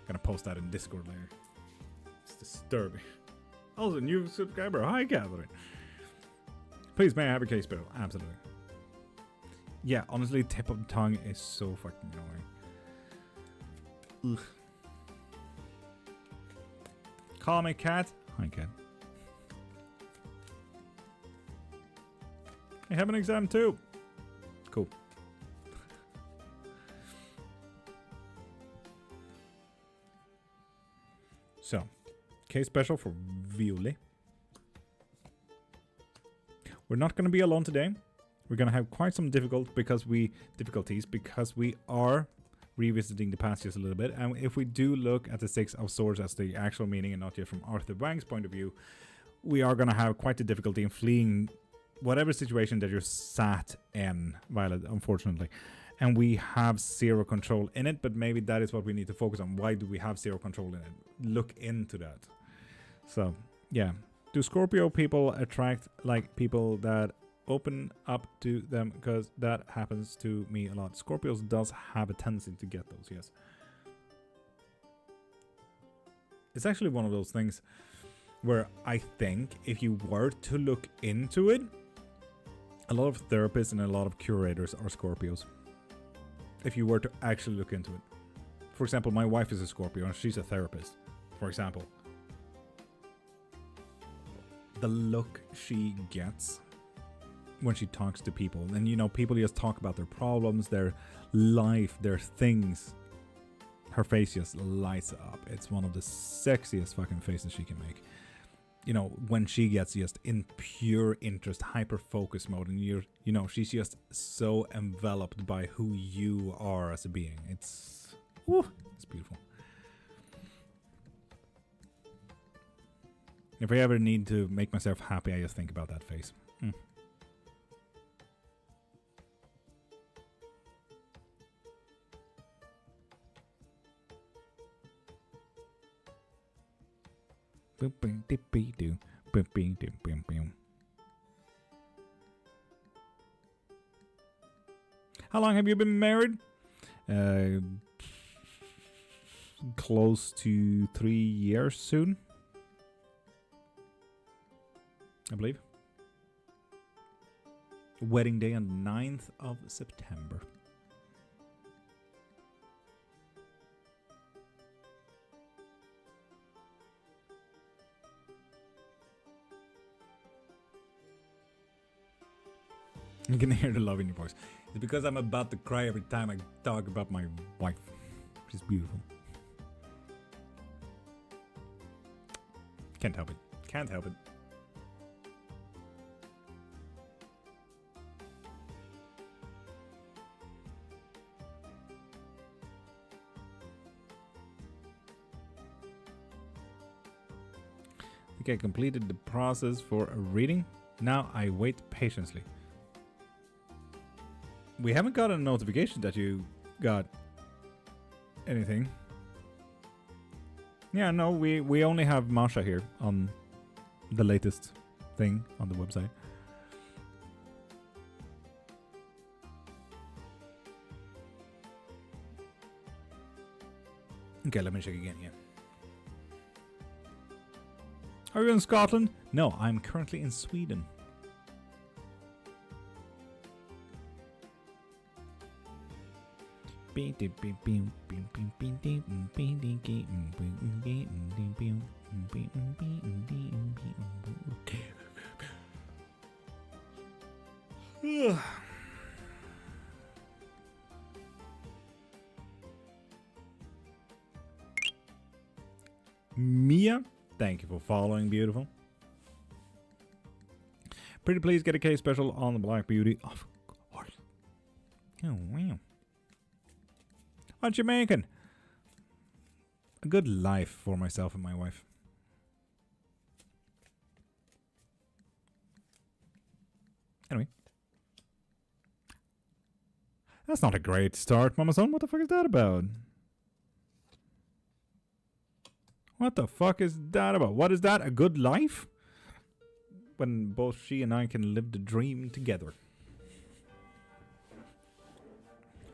Gonna post that in Discord later. It's disturbing. Also, new subscriber. Hi, Catherine. Please, may I have a case bill? Absolutely. Yeah, honestly, tip of the tongue is so fucking annoying. Ugh. Call me Cat. Hi, Cat. I have an exam too. Cool. So, case special for Violi. We're not going to be alone today. We're going to have quite some difficulties because we are revisiting the past just a little bit. And if we do look at the 6 of Swords as the actual meaning and not just from Arthur Wang's point of view, we are going to have quite a difficulty in fleeing whatever situation that you're sat in, Violet, unfortunately. And we have 0 control in it, but maybe that is what we need to focus on. Why do we have 0 control in it? Look into that. So, yeah. Do Scorpio people attract like people that open up to them? Because that happens to me a lot. Scorpios does have a tendency to get those, yes. It's actually one of those things where I think if you were to look into it, a lot of therapists and a lot of curators are Scorpios. If you were to actually look into it. For example, my wife is a Scorpio and she's a therapist, for example. The look she gets when she talks to people. And you know, people just talk about their problems, their life, their things. Her face just lights up. It's one of the sexiest fucking faces she can make. You know, when she gets just in pure interest, hyper focus mode, and you know, she's just so enveloped by who you are as a being. It's beautiful. If I ever need to make myself happy, I just think about that face. How long have you been married? Close to 3 years soon, I believe. Wedding day on the 9th of September. You can hear the love in your voice. It's because I'm about to cry every time I talk about my wife. She's beautiful. Can't help it. Can't help it. I think I completed the process for a reading. Now I wait patiently. We haven't got a notification that you got anything. Yeah, no, we only have Masha here on the latest thing on the website. Okay, let me check again here. Are you in Scotland? No, I'm currently in Sweden. Mia, thank you for following, beautiful. Pretty please get a case special on the Black Beauty. Of course. Oh, wow. What you making? A good life for myself and my wife. Anyway. That's not a great start, Mama Son. What the fuck is that about? What the fuck is that about? What is that? A good life? When both she and I can live the dream together.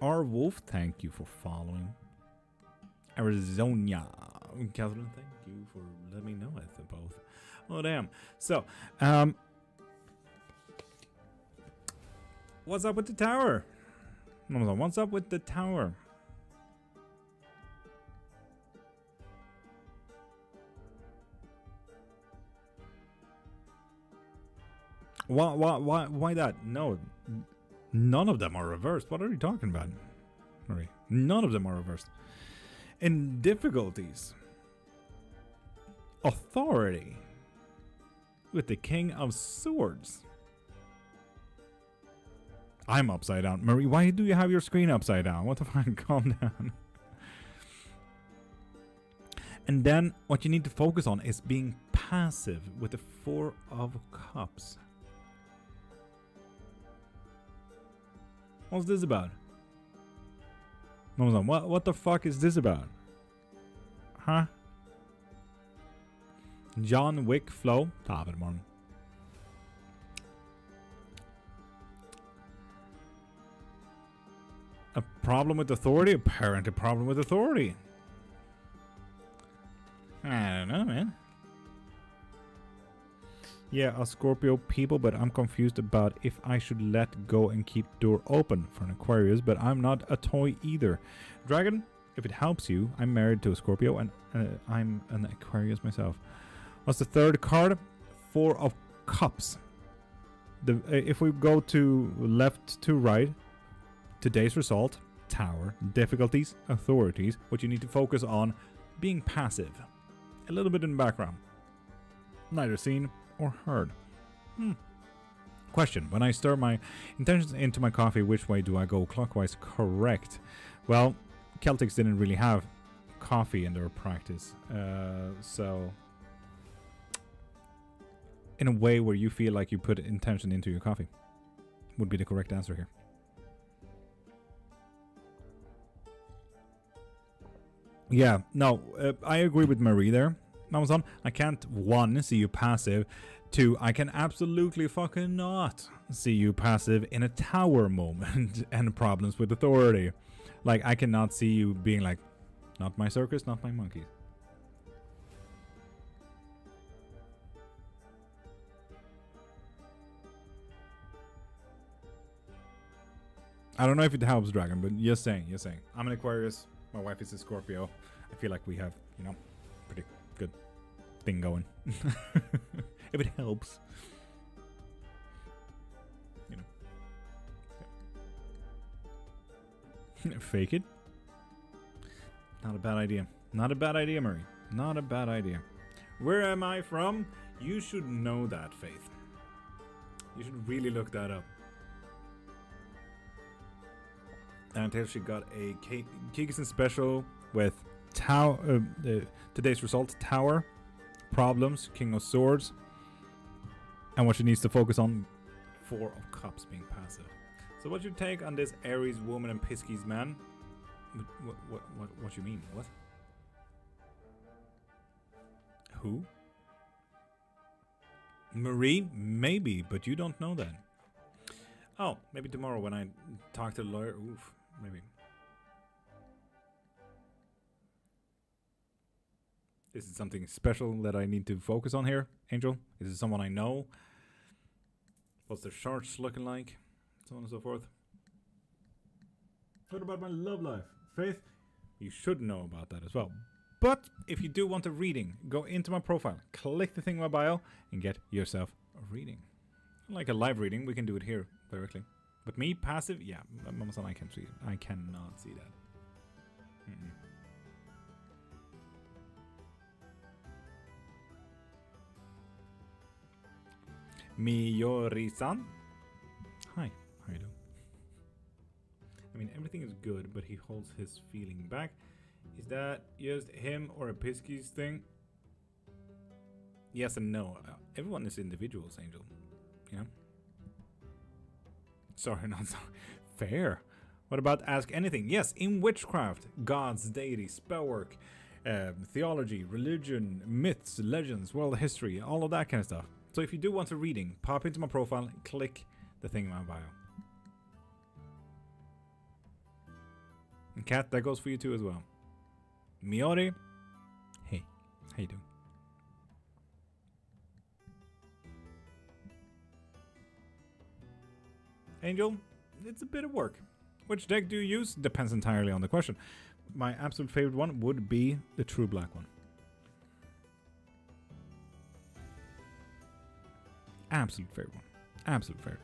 R. Wolf, thank you for following. Arizona. Catherine, thank you for letting me know I think both. Oh, damn. So, what's up with the tower? What's up with the tower? Why that? No. None of them are reversed. What are you talking about? Sorry. None of them are reversed. In difficulties. Authority. With the King of Swords. I'm upside down. Marie, why do you have your screen upside down? What the fuck? Calm down. And then what you need to focus on is being passive with the Four of Cups. What's this about? What the fuck is this about? Huh? John Wick Flow. Ta vel imorgon. A problem with authority? Apparent a problem with authority. I don't know, man. Yeah, a Scorpio people, but I'm confused about if I should let go and keep door open for an Aquarius, but I'm not a toy either. Dragon, if it helps you, I'm married to a Scorpio and I'm an Aquarius myself. What's the third card? Four of Cups. If we go to left to right, today's result, Tower, difficulties, authorities, what you need to focus on, being passive. A little bit in the background. Neither seen or heard. Question. When I stir my intentions into my coffee, which way do I go? Clockwise, correct. Well, Celtics didn't really have coffee in their practice. So, in a way where you feel like you put intention into your coffee would be the correct answer here. Yeah, no, I agree with Marie there. Amazon, I can't, 1, see you passive. 2, I can absolutely fucking not see you passive in a tower moment and problems with authority. Like, I cannot see you being like, not my circus, not my monkeys. I don't know if it helps, Dragon, but you're saying. I'm an Aquarius. My wife is a Scorpio. I feel like we have, you know, pretty good thing going. If it helps. You know. Fake it. Not a bad idea. Not a bad idea, Murray. Not a bad idea. Where am I from? You should know that, Faith. You should really look that up. Until she got a Kigison special with today's result, Tower, Problems, King of Swords, and what she needs to focus on, 4 of Cups being passive. So what's your take on this Aries woman and Pisces man? What you mean? What? Who? Marie? Maybe, but you don't know that. Oh, maybe tomorrow when I talk to the lawyer. Oof, maybe. Is it something special that I need to focus on here, Angel? Is it someone I know? What's their shorts looking like? So on and so forth. What about my love life? Faith? You should know about that as well. But if you do want a reading, go into my profile, click the thing in my bio, and get yourself a reading. Like a live reading, we can do it here directly. But me, passive? Yeah, Mama Son, I can't see it. I cannot see that. Miyori-san? Hi, how you doing? I mean, everything is good, but he holds his feeling back. Is that just him or a Pisces thing? Yes and no. Everyone is individuals, Angel. You know? Sorry, not so fair. What about ask anything? Yes, in witchcraft, gods, deities, spellwork, theology, religion, myths, legends, world history, all of that kind of stuff. So if you do want a reading, pop into my profile and click the thing in my bio. And Kat, that goes for you too as well. Miori, hey, how you doing? Angel, it's a bit of work. Which deck do you use? Depends entirely on the question. My absolute favorite one would be the true black one. Absolute favorite one. Absolute favorite.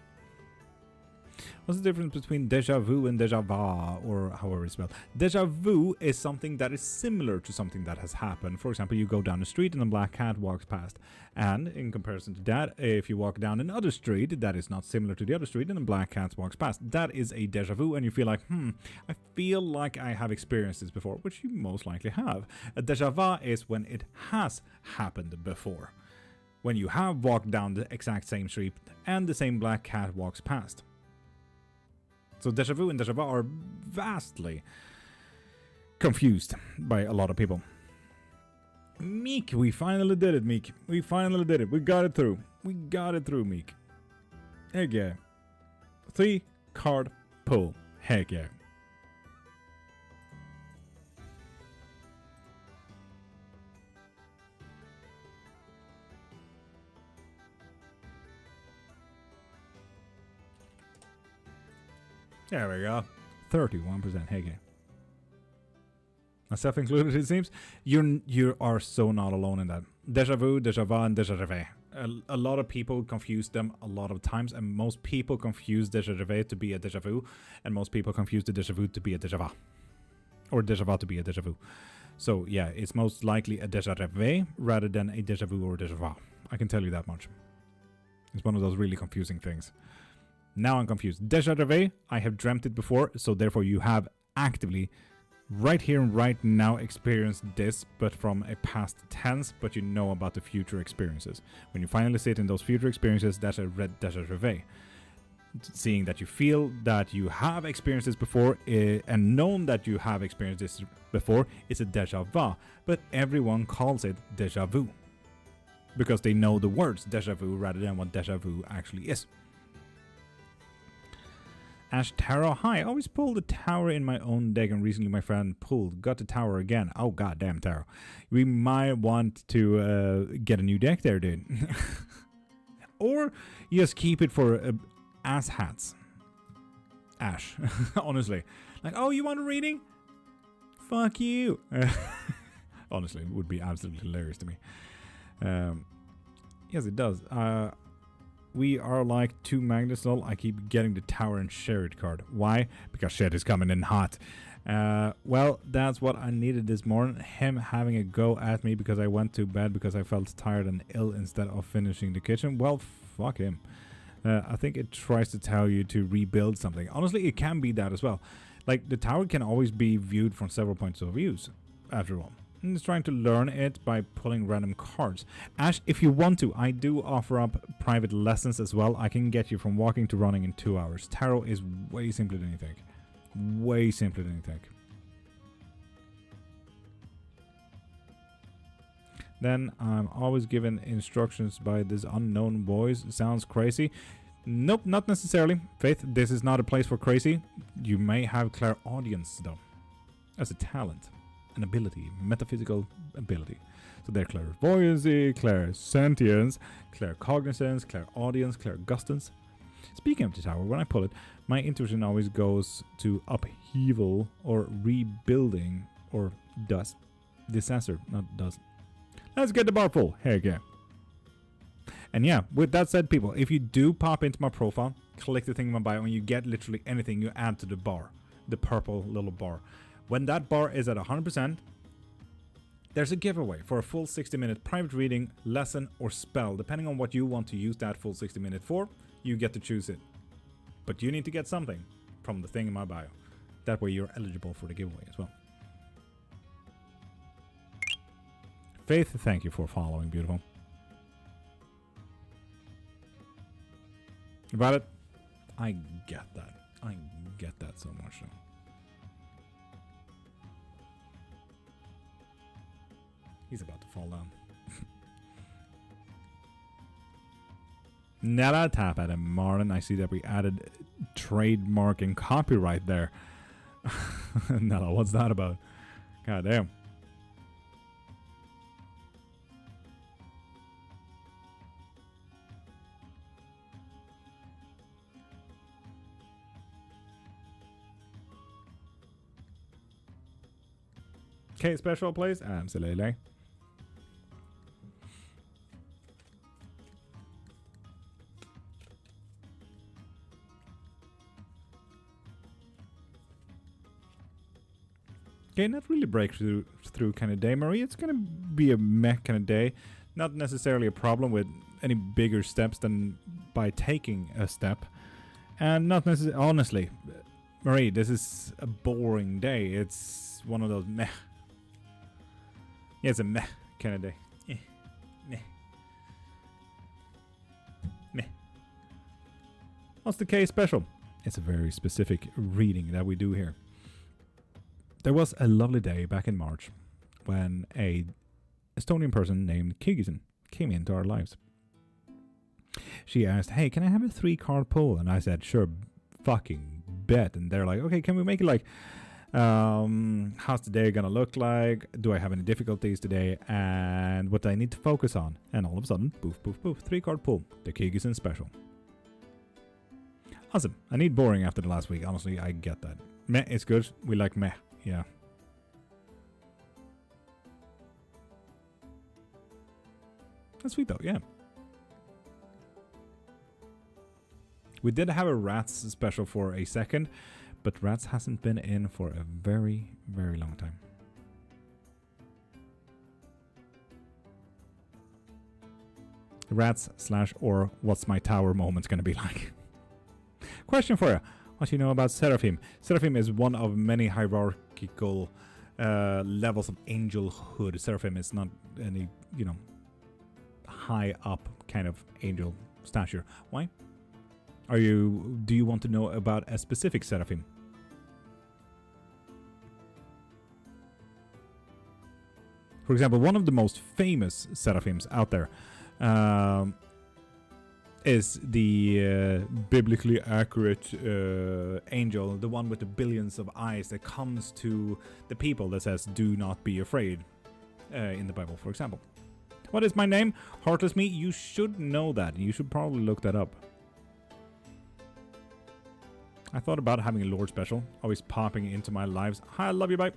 What's the difference between déjà vu and déjà vu, or however it's spelled? Déjà vu is something that is similar to something that has happened. For example, you go down the street and a black cat walks past. And in comparison to that, if you walk down another street that is not similar to the other street and a black cat walks past, that is a déjà vu, and you feel like, I feel like I have experienced this before, which you most likely have. A déjà vu is when it has happened before. When you have walked down the exact same street and the same black cat walks past. So déjà vu and déjà vu are vastly confused by a lot of people. Meek, we finally did it, Meek. We finally did it. We got it through. We got it through, Meek. Heck yeah. 3 card pull. Heck yeah. There we go. 31%. Hey, yeah. Myself included, it seems. You are so not alone in that. Déjà vu, déjà vu, and déjà rêvé. A lot of people confuse them a lot of times, and most people confuse déjà rêvé to be a déjà vu, and most people confuse the déjà vu to be a déjà vu. Or déjà vu to be a déjà vu. So, yeah, it's most likely a déjà rêvé rather than a déjà vu or a déjà vu. I can tell you that much. It's one of those really confusing things. Now I'm confused. Déjà rêvé, I have dreamt it before, so therefore you have actively, right here and right now, experienced this, but from a past tense, but you know about the future experiences. When you finally sit in those future experiences, that's a red déjà rêvé. seeing that you feel that you have experienced this before and known that you have experienced this before is a déjà vu, but everyone calls it déjà vu because they know the words déjà vu rather than what déjà vu actually is. Ash Tarot, hi, I always pull the tower in my own deck, and recently my friend got the tower again. Oh, goddamn tarot. We might want to get a new deck there, dude. Or just keep it for ass hats. Ash, honestly. Like, oh, you want a reading? Fuck you. Honestly, it would be absolutely hilarious to me. Yes, it does. We are like two magnets. I keep getting the tower and Sherrod card. Why? Because shit is coming in hot. Well, that's what I needed this morning. Him having a go at me because I went to bed because I felt tired and ill instead of finishing the kitchen. Well, fuck him. I think it tries to tell you to rebuild something. Honestly, it can be that as well. Like, the tower can always be viewed from several points of view, after all. And it's trying to learn it by pulling random cards. Ash, if you want to, I do offer up private lessons as well. I can get you from walking to running in 2 hours. Tarot is way simpler than you think. Way simpler than you think. Then I'm always given instructions by this unknown voice. Sounds crazy. Nope, not necessarily. Faith, this is not a place for crazy. You may have clairaudience though. As a talent. An ability, metaphysical ability. So they're clairvoyancy, clairsentience, claircognizance, clairaudience, clairgustance. Speaking of the tower, when I pull it, my intuition always goes to upheaval or rebuilding or dust. Disaster, not dust. Let's get the bar full. Heck yeah. And yeah, with that said, people, if you do pop into my profile, click the thing in my bio, and you get literally anything you add to the bar, the purple little bar. When that bar is at 100%, there's a giveaway for a full 60-minute private reading, lesson, or spell. Depending on what you want to use that full 60-minute for, you get to choose it. But you need to get something from the thing in my bio. That way you're eligible for the giveaway as well. Faith, thank you for following, beautiful. About it, I get that. I get that so much so. He's about to fall down. Now that I tap at him, Martin, I see that we added trademark and copyright there. Nella, what's that about? God damn. Okay, special place? Absolutely. Okay, not really breakthrough kind of day, Marie. It's gonna be a meh kind of day. Not necessarily a problem with any bigger steps than by taking a step. And not necessarily, honestly, Marie, this is a boring day. It's one of those meh. Yeah, it's a meh kind of day. Meh. Meh. What's the case special? It's a very specific reading that we do here. There was a lovely day back in March when a Estonian person named Kirgisen came into our lives. She asked, hey, can I have a 3-card pull? And I said, sure, fucking bet. And they're like, okay, can we make it like, how's the day gonna look like? Do I have any difficulties today? And what do I need to focus on? And all of a sudden, poof, poof, poof, 3-card pull. The Kirgisen special. Awesome. I need boring after the last week. Honestly, I get that. Meh is good. We like meh. Yeah. That's sweet though, yeah. We did have a Rats special for a second, but Rats hasn't been in for a very, very long time. Rats / or what's my tower moment's gonna be like. Question for you. What do you know about Seraphim? Seraphim is one of many hierarchical levels of angelhood. Seraphim is not any, you know, high up kind of angel stature. Why? Do you want to know about a specific seraphim? For example, one of the most famous seraphims out there is the biblically accurate angel, the one with the billions of eyes that comes to the people that says, "Do not be afraid," in the Bible, for example. What is my name? Heartless Me? You should know that. You should probably look that up. I thought about having a Lord special, always popping into my lives. Hi, I love you, bye.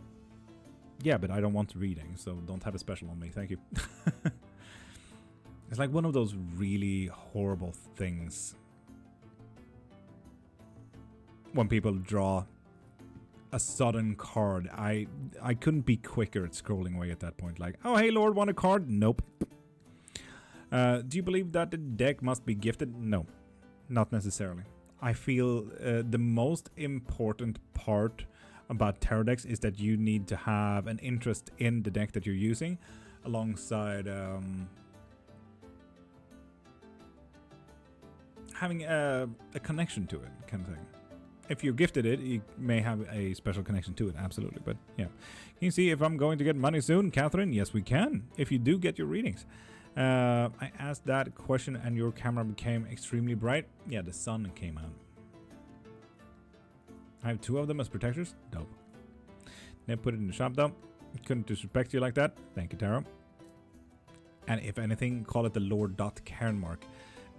Yeah, but I don't want reading, so don't have a special on me. Thank you. It's like one of those really horrible things when people draw a sudden card. I couldn't be quicker at scrolling away at that point. Like, oh, hey, Lord, want a card? Nope. Do you believe that the deck must be gifted? No, not necessarily. I feel the most important part about tarot decks is that you need to have an interest in the deck that you're using, alongside having a connection to it, kind of thing. If you're gifted it, you may have a special connection to it, absolutely. But yeah, can you see if I'm going to get money soon, Catherine? Yes, we can, if you do get your readings. I asked that question and your camera became extremely bright. Yeah, the sun came out. I have 2 of them as protectors. Dope. Then put it in the shop though. Couldn't disrespect you like that. Thank you, Tara. And if anything, call it the Lord.Cairnmark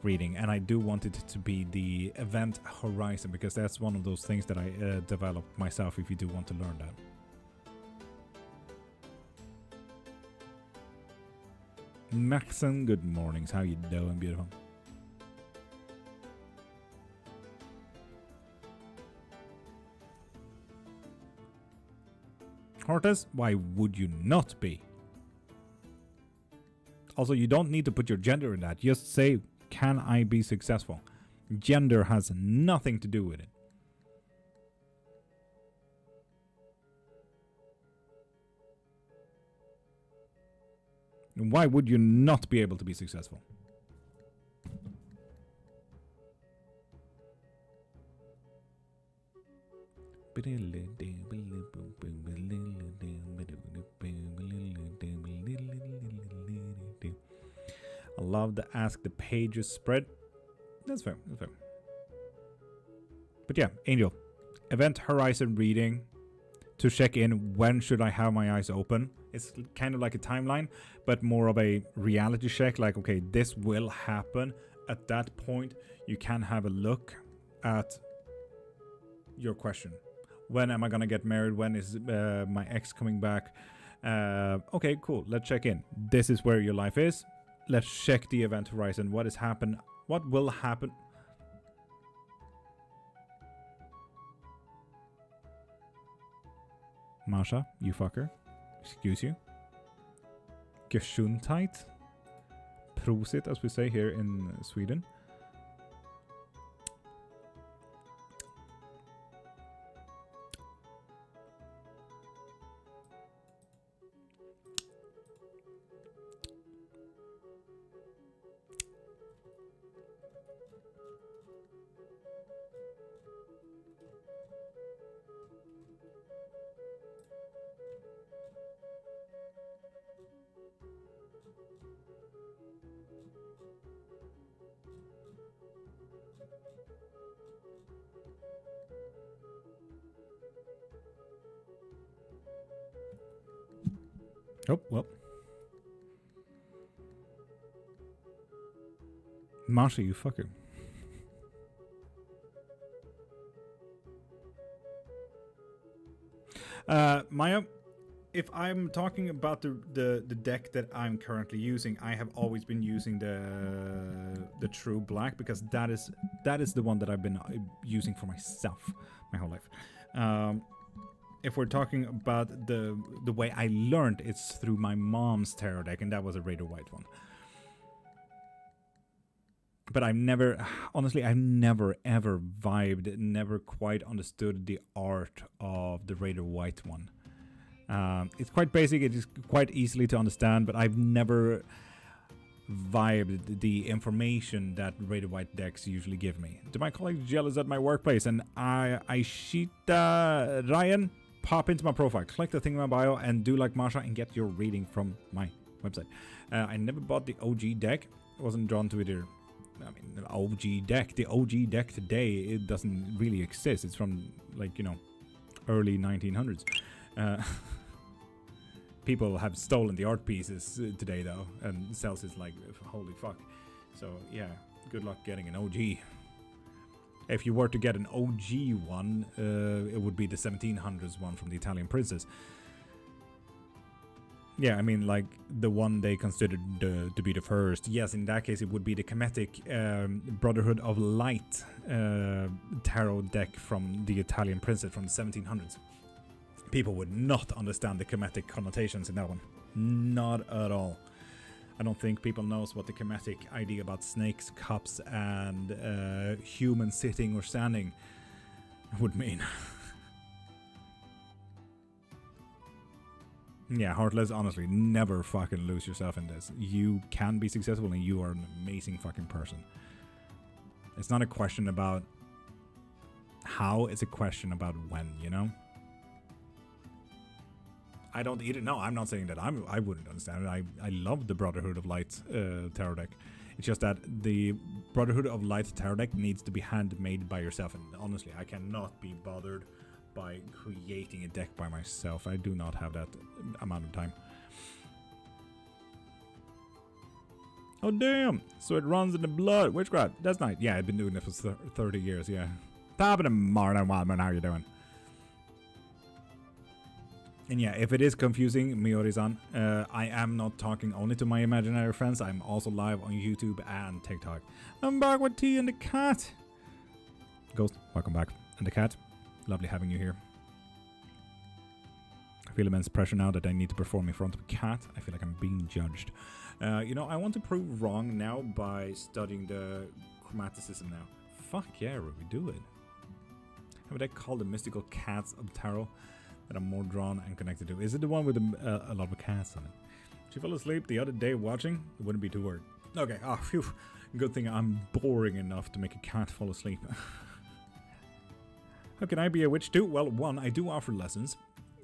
reading. And I do want it to be the event horizon, because that's one of those things that I developed myself, if you do want to learn that. Maxon, good mornings. How you doing, beautiful? Hortus, why would you not be? Also, you don't need to put your gender in that. Just say, can I be successful? Gender has nothing to do with it. Why would you not be able to be successful? I love the ask the pages spread. That's fair. That's fair. But yeah, Angel, event horizon reading to check in when should I have my eyes open. It's kind of like a timeline, but more of a reality check. Like, okay, this will happen. At that point, you can have a look at your question. When am I going to get married? When is my ex coming back? Okay, cool. Let's check in. This is where your life is. Let's check the event horizon. What has happened? What will happen? Masha, you fucker. Excuse you. Gesundheit. Prosit, as we say here in Sweden. Oh, well. Marsha, you fucker. Maya, if I'm talking about the deck that I'm currently using, I have always been using the True Black, because that is the one that I've been using for myself my whole life. If we're talking about the way I learned, it's through my mom's tarot deck, and that was a Raider White one. But I've never, honestly, I've never ever vibed, never quite understood the art of the Raider White one. It's quite basic, it is quite easily to understand, but I've never vibed the information that red and white decks usually give me. Do my colleagues jealous at my workplace? And Ryan, pop into my profile, click the thing in my bio, and do like Marsha and get your reading from my website. I never bought the OG deck. I wasn't drawn to it either. I mean, the OG deck. The OG deck today, it doesn't really exist. It's from, like, you know, early 1900s. People have stolen the art pieces today, though, and sells it like, holy fuck. So, yeah, good luck getting an OG. If you were to get an OG one, it would be the 1700s one from the Italian princess. Yeah, I mean, like, the one they considered to be the first. Yes, in that case, it would be the Kemetic Brotherhood of Light tarot deck from the Italian princess from the 1700s. People would not understand the Kemetic connotations in that one. Not at all. I don't think people knows what the Kemetic idea about snakes, cups, and human sitting or standing would mean. Yeah, Heartless, honestly, never fucking lose yourself in this. You can be successful and you are an amazing fucking person. It's not a question about how, it's a question about when, you know? I don't either. No, I'm not saying that I wouldn't understand it. I love the Brotherhood of Light tarot deck. It's just that the Brotherhood of Light tarot deck needs to be handmade by yourself. And honestly, I cannot be bothered by creating a deck by myself. I do not have that amount of time. Oh damn! So it runs in the blood. Witchcraft. That's nice. Yeah, I've been doing it for 30 years. Yeah. Top of the morning, Wildman. How you doing? And yeah, if it is confusing, Miori-san, I am not talking only to my imaginary friends. I'm also live on YouTube and TikTok. I'm back with T and the cat. Ghost, welcome back. And the cat, lovely having you here. I feel immense pressure now that I need to perform in front of a cat. I feel like I'm being judged. You know, I want to prove wrong now by studying the chromaticism now. Fuck yeah, Ruby, do it. How would I call the mystical cats of tarot that I'm more drawn and connected to? Is it the one with a lot of cats on it? She fell asleep the other day watching. It wouldn't be too worried. Okay, oh, phew. Good thing I'm boring enough to make a cat fall asleep. How can I be a witch too? Well, one, I do offer lessons.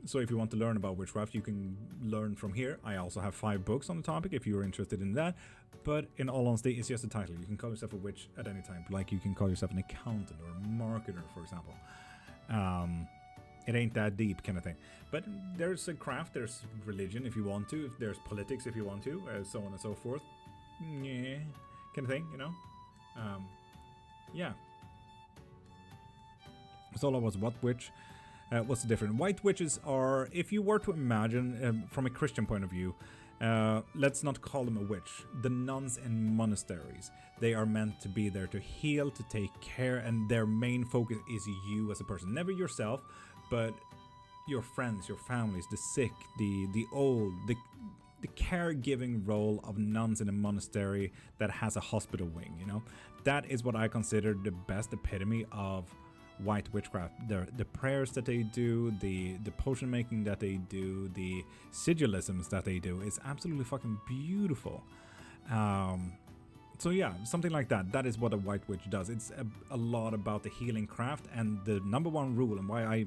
So if you want to learn about witchcraft, you can learn from here. I also have 5 books on the topic if you're interested in that. But in all honesty, it's just a title. You can call yourself a witch at any time. Like you can call yourself an accountant or a marketer, for example. It ain't that deep kind of thing. But there's a craft, there's religion if you want to, if there's politics if you want to, so on and so forth. Yeah, kind of thing, you know? Yeah. So all was what witch? What's the difference? White witches are, if you were to imagine from a Christian point of view, let's not call them a witch. The nuns in monasteries, they are meant to be there to heal, to take care, and their main focus is you as a person. Never yourself, but your friends, your families, the sick, the old, the caregiving role of nuns in a monastery that has a hospital wing, you know? That is what I consider the best epitome of white witchcraft. The prayers that they do, the potion making that they do, the sigilisms that they do is absolutely fucking beautiful. So yeah, something like that. That is what a white witch does. It's a lot about the healing craft, and the number one rule, and why I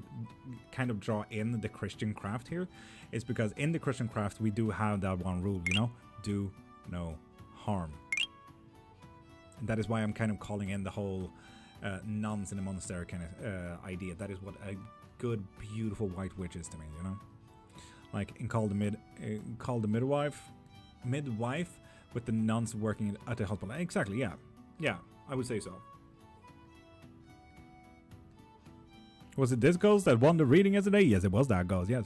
kind of draw in the Christian craft here, is because in the Christian craft we do have that one rule, you know, do no harm. And that is why I'm kind of calling in the whole nuns in a monastery kind of idea. That is what a good, beautiful white witch is to me, you know. Like in Call the Midwife, with the nuns working at the hospital. Exactly, yeah. Yeah, I would say so. Was it this ghost that won the reading yesterday? Yes, it was that ghost, yes.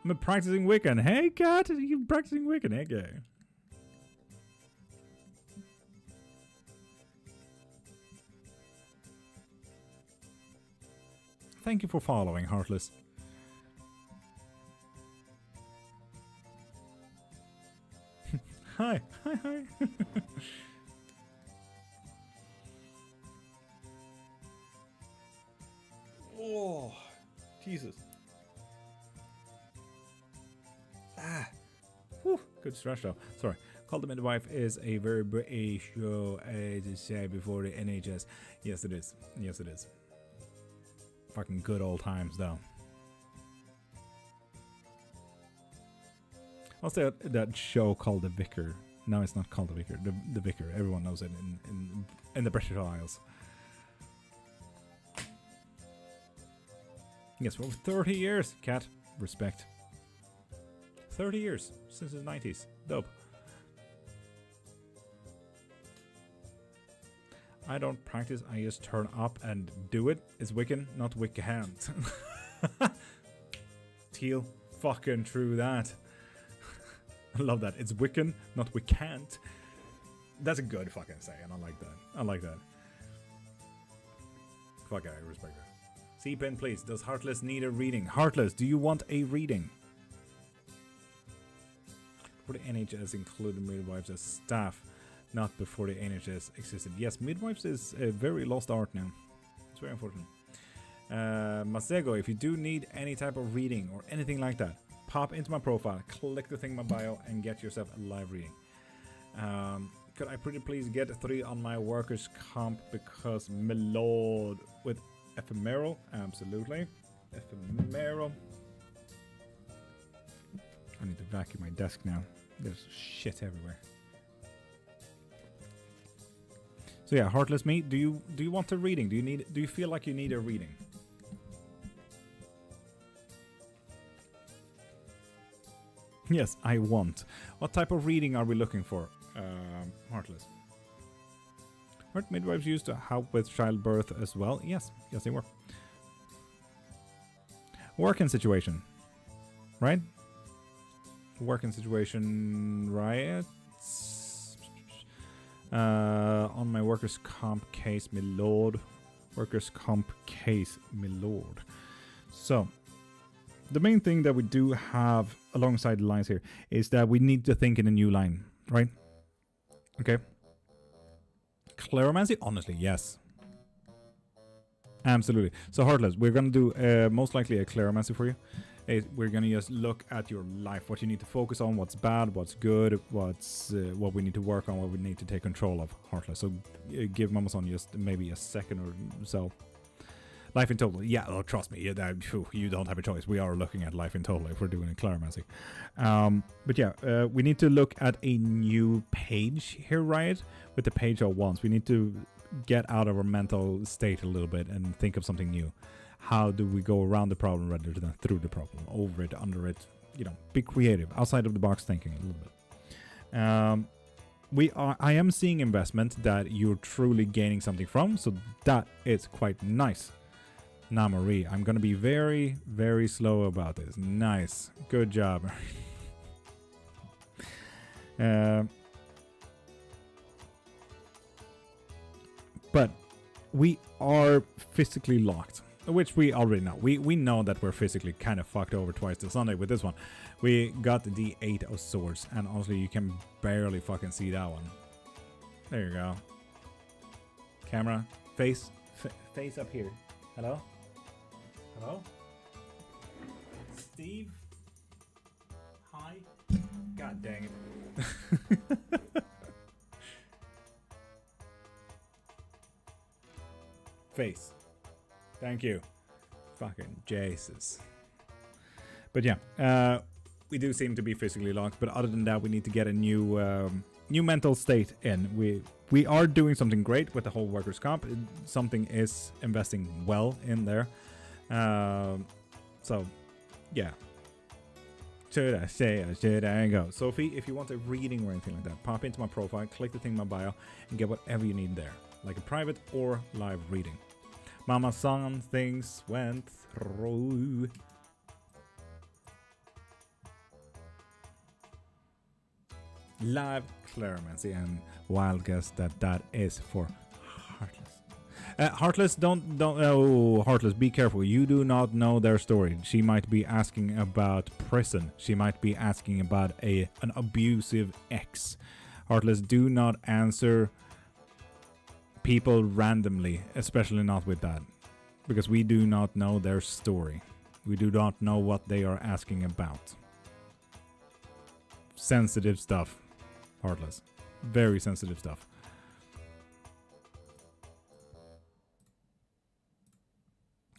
I'm a practicing Wiccan. Hey, cat, you practicing Wiccan, hey, gay. Thank you for following, Heartless. Hi. Oh, Jesus. Whew, good stretch though. Sorry. Call the Midwife is a very British show, as I said before, the NHS. Yes, it is. Yes, it is. Fucking good old times, though. What's that show called The Vicar? No, it's not called The Vicar. The Vicar. Everyone knows it in the British Isles. Yes, for over 30 years, cat. Respect. 30 years since the 90s. Dope. I don't practice, I just turn up and do it. It's Wiccan, not Wiccahand. Teal, fucking true that. I love that. It's Wiccan, not Wiccant. That's a good fucking saying. I like that. I like that. Fuck it, I respect that. C-Pin, please. Does Heartless need a reading? Heartless, do you want a reading? For the NHS included midwives as staff, not before the NHS existed. Yes, midwives is a very lost art now. It's very unfortunate. Masego, if you do need any type of reading or anything like that, pop into my profile, click the thing in my bio, and get yourself a live reading. Could I pretty please get a 3 on my workers' comp because my lord with ephemeral? Absolutely. Ephemeral. I need to vacuum my desk now. There's shit everywhere. So yeah, Heartless Me, do you want a reading? Do you feel like you need a reading? Yes, I want. What type of reading are we looking for? Heartless. Weren't midwives used to help with childbirth as well? Yes, yes they were. Working situation, right? Working situation, right? On my workers' comp case, my lord. Workers' comp case, my lord. So, the main thing that we do have alongside the lines here is that we need to think in a new line, right? Okay. Cleromancy? Honestly, yes. Absolutely. So, Heartless, we're going to do most likely a cleromancy for you. We're going to just look at your life, what you need to focus on, what's bad, what's good, what's what we need to work on, what we need to take control of, Heartless. So give Mama Son just maybe a second or so. Life in total. Yeah, oh, trust me, you don't have a choice. We are looking at life in total if we're doing a cleromancy. But yeah, we need to look at a new page here, right? With the page of wands. We need to get out of our mental state a little bit and think of something new. How do we go around the problem rather than through the problem, over it, under it, you know, be creative, outside of the box thinking a little bit. I am seeing investment that you're truly gaining something from, so that is quite nice. Now, Marie, I'm going to be very, very slow about this. Nice. Good job. But we are physically locked. Which we already know. We know that we're physically kind of fucked over twice this Sunday with this one. We got the 8 of Swords, and honestly, you can barely fucking see that one. There you go. Camera, face up here. Hello? Hello? Steve? Hi? God dang it. Face. Thank you. Fucking Jesus. But yeah, we do seem to be physically locked, but other than that, we need to get a new mental state in. We are doing something great with the whole workers' comp. Something is investing well in there. So, yeah. Should I say or should I go? Sophie, if you want a reading or anything like that, pop into my profile, click the thing in my bio, and get whatever you need there. Like a private or live reading. Mama Son, things went through. Live cleromancy, and wild guess that is for Heartless. Heartless, Heartless, be careful. You do not know their story. She might be asking about prison. She might be asking about an abusive ex. Heartless, do not answer people randomly, especially not with that, because we do not know their story. We do not know what they are asking about. Sensitive stuff. Heartless. Very sensitive stuff.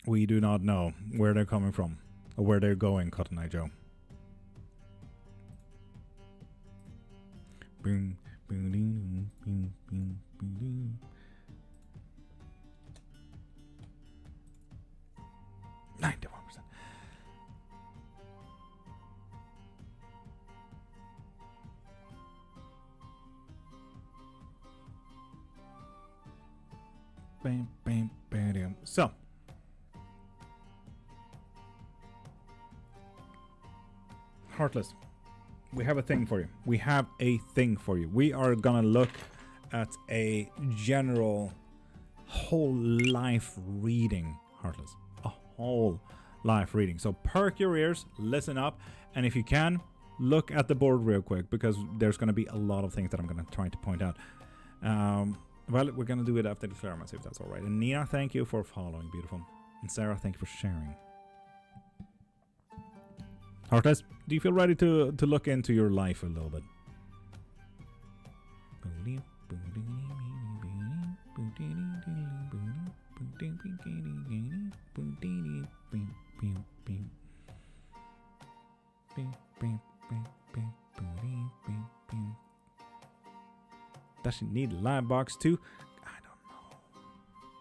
We do not know where they're coming from or where they're going, Cotton Eye Joe. Boom, boom, boom, boom, boom, boom. 91%. Bam, bam, bam. So, Heartless, we have a thing for you. We have a thing for you. We are gonna look at a general whole life reading, Heartless. A whole life reading. So perk your ears, listen up, and if you can, look at the board real quick, because there's gonna be a lot of things that I'm gonna try to point out. Well, we're gonna do it after the Claremont, if that's all right. And Nina, thank you for following, beautiful. And Sarah, thank you for sharing. Heartless, do you feel ready to look into your life a little bit? Does she need a live box too? I don't know.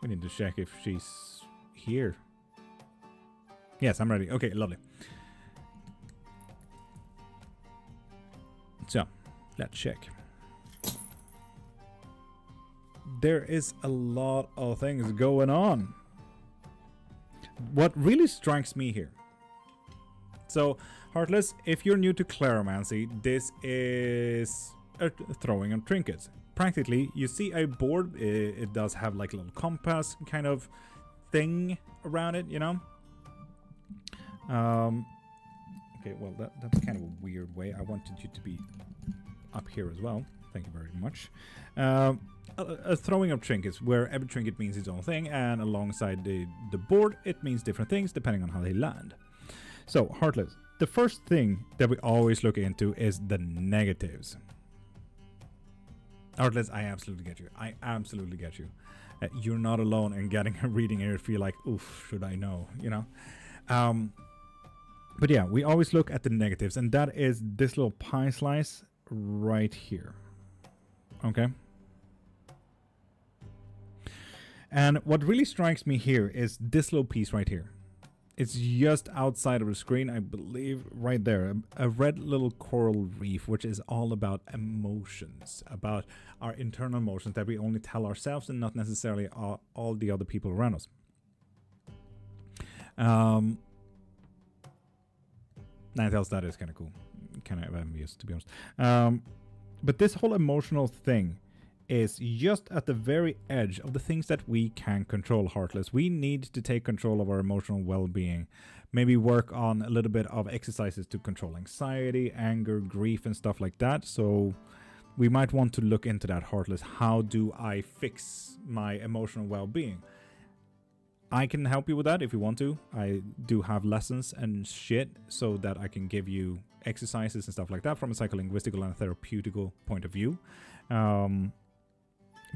We need to check if she's here. Yes, I'm ready. Okay, lovely. So, let's check. There is a lot of things going on. What really strikes me here. So, Heartless, if you're new to Claromancy, this is throwing on trinkets. Practically, you see a board. It does have like a little compass kind of thing around it, you know. Okay, well, that's kind of a weird way. I wanted you to be up here as well. Thank you very much. A throwing of trinkets, where every trinket means its own thing, and alongside the board, it means different things depending on how they land. So, Heartless, the first thing that we always look into is the negatives. Heartless, I absolutely get you. I absolutely get you. You're not alone in getting a reading and you feel like, oof, should I know, you know? But yeah, we always look at the negatives, and that is this little pie slice right here. Okay? And what really strikes me here is this little piece right here. It's just outside of the screen, I believe, right there. A red little coral reef, which is all about emotions, about our internal emotions that we only tell ourselves and not necessarily all the other people around us. Ninetales, that is kind of cool. Kind of envious, to be honest. But this whole emotional thing is just at the very edge of the things that we can control, Heartless. We need to take control of our emotional well-being. Maybe work on a little bit of exercises to control anxiety, anger, grief, and stuff like that. So we might want to look into that, Heartless. How do I fix my emotional well-being? I can help you with that if you want to. I do have lessons and shit so that I can give you exercises and stuff like that from a psycholinguistical and therapeutical point of view.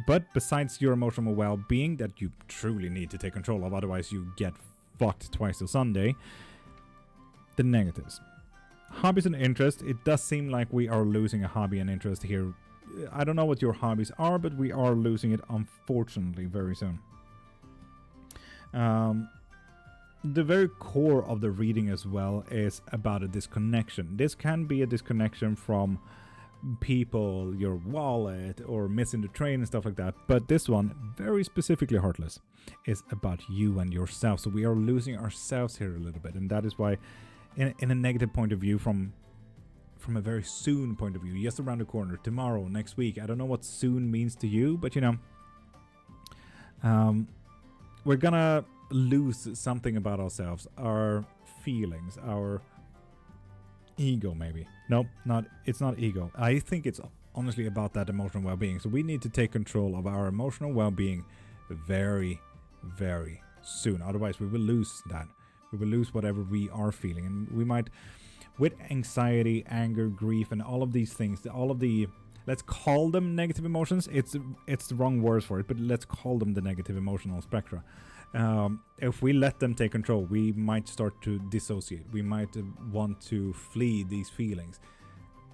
But besides your emotional well-being that you truly need to take control of, otherwise you get fucked twice till Sunday, the negatives. Hobbies and interests. It does seem like we are losing a hobby and interest here. I don't know what your hobbies are, but we are losing it, unfortunately, very soon. The very core of the reading as well is about a disconnection. This can be a disconnection from people, your wallet, or missing the train and stuff like that. But this one, very specifically, Heartless, is about you and yourself. So we are losing ourselves here a little bit, and that is why, in a negative point of view, from a very soon point of view, just around the corner, tomorrow, next week. I don't know what soon means to you, but you know, we're gonna lose something about ourselves, our feelings, our ego, maybe. Nope, it's not ego. I think it's honestly about that emotional well-being. So we need to take control of our emotional well-being very, very soon. Otherwise, we will lose that. We will lose whatever we are feeling. And we might, with anxiety, anger, grief, and all of these things, all of the let's call them negative emotions. It's the wrong words for it, but let's call them the negative emotional spectra. If we let them take control, we might start to dissociate. We might want to flee these feelings.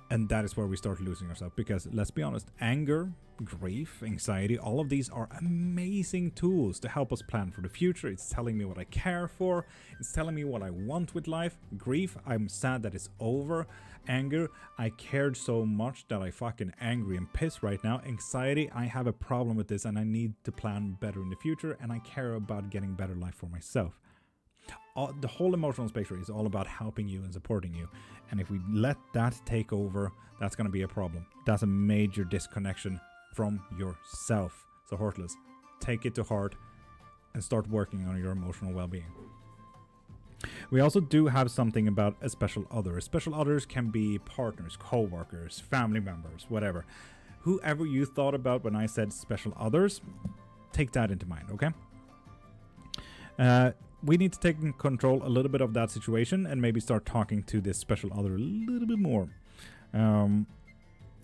And that is where we start losing ourselves. Because let's be honest, anger, grief, anxiety, all of these are amazing tools to help us plan for the future. It's telling me what I care for. It's telling me what I want with life. Grief, I'm sad that it's over. Anger, I cared so much that I fucking angry and pissed right now. Anxiety, I have a problem with this and I need to plan better in the future, and I care about getting better life for myself. The whole emotional spectrum is all about helping you and supporting you. And if we let that take over, that's going to be a problem. That's a major disconnection from yourself. So Heartless, take it to heart and start working on your emotional well-being. We also do have something about a special other. Special others can be partners, co-workers, family members, whatever. Whoever you thought about when I said special others, take that into mind, okay? We need to take control a little bit of that situation and maybe start talking to this special other a little bit more.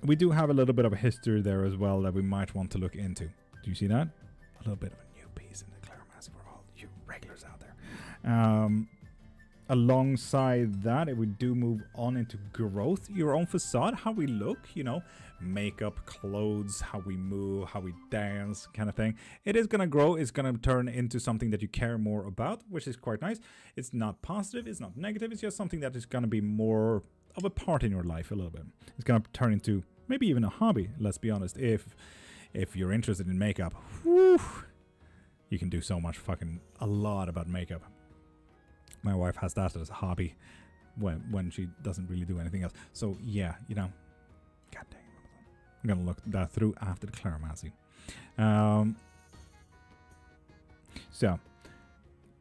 We do have a little bit of a history there as well that we might want to look into. Do you see that? A little bit of a new piece in the Clairmassive for all you regulars out there. Alongside that, if we do move on into growth, your own facade, how we look, you know, makeup, clothes, how we move, how we dance, kind of thing. It is going to grow. It's going to turn into something that you care more about, which is quite nice. It's not positive. It's not negative. It's just something that is going to be more of a part in your life a little bit. It's going to turn into maybe even a hobby, let's be honest. If you're interested in makeup, whew, you can do so much a lot about makeup. My wife has that as a hobby when she doesn't really do anything else. So yeah, you know, god dang it. I'm gonna look that through after the Clairmassy. So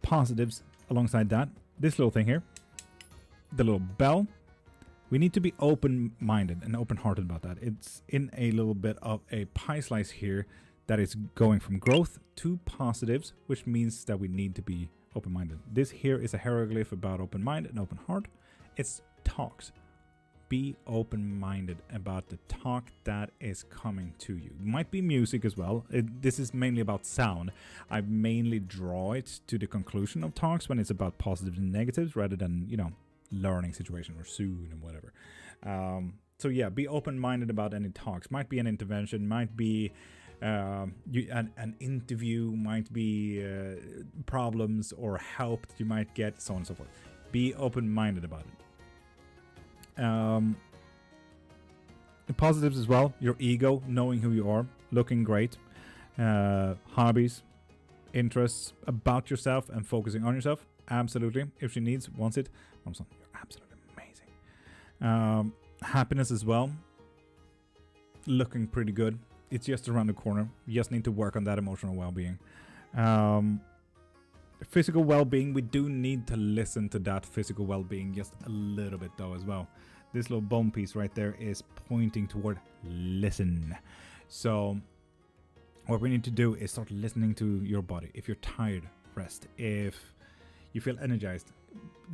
positives alongside that, this little thing here, the little bell. We need to be open-minded and open-hearted about that. It's in a little bit of a pie slice here that is going from growth to positives, which means that we need to be open-minded. This here is a hieroglyph about open mind and open heart. It's talks. Be open-minded about the talk that is coming to you. It might be music as well. This is mainly about sound. I mainly draw it to the conclusion of talks when it's about positives and negatives rather than, you know, learning situation or soon and whatever. So yeah, be open-minded about any talks. Might be an intervention, might be an interview, might be problems or help that you might get, so on and so forth. Be open-minded about it. The positives as well, your ego, knowing who you are, looking great, hobbies, interests about yourself and focusing on yourself. Absolutely. If she needs, wants it, you're absolutely amazing. Happiness as well, looking pretty good. It's just around the corner. You just need to work on that emotional well-being. Physical well-being, we do need to listen to that physical well-being just a little bit though as well. This little bone piece right there is pointing toward listen. So what we need to do is start listening to your body. If you're tired, rest. If you feel energized,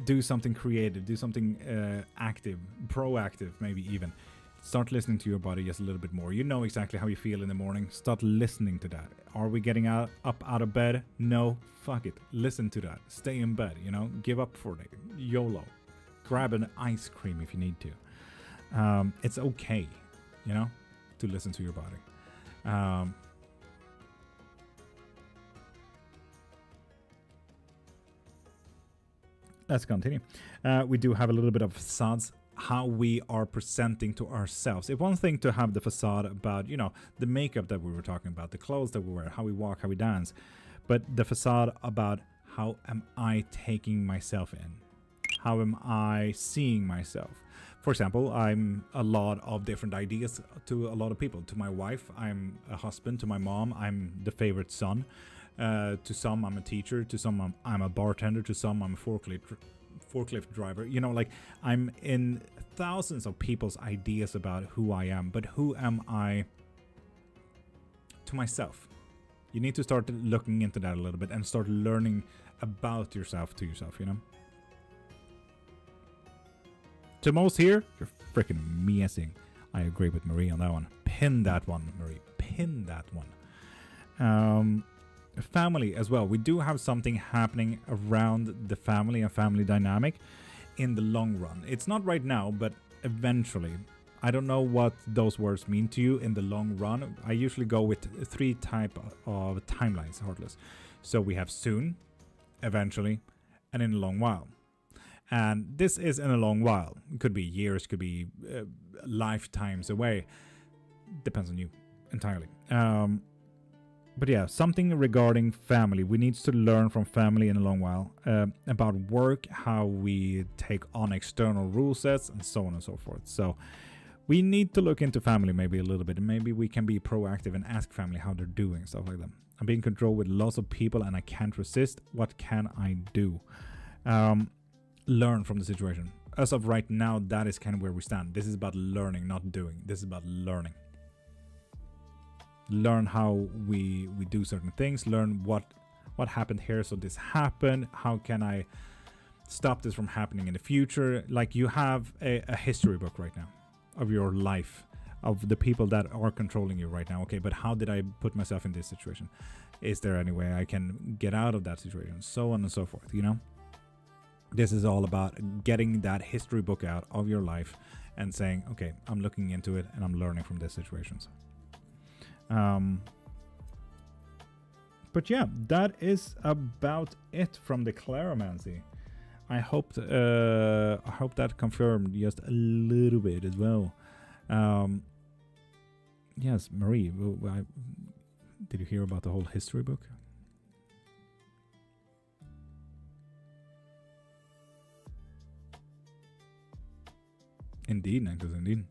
do something creative, do something active, proactive maybe even. Start listening to your body just a little bit more. You know exactly how you feel in the morning. Start listening to that. Are we getting up out of bed? No, fuck it. Listen to that. Stay in bed, you know. Give up for it. YOLO. Grab an ice cream if you need to. It's okay, you know, to listen to your body. Let's continue. We do have a little bit of facades, how we are presenting to ourselves. It's one thing to have the facade about, you know, the makeup that we were talking about, the clothes that we wear, how we walk, how we dance, but the facade about how am I taking myself in? How am I seeing myself? For example, I'm a lot of different ideas to a lot of people. To my wife, I'm a husband. To my mom, I'm the favorite son. To some, I'm a teacher. To some, I'm a bartender. To some, I'm a forklift driver. You know, like I'm in thousands of people's ideas about who I am, but who am I to myself? You need to start looking into that a little bit and start learning about yourself to yourself, you know? To most here, you're freaking amazing. I agree with Marie on that one. Pin that one, Marie. Pin that one. Family as well. We do have something happening around the family and family dynamic in the long run. It's not right now, but eventually. I don't know what those words mean to you in the long run. I usually go with 3 type of timelines, Heartless. So we have soon, eventually, and in a long while. And this is in a long while. It could be years, could be lifetimes away. Depends on you entirely. But yeah, something regarding family. We need to learn from family in a long while. About work, how we take on external rule sets, and so on and so forth. So we need to look into family maybe a little bit. Maybe we can be proactive and ask family how they're doing, stuff like that. I'm being controlled with lots of people and I can't resist. What can I do? Learn from the situation. As of right now, that is kind of where we stand. This is about learning, not doing. This is about learning. Learn how we do certain things. Learn what happened here, so this happened. How can I stop this from happening in the future? Like, you have a history book right now of your life, of the people that are controlling you right now. Okay, but how did I put myself in this situation? Is there any way I can get out of that situation? So on and so forth, you know? This is all about getting that history book out of your life and saying, okay, I'm looking into it and I'm learning from these situations. But yeah, that is about it from the Claromancy. I hope that confirmed just a little bit as well. Yes, Marie, did you hear about the whole history book? Indeed, Nectus, indeed.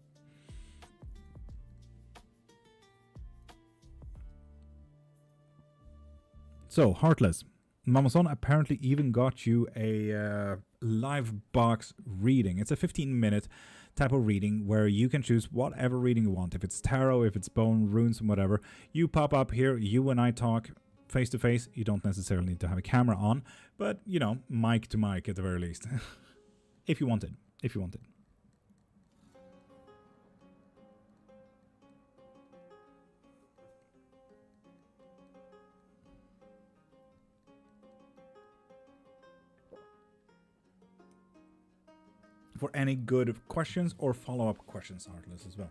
So, Heartless, Mamason apparently even got you a live box reading. It's a 15-minute type of reading where you can choose whatever reading you want. If it's tarot, if it's bone, runes, and whatever. You pop up here, you and I talk face to face. You don't necessarily need to have a camera on, but, you know, mic to mic at the very least. If you want it. If you want it. For any good questions or follow-up questions, Heartless, as well.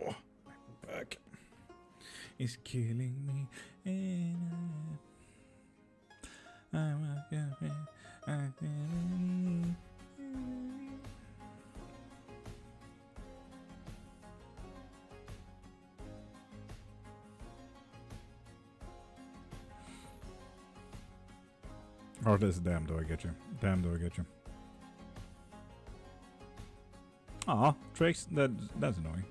Oh, my back is killing me. Heartless, damn, do I get you. Damn, do I get you. Aw, Trix, that's annoying.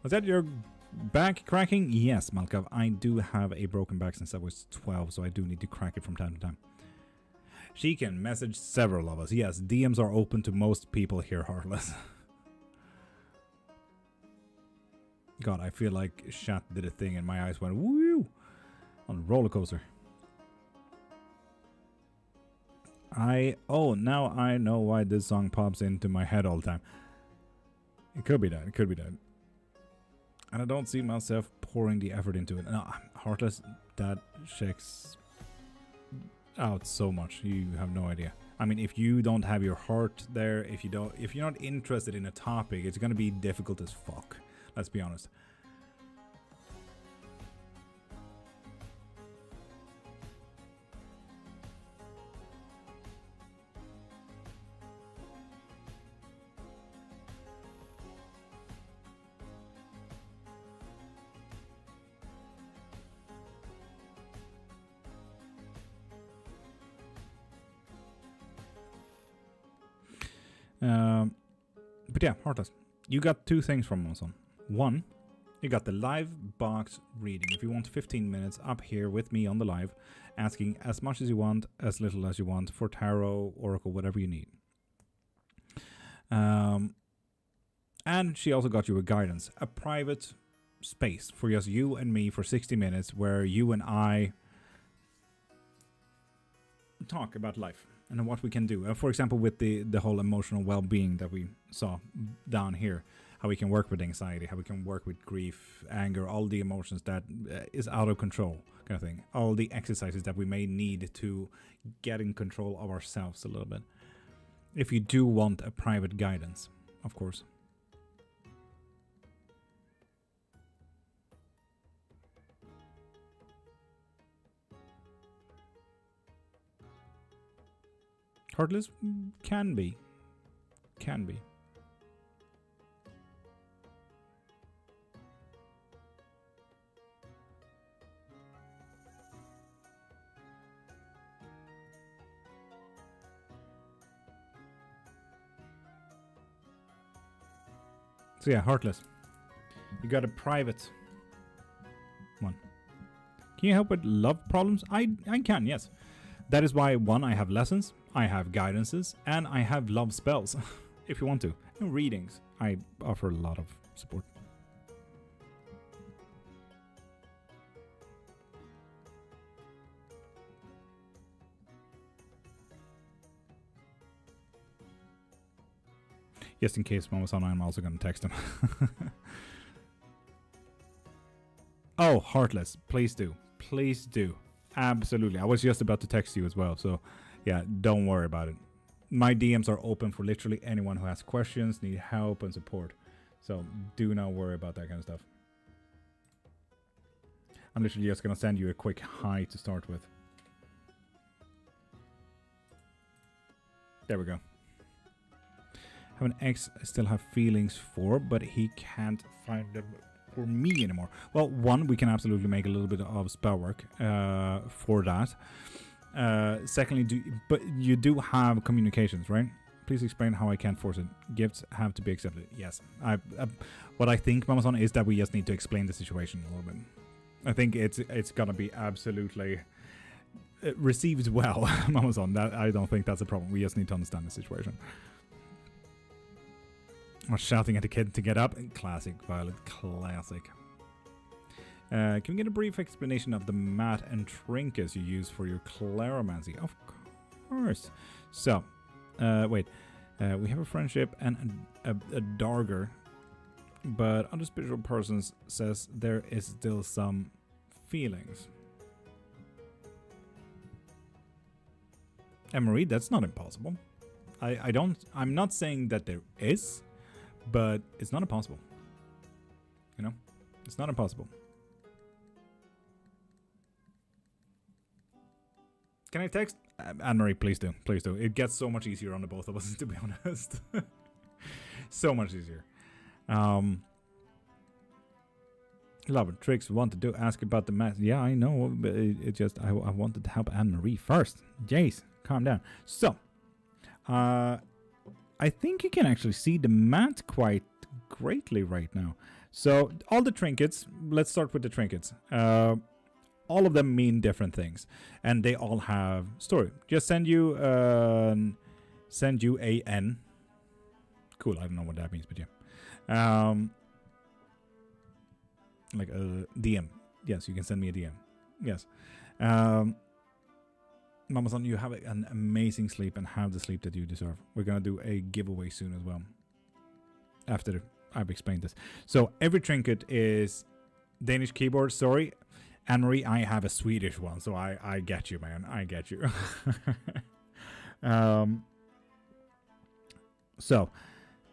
Was that your back cracking? Yes, Malkav, I do have a broken back since I was 12, so I do need to crack it from time to time. She can message several of us. Yes, DMs are open to most people here, Heartless. God, I feel like chat did a thing and my eyes went woo on a roller coaster. Now I know why this song pops into my head all the time. It could be that. It could be that. And I don't see myself pouring the effort into it. No, Heartless, that checks out so much. You have no idea. I mean, if you don't have your heart there, if you're not interested in a topic, it's gonna be difficult as fuck. Let's be honest. But yeah, Heartless, you got 2 things from Amazon. One, you got the live box reading. If you want 15 minutes up here with me on the live, asking as much as you want, as little as you want, for tarot, oracle, whatever you need. And she also got you a guidance, a private space for just you and me for 60 minutes where you and I talk about life and what we can do. For example, with the whole emotional well-being that we saw down here, how we can work with anxiety, how we can work with grief, anger, all the emotions that is out of control kind of thing. All the exercises that we may need to get in control of ourselves a little bit. If you do want a private guidance, of course. Heartless can be. Can be. So yeah, Heartless. You got a private one. Can you help with love problems? I can, yes. That is why, one, I have lessons, I have guidances, and I have love spells, if you want to. And readings. I offer a lot of support. Just in case Mama's on, I'm also going to text him. Oh, Heartless. Please do. Please do. Absolutely. I was just about to text you as well. So, yeah, don't worry about it. My DMs are open for literally anyone who has questions, need help, and support. So, do not worry about that kind of stuff. I'm literally just going to send you a quick hi to start with. There we go. Have an ex I still have feelings for, but he can't find them for me anymore. Well, one, we can absolutely make a little bit of spell work for that. Secondly, but you do have communications, right? Please explain how I can't force it. Gifts have to be accepted. Yes. What I think, Mamason, is that we just need to explain the situation a little bit. I think it's gonna be absolutely received well, Mamason. That I don't think that's a problem. We just need to understand the situation. Or shouting at the kid to get up. Classic, Violet. Classic. Can we get a brief explanation of the mat and trinkets you use for your claromancy? Of course. So, wait. We have a friendship and a dagger, but other spiritual persons says there is still some feelings. Emery, that's not impossible. I'm not saying that there is, but it's not impossible. You know? It's not impossible. Can I text? Anne-Marie, please do. Please do. It gets so much easier on the both of us, to be honest. So much easier. Love it. Tricks wanted to ask about the math. Yeah, I know. But it just, I wanted to help Anne-Marie first. Jace, calm down. So, I think you can actually see the mat quite greatly right now. So all the trinkets, let's start with the trinkets. All of them mean different things, and they all have story. Just send you a N. Cool, I don't know what that means, but yeah. Like a DM. Yes, you can send me a DM. Yes. Mama-san, you have an amazing sleep and have the sleep that you deserve. We're going to do a giveaway soon as well. After I've explained this. So every trinket is Danish keyboard. Sorry, Anne-Marie, I have a Swedish one. So I get you, man. I get you. So,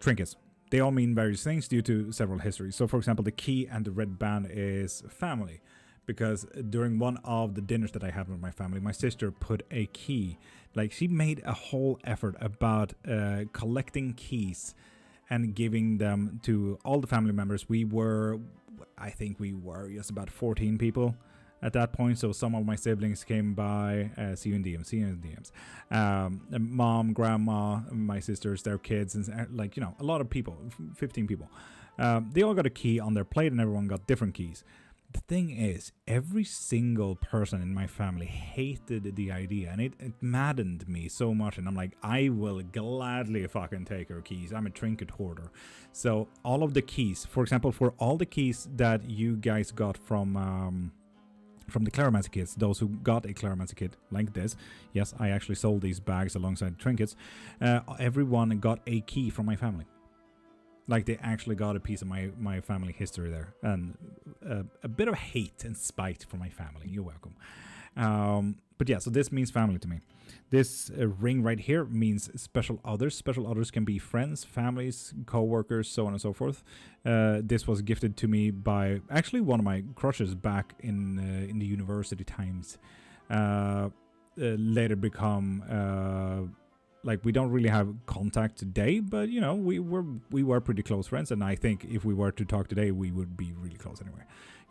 trinkets. They all mean various things due to several histories. So, for example, the key and the red band is family. Because during one of the dinners that I had with my family, my sister put a key. Like, she made a whole effort about collecting keys and giving them to all the family members. I think we were just about 14 people at that point. So some of my siblings came by, see you in DMs. Mom, grandma, my sisters, their kids, and like, you know, a lot of people, 15 people. They all got a key on their plate and everyone got different keys. The thing is, every single person in my family hated the idea, and it maddened me so much. And I'm like, I will gladly fucking take her keys. I'm a trinket hoarder. So all of the keys, for example, for all the keys that you guys got from from the Claromancer kits, those who got a Claromancer kit like this, yes, I actually sold these bags alongside trinkets, everyone got a key from my family. Like, they actually got a piece of my family history there. And a bit of hate and spite from my family. You're welcome. But yeah, so this means family to me. This ring right here means special others. Special others can be friends, families, co-workers, so on and so forth. This was gifted to me by actually one of my crushes back in the university times. Later become like, we don't really have contact today, but you know, we were pretty close friends, and I think if we were to talk today, we would be really close anyway.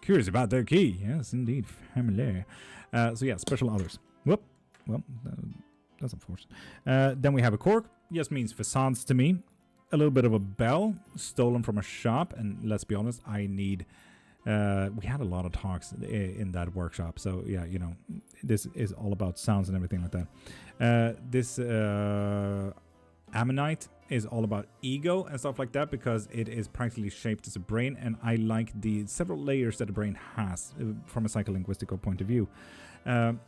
Curious about their key. Yes, indeed, family. So yeah, special others. Whoop. Well, that's unfortunate. Then we have a cork. Yes, means facades to me. A little bit of a bell, stolen from a shop, and let's be honest, I need... we had a lot of talks in that workshop, so yeah, you know, this is all about sounds and everything like that. This ammonite is all about ego and stuff like that, because it is practically shaped as a brain, and I like the several layers that the brain has from a psycholinguistical point of view.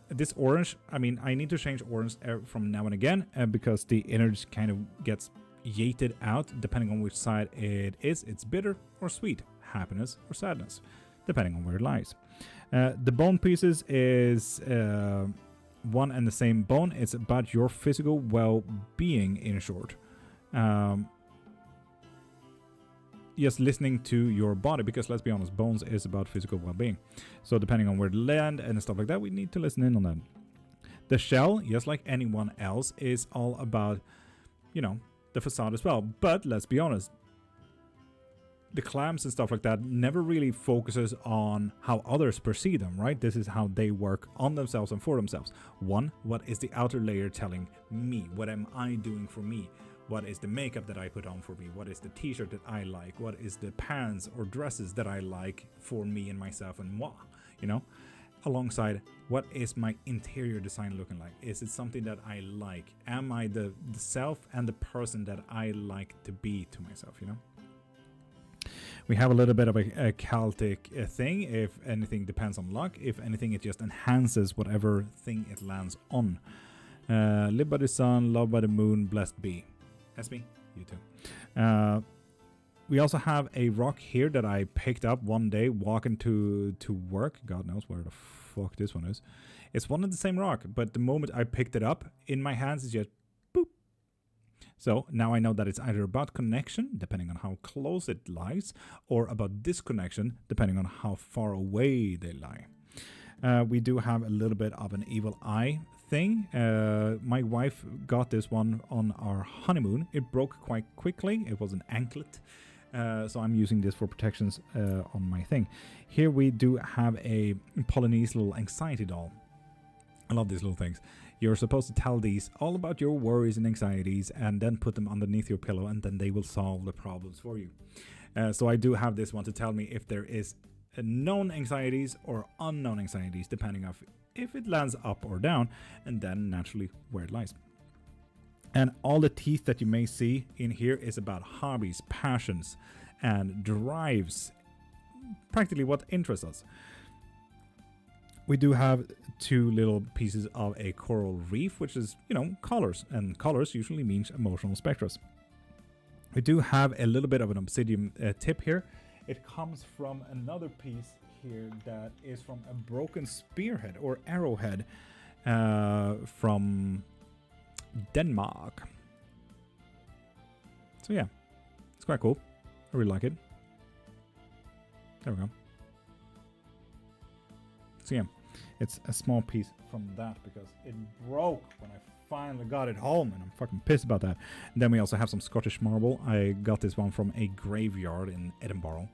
This orange, I mean, I need to change orange from now and again, because the energy kind of gets yeeted out depending on which side it is. It's bitter or sweet, happiness or sadness, depending on where it lies. The bone pieces is one and the same bone. It's about your physical well-being, in short. Yes, listening to your body, because let's be honest, bones is about physical well-being. So depending on where to land and stuff like that, we need to listen in on that. The shell, yes, like anyone else, is all about, you know, the facade as well. But let's be honest, the clams and stuff like that never really focuses on how others perceive them, right? This is how they work on themselves and for themselves. One, what is the outer layer telling me? What am I doing for me? What is the makeup that I put on for me? What is the t-shirt that I like? What is the pants or dresses that I like for me and myself and moi? You know? Alongside, what is my interior design looking like? Is it something that I like? Am I the self and the person that I like to be to myself, you know? We have a little bit of a Celtic thing. If anything, depends on luck. If anything, it just enhances whatever thing it lands on. Live by the sun, love by the moon, blessed be. That's me. You too. We also have a rock here that I picked up one day walking to work. God knows where the fuck this one is. It's one and the same rock, but the moment I picked it up in my hands, it's just boop. So now I know that it's either about connection, depending on how close it lies, or about disconnection, depending on how far away they lie. We do have a little bit of an evil eye thing. My wife got this one on our honeymoon. It broke quite quickly. It was an anklet. So I'm using this for protections on my thing. Here we do have a Polynese little anxiety doll. I love these little things. You're supposed to tell these all about your worries and anxieties and then put them underneath your pillow, and then they will solve the problems for you. So I do have this one to tell me if there is known anxieties or unknown anxieties, depending on if it lands up or down, and then naturally where it lies. And all the teeth that you may see in here is about hobbies, passions, and drives. Practically what interests us. We do have two little pieces of a coral reef, which is, you know, colors. And colors usually means emotional spectra. We do have a little bit of an obsidian tip here. It comes from another piece here that is from a broken spearhead or arrowhead from Denmark. So yeah, it's quite cool. I really like it. There we go. So yeah, it's a small piece from that because it broke when I finally got it home, and I'm fucking pissed about that. And then we also have some Scottish marble. I got this one from a graveyard in Edinburgh.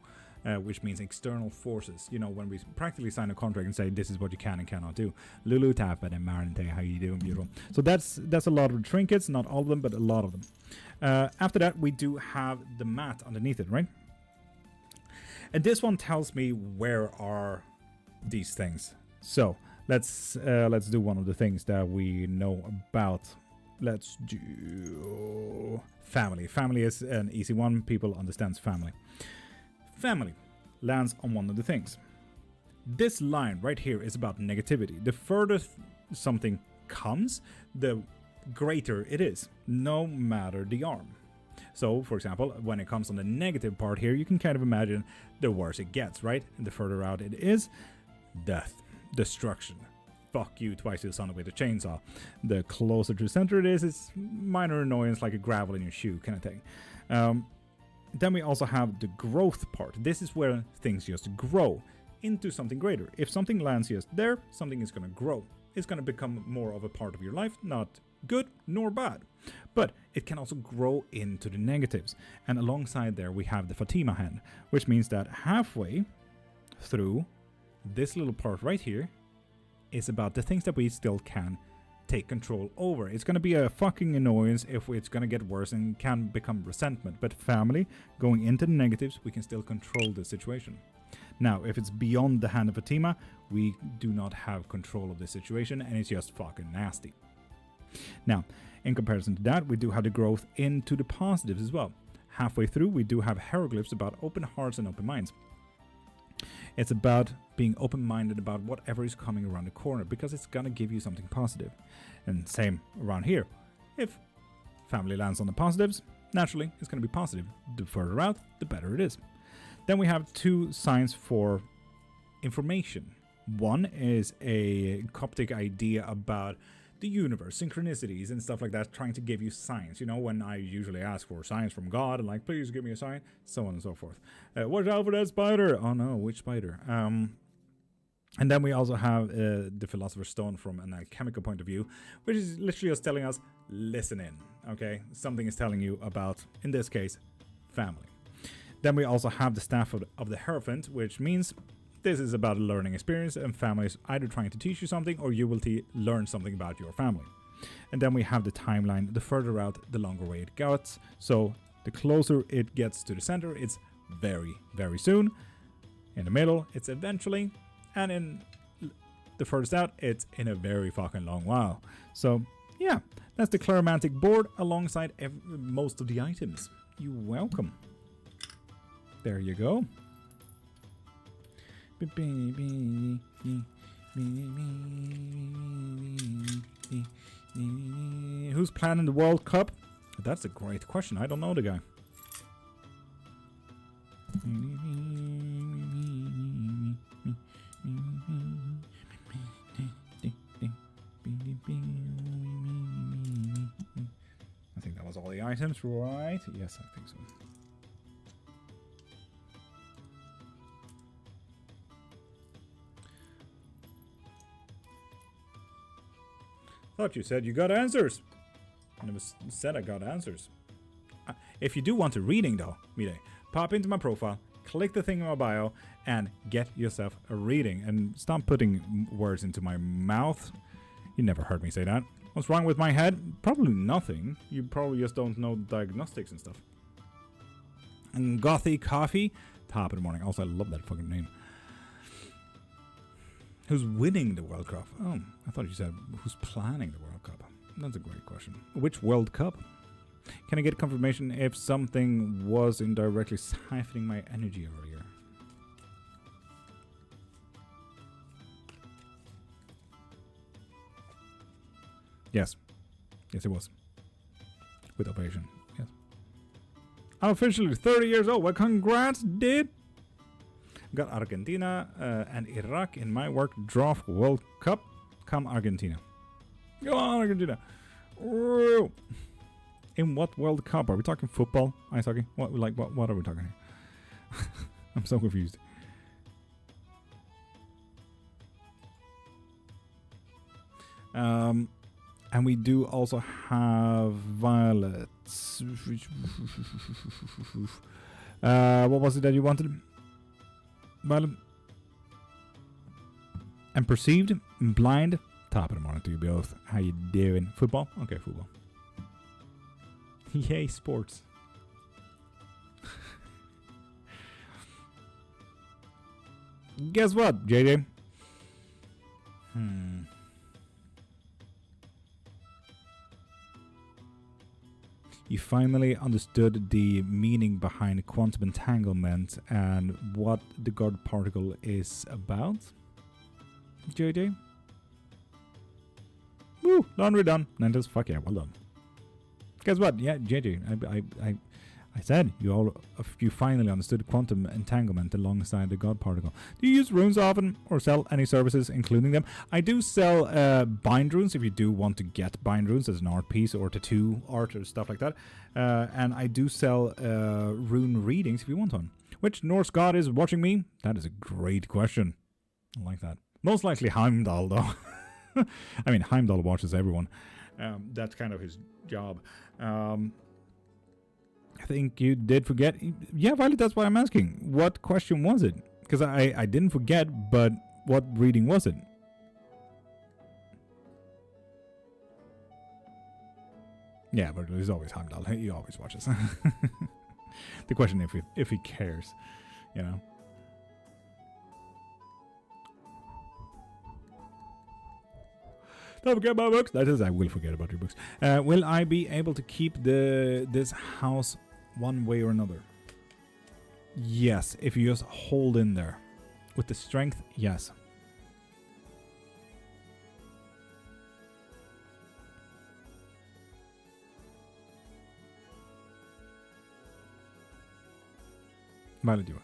Which means external forces. You know, when we practically sign a contract and say this is what you can and cannot do. Lulu Tappa and Marinte, how you doing, beautiful? So that's a lot of trinkets, not all of them, but a lot of them. After that, we do have the mat underneath it, right? And this one tells me where are these things. So let's do one of the things that we know about. Let's do family. Family is an easy one. People understand family. Family lands on one of the things. This line right here is about negativity. The further something comes, the greater it is, no matter the arm. So, for example, when it comes on the negative part here, you can kind of imagine the worse it gets, right? And the further out it is, death, destruction. Fuck you twice to the sun with a chainsaw. The closer to the center it is, it's minor annoyance like a gravel in your shoe kind of thing. Then we also have the growth part. This is where things just grow into something greater. If something lands just there, something is going to grow. It's going to become more of a part of your life, not good nor bad. But it can also grow into the negatives. And alongside there we have the Fatima hand, which means that halfway through this little part right here is about the things that we still can take control over. It's going to be a fucking annoyance if it's going to get worse and can become resentment. But family, going into the negatives, we can still control the situation. Now, if it's beyond the hand of Fatima, we do not have control of the situation and it's just fucking nasty. Now, in comparison to that, we do have the growth into the positives as well. Halfway through, we do have hieroglyphs about open hearts and open minds. It's about being open-minded about whatever is coming around the corner because it's going to give you something positive. And same around here. If family lands on the positives, naturally it's going to be positive. The further out, the better it is. Then we have two signs for information. One is a Coptic idea about the universe, synchronicities and stuff like that, trying to give you signs. You know, when I usually ask for signs from God and like, please give me a sign, so on and so forth. Watch out for that spider. Oh no, which spider? And then we also have the Philosopher's Stone from an alchemical point of view, which is literally just telling us, listen in, okay? Something is telling you about, in this case, family. Then we also have the Staff of the Hierophant, which means this is about a learning experience and families either trying to teach you something or you will learn something about your family. And then we have the timeline. The further out, the longer way it gets. So the closer it gets to the center, it's very, very soon. In the middle, it's eventually. And in the furthest out, it's in a very fucking long while. So yeah, that's the Clairmantic board alongside most of the items. You're welcome. There you go. Who's planning the World Cup? That's a great question. I don't know the guy. I think that was all the items, right? Yes, I think so. Thought you said you got answers. I never said I got answers. If you do want a reading though, Mide, pop into my profile, click the thing in my bio, and get yourself a reading. And stop putting words into my mouth. You never heard me say that. What's wrong with my head? Probably nothing. You probably just don't know diagnostics and stuff. And Gothy Coffee, top of the morning. Also, I love that fucking name. Who's winning the World Cup? Oh, I thought you said who's planning the World Cup. That's a great question. Which World Cup? Can I get confirmation if something was indirectly siphoning my energy earlier? Yes. Yes, it was. With ovation. Yes. I'm officially 30 years old. Well, congrats, dude. Got Argentina and Iraq in my work draw for World Cup. Come Argentina. Go on, Argentina. Woo. In what World Cup? Are we talking football? Ice hockey? What are we talking here? I'm so confused. And we do also have violets. What was it that you wanted? Violet. And perceived, blind. Top of the morning to you both. How you doing? Football? Okay, football. Yay, sports. Guess what, JJ? You you finally understood the meaning behind quantum entanglement and what the God particle is about? JJ? Woo! Laundry done. Nantes, fuck yeah, well done. Guess what? Yeah, JJ, I said you finally understood quantum entanglement alongside the God particle. Do you use runes often or sell any services including them? I do sell bind runes if you do want to get bind runes as an art piece or tattoo art or stuff like that. And I do sell rune readings if you want one. Which Norse god is watching me? That is a great question. I like that. Most likely Heimdall though. I mean, Heimdall watches everyone. That's kind of his job. I think you did forget. Yeah, Violet, that's why I'm asking. What question was it? Because I didn't forget, but what reading was it? Yeah, but there's always Heimdall. He always watches. The question if he cares, you know. Don't forget my books. That is, I will forget about your books. Will I be able to keep this house one way or another? Yes, if you just hold in there. With the strength, yes. Violet, you are.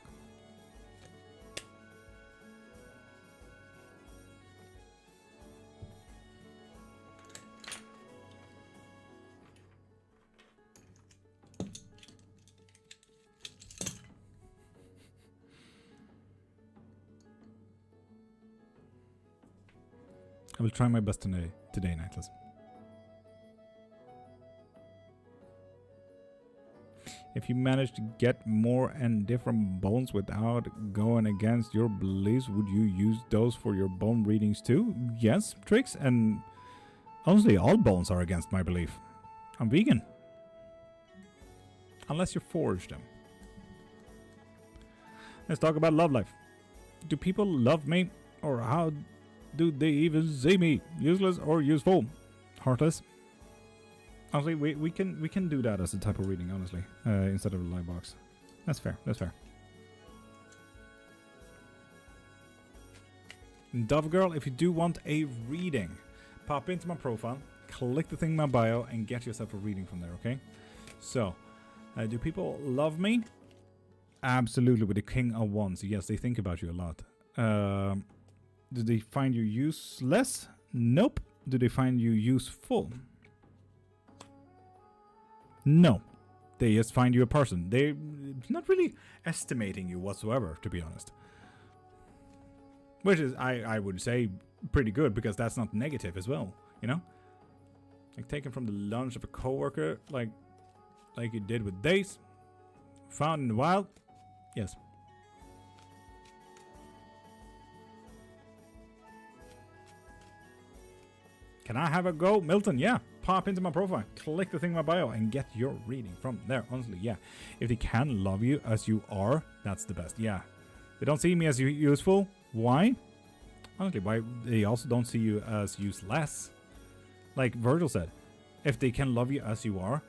I will try my best today, Nightless. If you manage to get more and different bones without going against your beliefs, would you use those for your bone readings too? Yes, Trix, and honestly, all bones are against my belief. I'm vegan. Unless you forge them. Let's talk about love life. Do people love me, or how do they even see me? Useless or useful? Heartless? Honestly, we can do that as a type of reading, honestly, instead of a live box. That's fair, that's fair. Dove Girl, if you do want a reading, pop into my profile, click the thing in my bio, and get yourself a reading from there, okay? So, do people love me? Absolutely, with the King of Wands. Yes, they think about you a lot. Do they find you useless? Nope. Do they find you useful? No. They just find you a person. They're not really estimating you whatsoever, to be honest. Which is, I would say, pretty good, because that's not negative as well, you know? Like taken from the lunch of a coworker, like you did with Days. Found in the wild. Yes. Can I have a go? Milton, yeah. Pop into my profile, click the thing in my bio, and get your reading from there. Honestly, yeah. If they can love you as you are, that's the best. Yeah. They don't see me as useful. Why? Honestly, why? They also don't see you as useless. Like Virgil said, if they can love you as you are,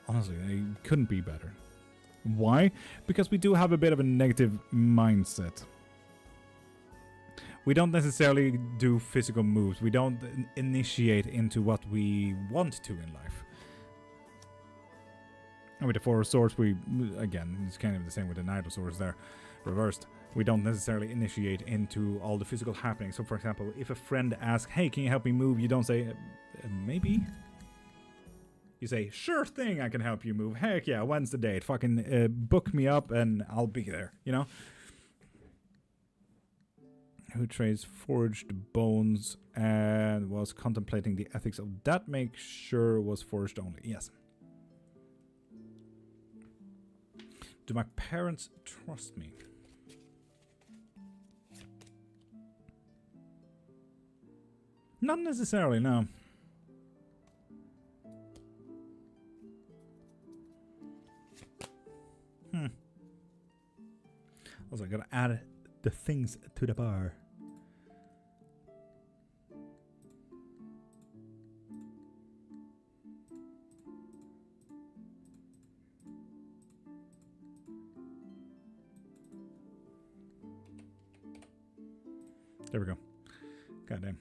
honestly, they couldn't be better. Why? Because we do have a bit of a negative mindset. We don't necessarily do physical moves. We don't initiate into what we want to in life. And with the Four of Swords, again, it's kind of the same with the Knight of Swords there, reversed. We don't necessarily initiate into all the physical happenings. So, for example, if a friend asks, hey, can you help me move? You don't say, maybe? You say, sure thing, I can help you move. Heck yeah, when's the date? Fucking book me up and I'll be there, you know? Who trades forged bones and was contemplating the ethics of that, make sure was forged only. Yes. Do my parents trust me? Not necessarily, no. Also, I gotta add the things to the bar. There we go. Goddamn.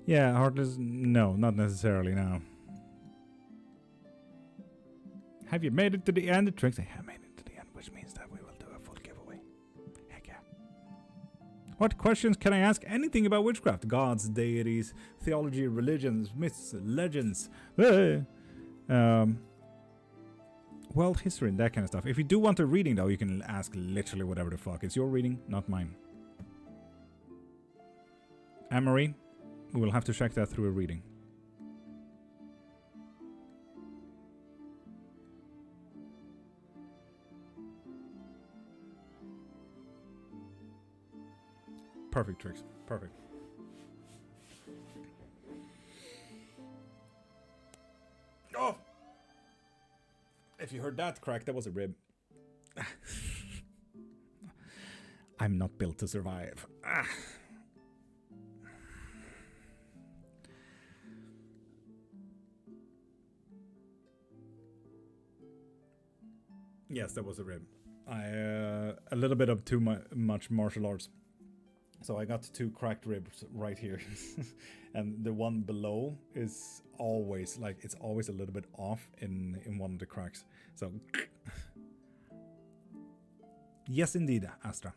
Yeah, heartless. No, not necessarily. No. Have you made it to the end? Tricks. I have made it to the end, which means that we will do a full giveaway. Heck yeah. What questions can I ask? Anything about witchcraft? Gods, deities, theology, religions, myths, legends. World history and that kind of stuff. If you do want a reading, though, you can ask literally whatever the fuck. It's your reading, not mine. Anne-Marie, we will have to check that through a reading. Perfect, Tricks. Perfect. Oh! If you heard that crack, that was a rib. I'm not built to survive. Yes, that was a rib. A little bit of too much martial arts. So I got 2 cracked ribs right here. And the one below is always, like, it's always a little bit off in one of the cracks. So, yes, indeed, Astra.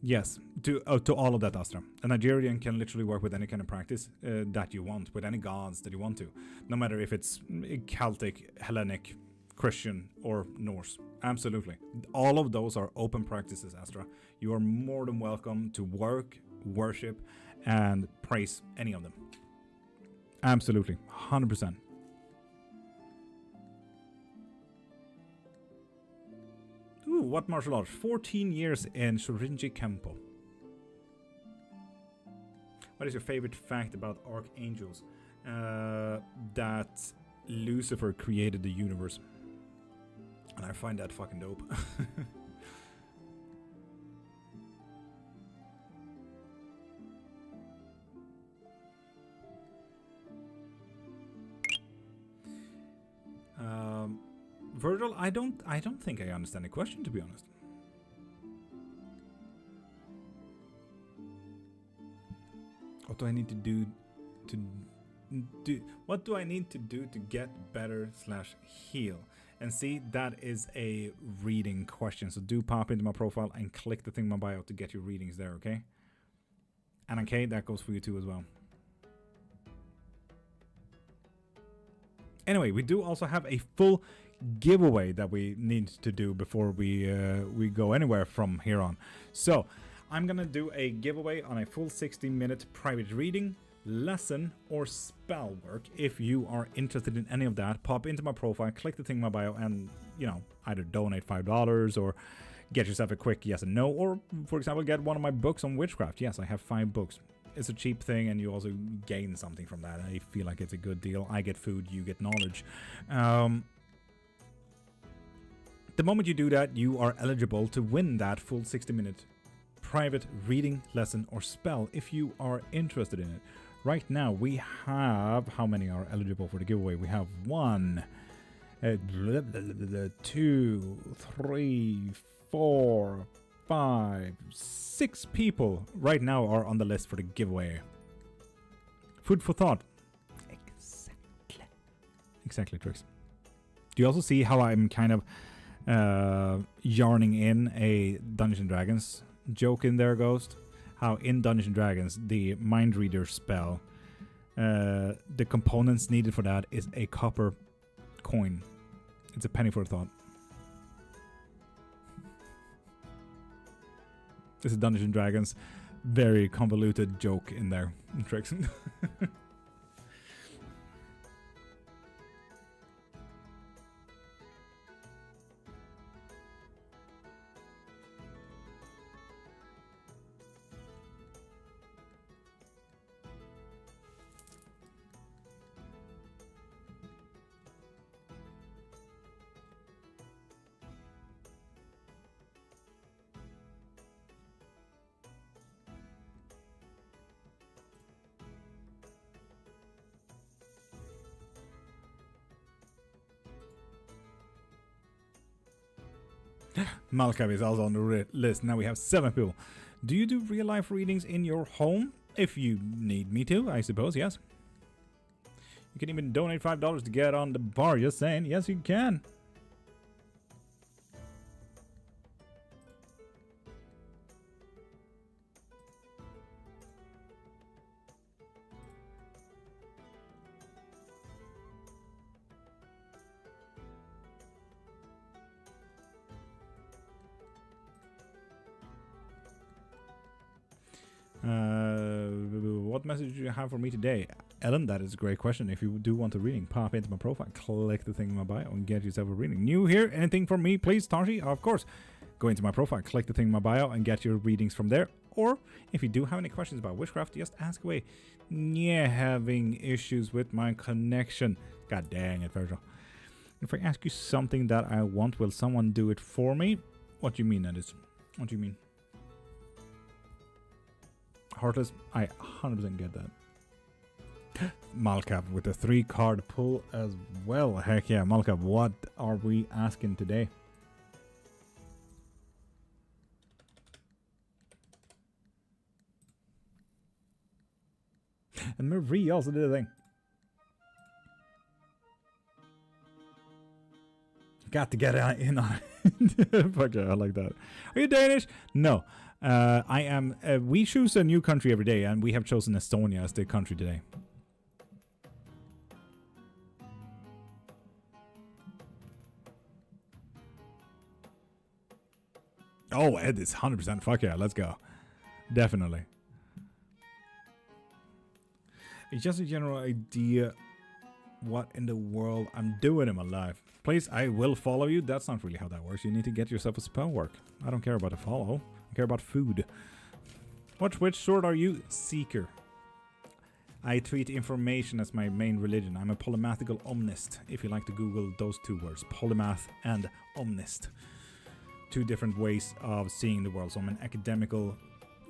Yes, to all of that, Astra. A Nigerian can literally work with any kind of practice that you want, with any gods that you want to. No matter if it's Celtic, Hellenic, Christian, or Norse. Absolutely. All of those are open practices, Astra. You are more than welcome to work, worship, and praise any of them. Absolutely. 100%. Ooh, what martial arts? 14 years in Shorinji Kempo. What is your favorite fact about archangels? That Lucifer created the universe. And I find that fucking dope. Virgil, I don't think I understand the question, to be honest. What do I need to do what do I need to do to get better / heal? And see, that is a reading question. So do pop into my profile and click the thing in my bio to get your readings there, okay? And okay, that goes for you too as well. Anyway, we do also have a full giveaway that we need to do before we go anywhere from here on. So I'm gonna do a giveaway on a full 60-minute private reading, lesson, or spell work. If you are interested in any of that, pop into my profile, click the thing in my bio, and either donate $5 or get yourself a quick yes and no, or for example get one of my books on witchcraft. Yes, I have 5 books. It's a cheap thing, and you also gain something from that. I feel like it's a good deal. I get food, you get knowledge. The moment you do that, you are eligible to win that full 60-minute private reading, lesson, or spell if you are interested in it. Right now, we have... How many are eligible for the giveaway? We have 1, 2, 3, 4, 5, 6 people right now are on the list for the giveaway. Food for thought. Exactly, Trix. Do you also see how I'm kind of yarning in a Dungeons & Dragons joke in there, Ghost? How in Dungeons & Dragons, the Mind Reader spell, the components needed for that is a copper coin. It's a penny for a thought. This is Dungeons & Dragons. Very convoluted joke in there, Trix. Malkav is also on the list. Now we have 7 people. Do you do real life readings in your home? If you need me to, I suppose, yes. You can even donate $5 to get on the bar. Just saying, yes, you can. What message do you have for me today? Ellen, that is a great question. If you do want a reading, pop into my profile, click the thing in my bio, and get yourself a reading. New here? Anything from me, please, Tashi? Of course. Go into my profile, click the thing in my bio, and get your readings from there. Or, if you do have any questions about witchcraft, just ask away. Yeah, having issues with my connection. God dang it, Virgil. If I ask you something that I want, will someone do it for me? What do you mean, that is? What do you mean? Heartless, I 100% get that. Malkav with a 3-card pull as well. Heck yeah, Malkav, what are we asking today? And Marie also did a thing. Got to get in on it. Fuck yeah, I like that. Are you Danish? No. I am. We choose a new country every day, and we have chosen Estonia as the country today. Oh, Ed is 100%. Fuck yeah, let's go. Definitely. It's just a general idea what in the world I'm doing in my life. Please, I will follow you. That's not really how that works. You need to get yourself a spell work. I don't care about a follow. I care about food. Which sword are you? Seeker. I treat information as my main religion. I'm a polymathical omnist. If you like to Google those 2 words. Polymath and omnist. 2 different ways of seeing the world. So I'm an academical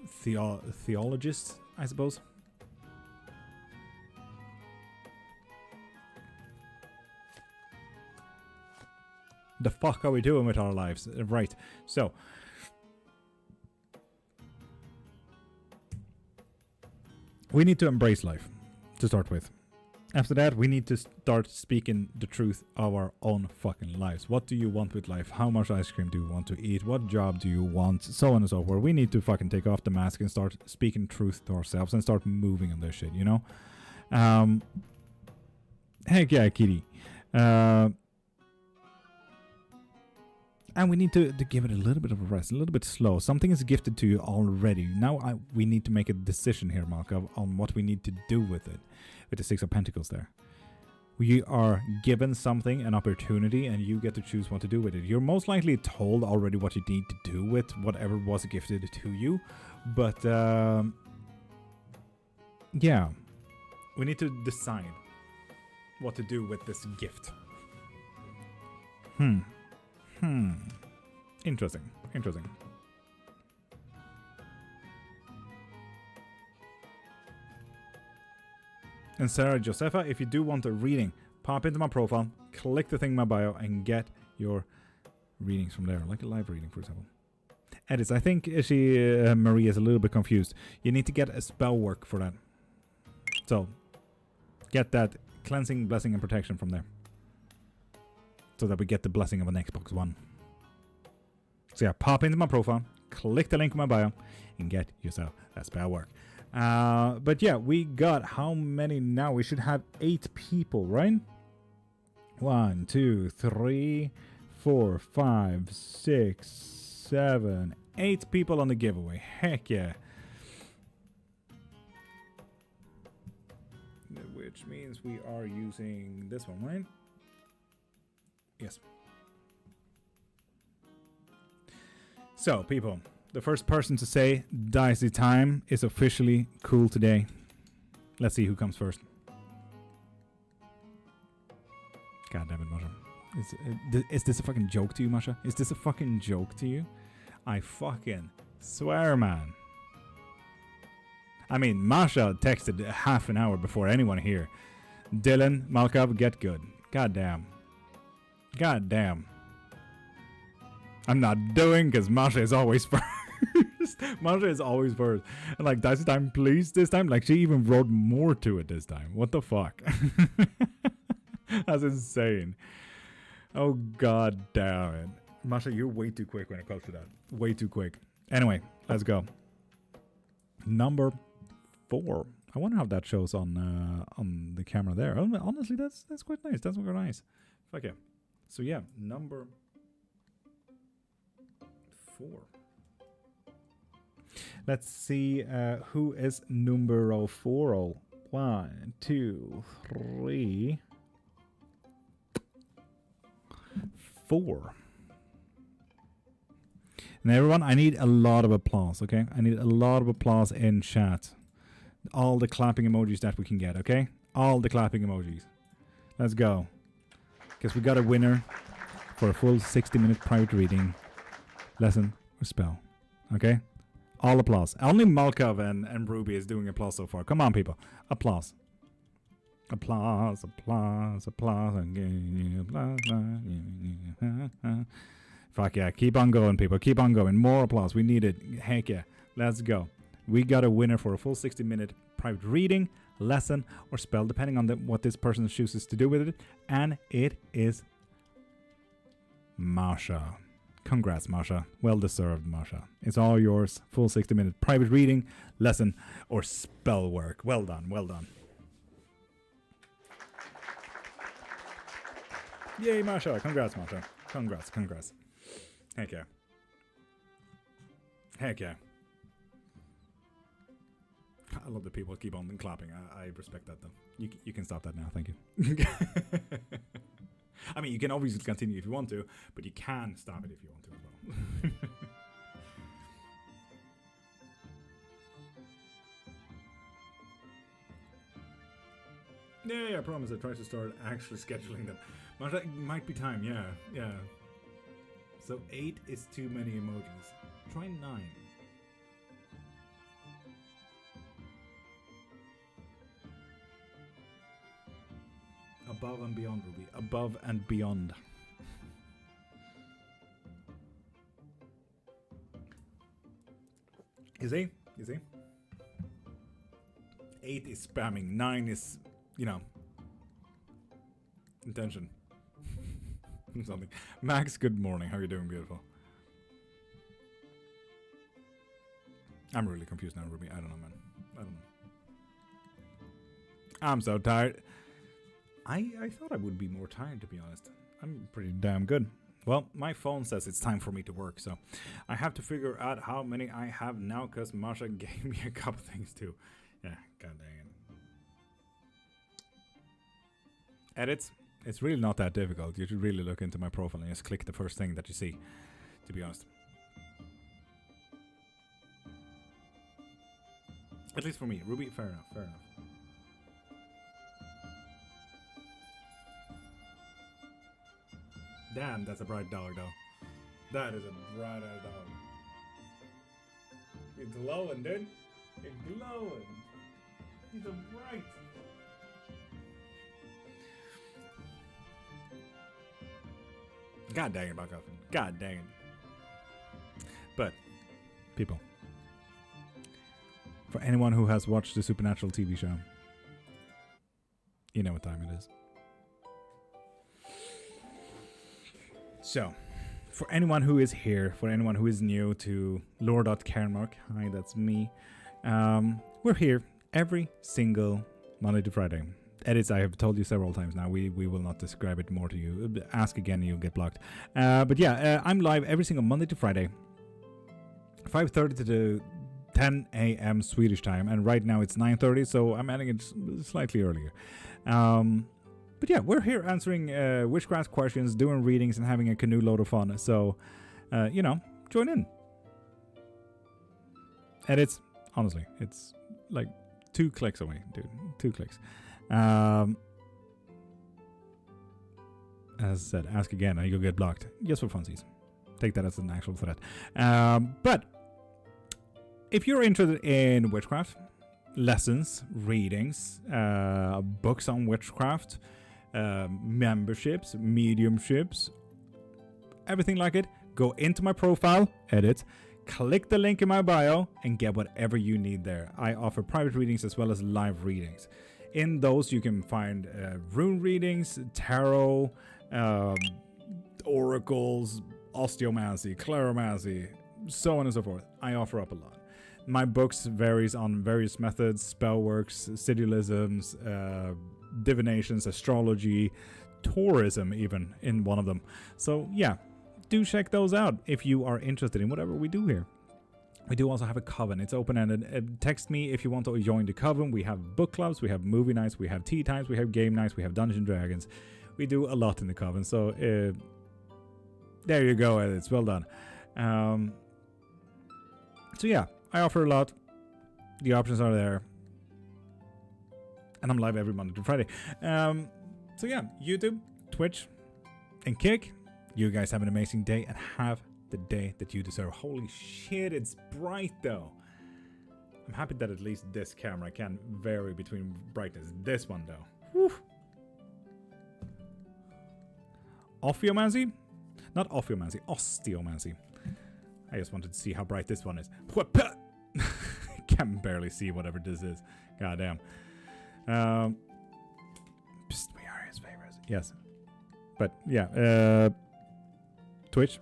theologist, I suppose. The fuck are we doing with our lives? Right. So, we need to embrace life, to start with. After that, we need to start speaking the truth of our own fucking lives. What do you want with life? How much ice cream do you want to eat? What job do you want? So on and so forth. We need to fucking take off the mask and start speaking truth to ourselves and start moving on this shit, you know? Heck yeah, kitty. And we need to give it a little bit of a rest, a little bit slow. Something is gifted to you already. Now we need to make a decision here, Malkav, on what we need to do with it. With the 6 of Pentacles there. We are given something, an opportunity, and you get to choose what to do with it. You're most likely told already what you need to do with whatever was gifted to you. But, yeah. We need to decide what to do with this gift. Interesting. And Sarah Josepha, if you do want a reading, pop into my profile, click the thing in my bio, and get your readings from there, like a live reading, for example. Edits, I think Marie is a little bit confused. You need to get a spell work for that. So, get that cleansing, blessing, and protection from there. So that we get the blessing of an Xbox One. So yeah, pop into my profile, click the link in my bio, and get yourself that spell work. But yeah, we got how many now? We should have 8 people, right? 1, 2, 3, 4, 5, 6, 7, 8 people on the giveaway. Heck yeah. Which means we are using this one, right? Yes. So, people, the first person to say Dicey Time is officially cool today. Let's see who comes first. God damn it, Masha. Is this a fucking joke to you, Masha? Is this a fucking joke to you? I fucking swear, man. I mean, Masha texted half an hour before anyone here. Dylan, Malkav, get good. God damn. God damn. I'm not doing because Masha is always first. Masha is always first. And like, this time, please, this time. Like, she even wrote more to it this time. What the fuck? That's insane. Oh, god damn it. Masha, you're way too quick when it comes to that. Way too quick. Anyway, let's go. Number 4. I wonder how that shows on the camera there. Honestly, that's quite nice. That's quite nice. Fuck yeah. So yeah, number 4. Let's see who is numero 4. 1, 2, 3, 4. Now everyone, I need a lot of applause, okay? I need a lot of applause in chat. All the clapping emojis that we can get, okay? All the clapping emojis. Let's go. Because we got a winner for a full 60-minute private reading, lesson, or spell. Okay? All applause. Only Malkov and Ruby is doing applause so far. Come on, people. Applause. Applause, applause, applause. Fuck yeah. Keep on going, people. Keep on going. More applause. We need it. Heck yeah. Let's go. We got a winner for a full 60-minute private reading, lesson, or spell, depending on what this person chooses to do with it. And it is Masha. Congrats, Masha. Well deserved, Masha. It's all yours. Full 60-minute private reading, lesson, or spell work. Well done. Well done. Yay, Masha. Congrats, Masha. Congrats. Congrats. Heck yeah. Heck yeah. I love that people keep on clapping. I respect that, though. You can stop that now. Thank you. I mean, you can obviously continue if you want to, but you can stop it if you want to as well. Yeah, I promise. I try to start actually scheduling them. It might be time, yeah. So 8 is too many emojis. Try 9. Above and beyond, Ruby. Above and beyond. You see? 8 is spamming. 9 is, intention. Something. Max, good morning. How are you doing, beautiful? I'm really confused now, Ruby. I don't know, man. I don't know. I'm so tired. I thought I would be more tired, to be honest. I'm pretty damn good. Well, my phone says it's time for me to work, so I have to figure out how many I have now, because Masha gave me a couple things too. Yeah, god dang it. Edits? It's really not that difficult. You should really look into my profile and just click the first thing that you see, to be honest. At least for me. Ruby, fair enough, fair enough. Damn, that's a bright dog, though. That is a bright-ass dog. It's glowing, dude. It's glowing. He's so bright. God dang it, Buckoff. God dang it. But, people, for anyone who has watched the Supernatural TV show, you know what time it is. So, for anyone who is here, for anyone who is new to Lord.Cairnmark, hi, that's me. We're here every single Monday to Friday. Edits, I have told you several times now. We will not describe it more to you. Ask again and you'll get blocked. But yeah, I'm live every single Monday to Friday, 5:30 to 10 a.m. Swedish time. And right now it's 9:30, so I'm adding it slightly earlier. But yeah, we're here answering witchcraft questions, doing readings, and having a canoe load of fun. So, join in. Edits, honestly, it's like 2 clicks away, dude. 2 clicks. As I said, ask again and you'll get blocked. Just for funsies. Take that as an actual threat. But if you're interested in witchcraft, lessons, readings, books on witchcraft, memberships, mediumships, everything like it, Go into my profile, edit, click the link in my bio, and get whatever you need there. I offer private readings as well as live readings. In those, you can find rune readings, tarot, oracles, osteomancy, claromancy, so on and so forth. I offer up a lot. My books varies on various methods, spellworks, sigillisms, divinations, astrology, tourism even in one of them. So yeah, do check those out if you are interested in whatever we do here. We do also have a coven. It's open-ended. Text me if you want to join the coven. We have book clubs, we have movie nights, we have tea times, we have game nights, we have Dungeons & Dragons. We do a lot in the coven. So there you go. It's well done. So yeah, I offer a lot. The options are there. And I'm live every Monday to Friday. So yeah, YouTube, Twitch, and Kick. You guys have an amazing day and have the day that you deserve. Holy shit, it's bright though. I'm happy that at least this camera can vary between brightness. This one though. Whew. Ophiomancy? Not ophiomancy, osteomancy. I just wanted to see how bright this one is. Can barely see whatever this is. Goddamn. We are his favorites. Yes. But yeah, Twitch.